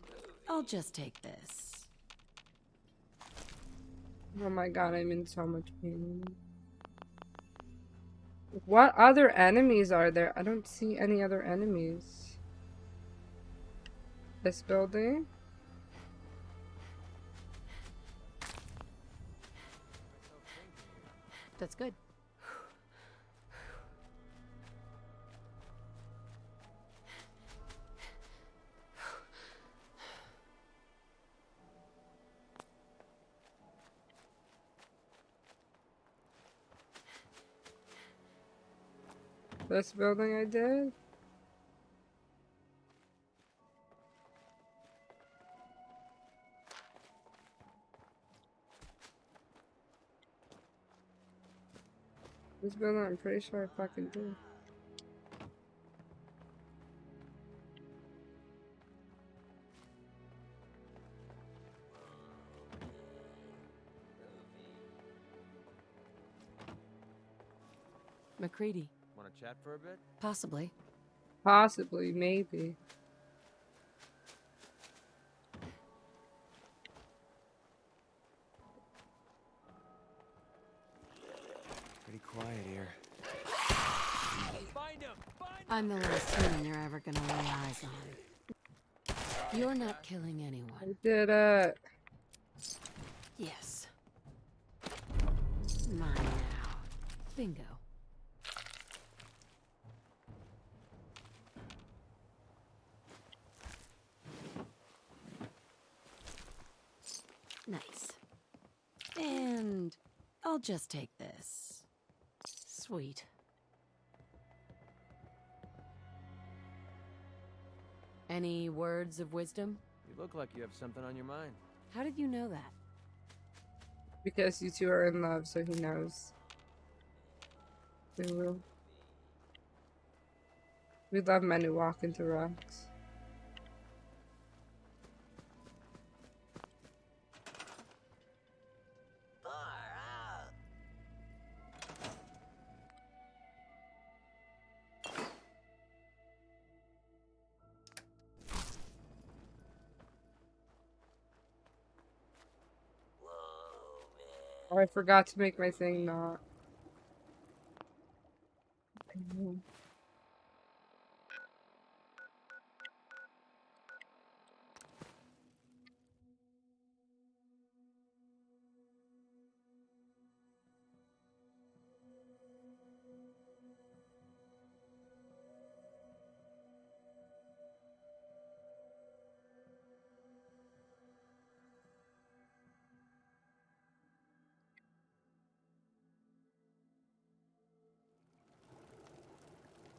I'll just take this. Oh my god, I'm in so much pain. What other enemies are there? I don't see any other enemies. This building? That's good. This building I did? This building I'm pretty sure I fucking did. McCready. Want to chat for a bit? Possibly. Possibly, maybe. Pretty quiet here. I'm the last human you're ever gonna lay eyes on. You're not killing anyone. I did it. Yes. Mine now. Bingo. Nice. And I'll just take this. Sweet. Any words of wisdom? You look like you have something on your mind. How did you know that? Because you two are in love, so he knows. We love men who walk into rocks. Oh, I forgot to make my thing not.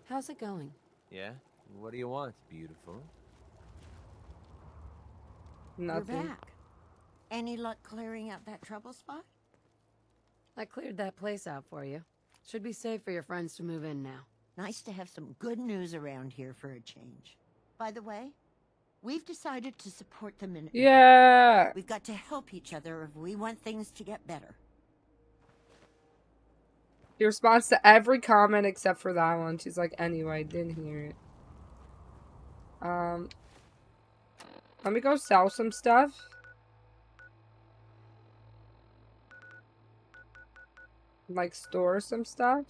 How's it going? Yeah? What do you want, beautiful? Nothing. You're back. Any luck clearing out that trouble spot? I cleared that place out for you. Should be safe for your friends to move in now. Nice to have some good news around here for a change. By the way, we've decided to support them in... Yeah! We've got to help each other if we want things to get better. He responds to every comment except for that one. She's like, anyway, didn't hear it. Let me go sell some stuff. Like, store some stuff.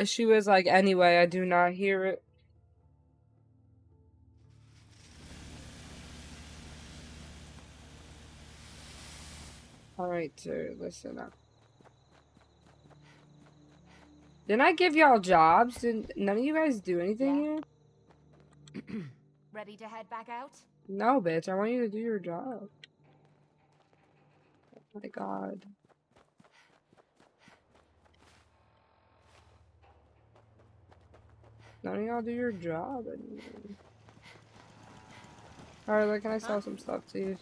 She was like, anyway, I do not hear it. Alright, sir, listen up. Didn't I give y'all jobs? Did none of you guys do anything here? Ready to head back out? No, bitch, I want you to do your job. Oh my god. None of y'all do your job anymore. Alright, like, can I sell some stuff, please?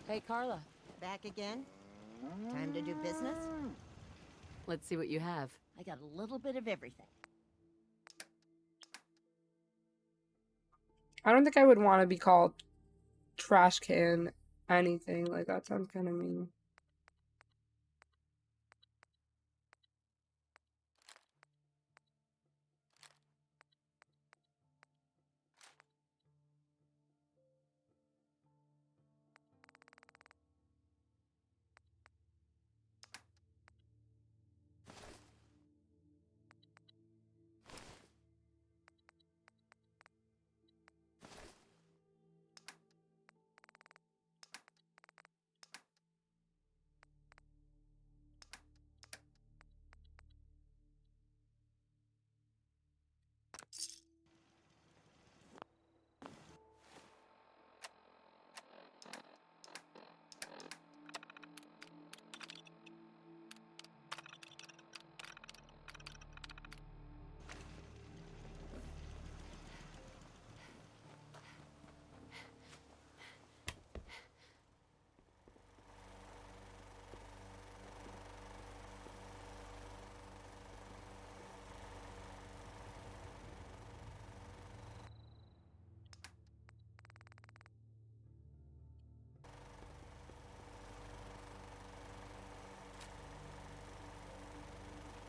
Hey, Carla. Back again? Time to do business? Let's see what you have. I got a little bit of everything. I don't think I would want to be called trash can anything. Like, that sounds kind of mean.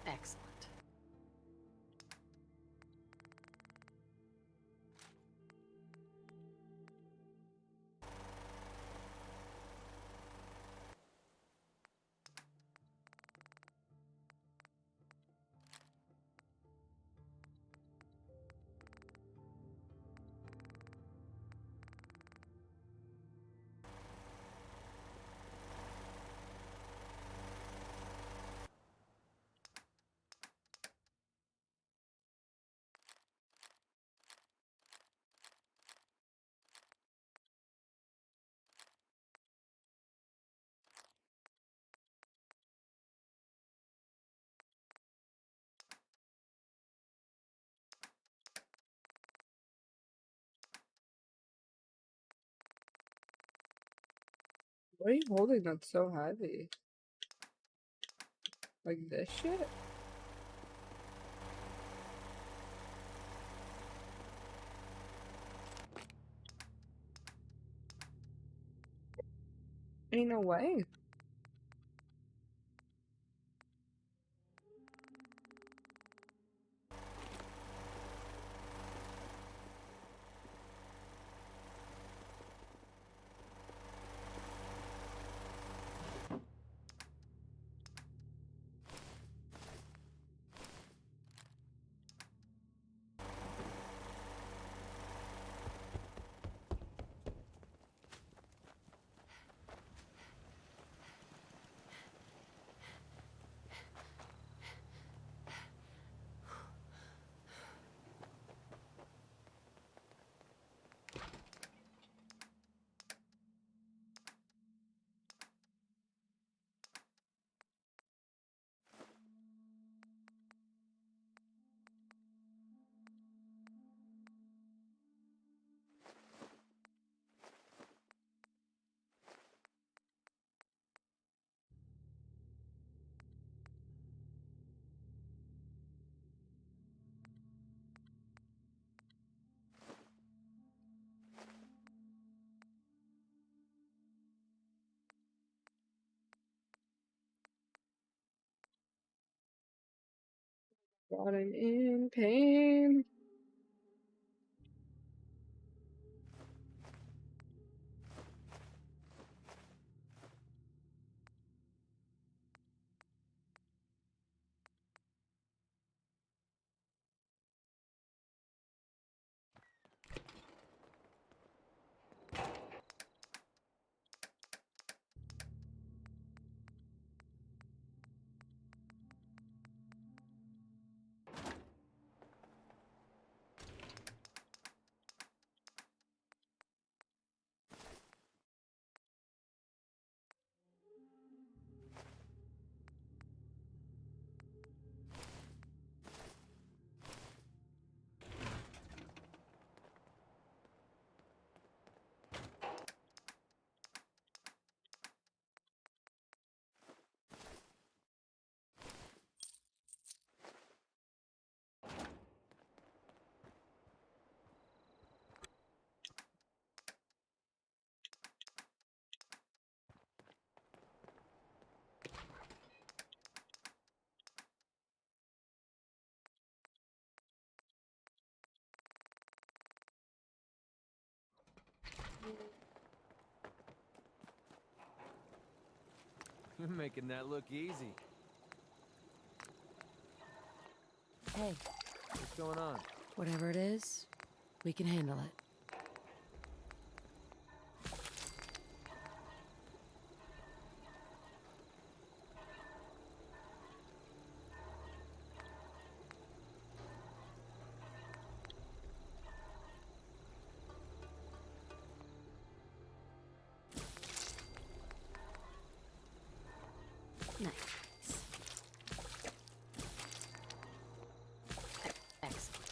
Excellent. What are you holding that's so heavy? Like this shit? Ain't no way. God, I'm in pain. You're making that look easy. Hey. What's going on? Whatever it is, we can handle it. Nice. Excellent.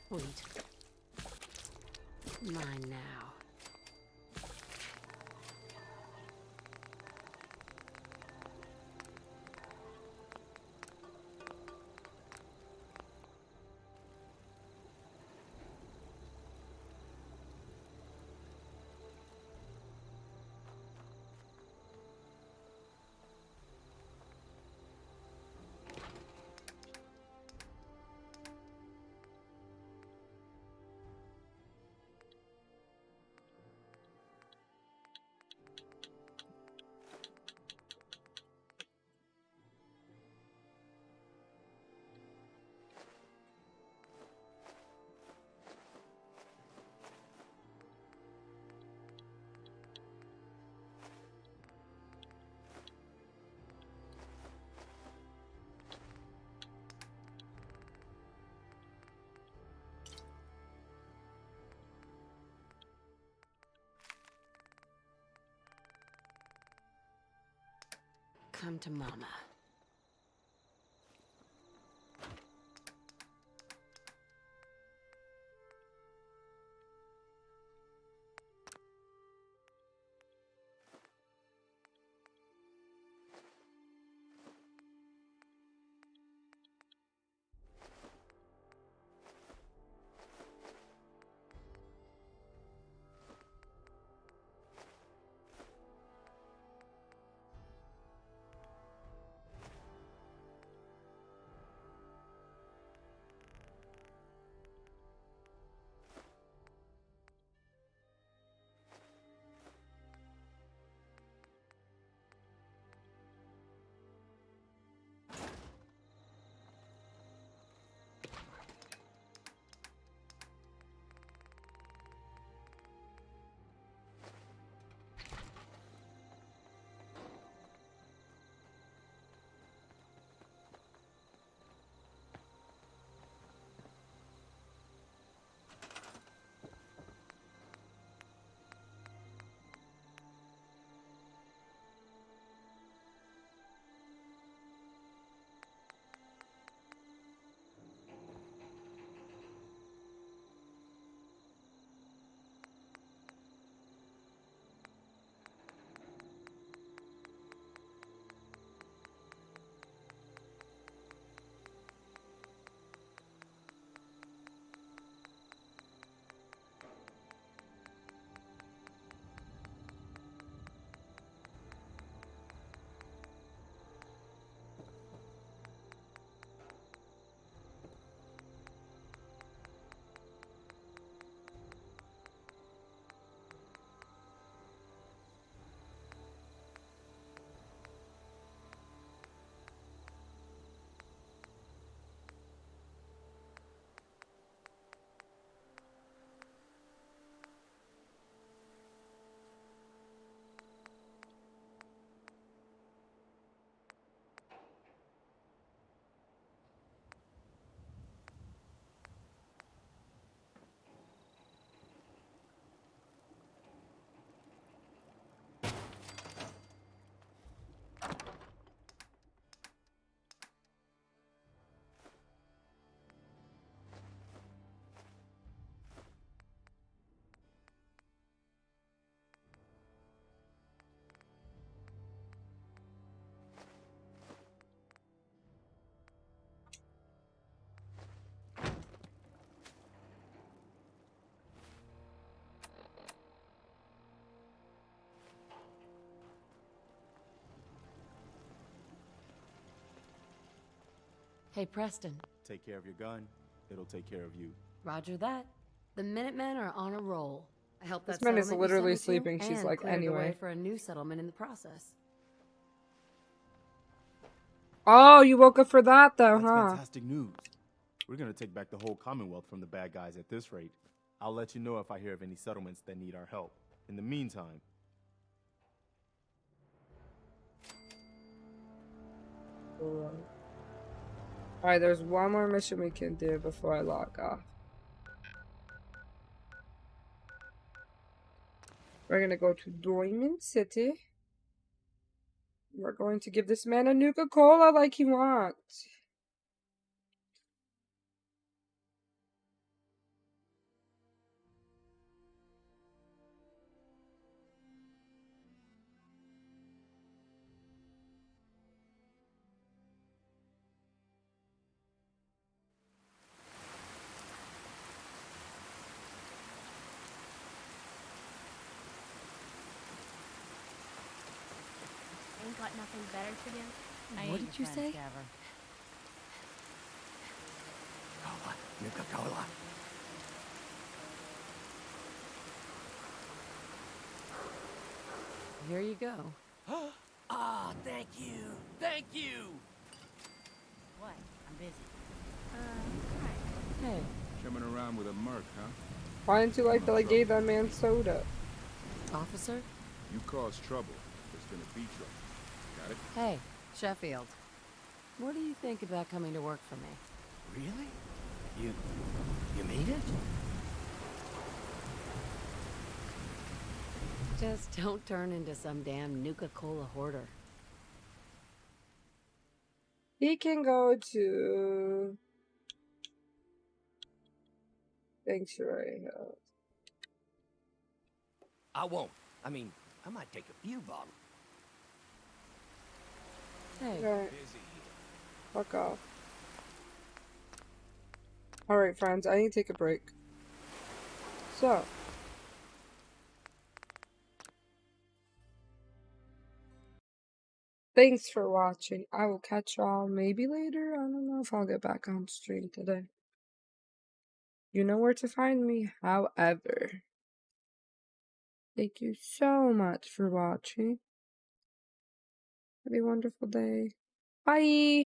Sweet. Mine now. Come to Mama. Hey, Preston. Take care of your gun, it'll take care of you. Roger that. The Minutemen are on a roll. I helped This that man is settlement you literally sent me to, sleeping. She's and like, cleared the way anyway. for a new settlement in the process. Oh, you woke up for that though, That's huh? fantastic news. We're gonna take back the whole Commonwealth from the bad guys at this rate. I'll let you know if I hear of any settlements that need our help. In the meantime... Alright, there's one more mission we can do before I log off. We're gonna go to Diamond City. We're going to give this man a Nuka-Cola like he wants. Ain't got nothing better to do? What did you say? Cola. Nuka-Cola. Here you go. Ah, thank you. Thank you. What? I'm busy. Hey. Coming around with a Merc, huh? Why didn't you like that I gave that man soda? Officer? You cause trouble. There's gonna be trouble. Got it? Hey, Sheffield. What do you think about coming to work for me? Really? You mean it? Just don't turn into some damn Nuka-Cola hoarder. He can go to Sanctuary Hill. I won't. I mean, I might take a few bottles. Hey. Right. Fuck off. Alright, friends, I need to take a break. So. Thanks for watching. I will catch y'all maybe later. I don't know if I'll get back on stream today. You know where to find me. However, thank you so much for watching. Have a wonderful day. Bye!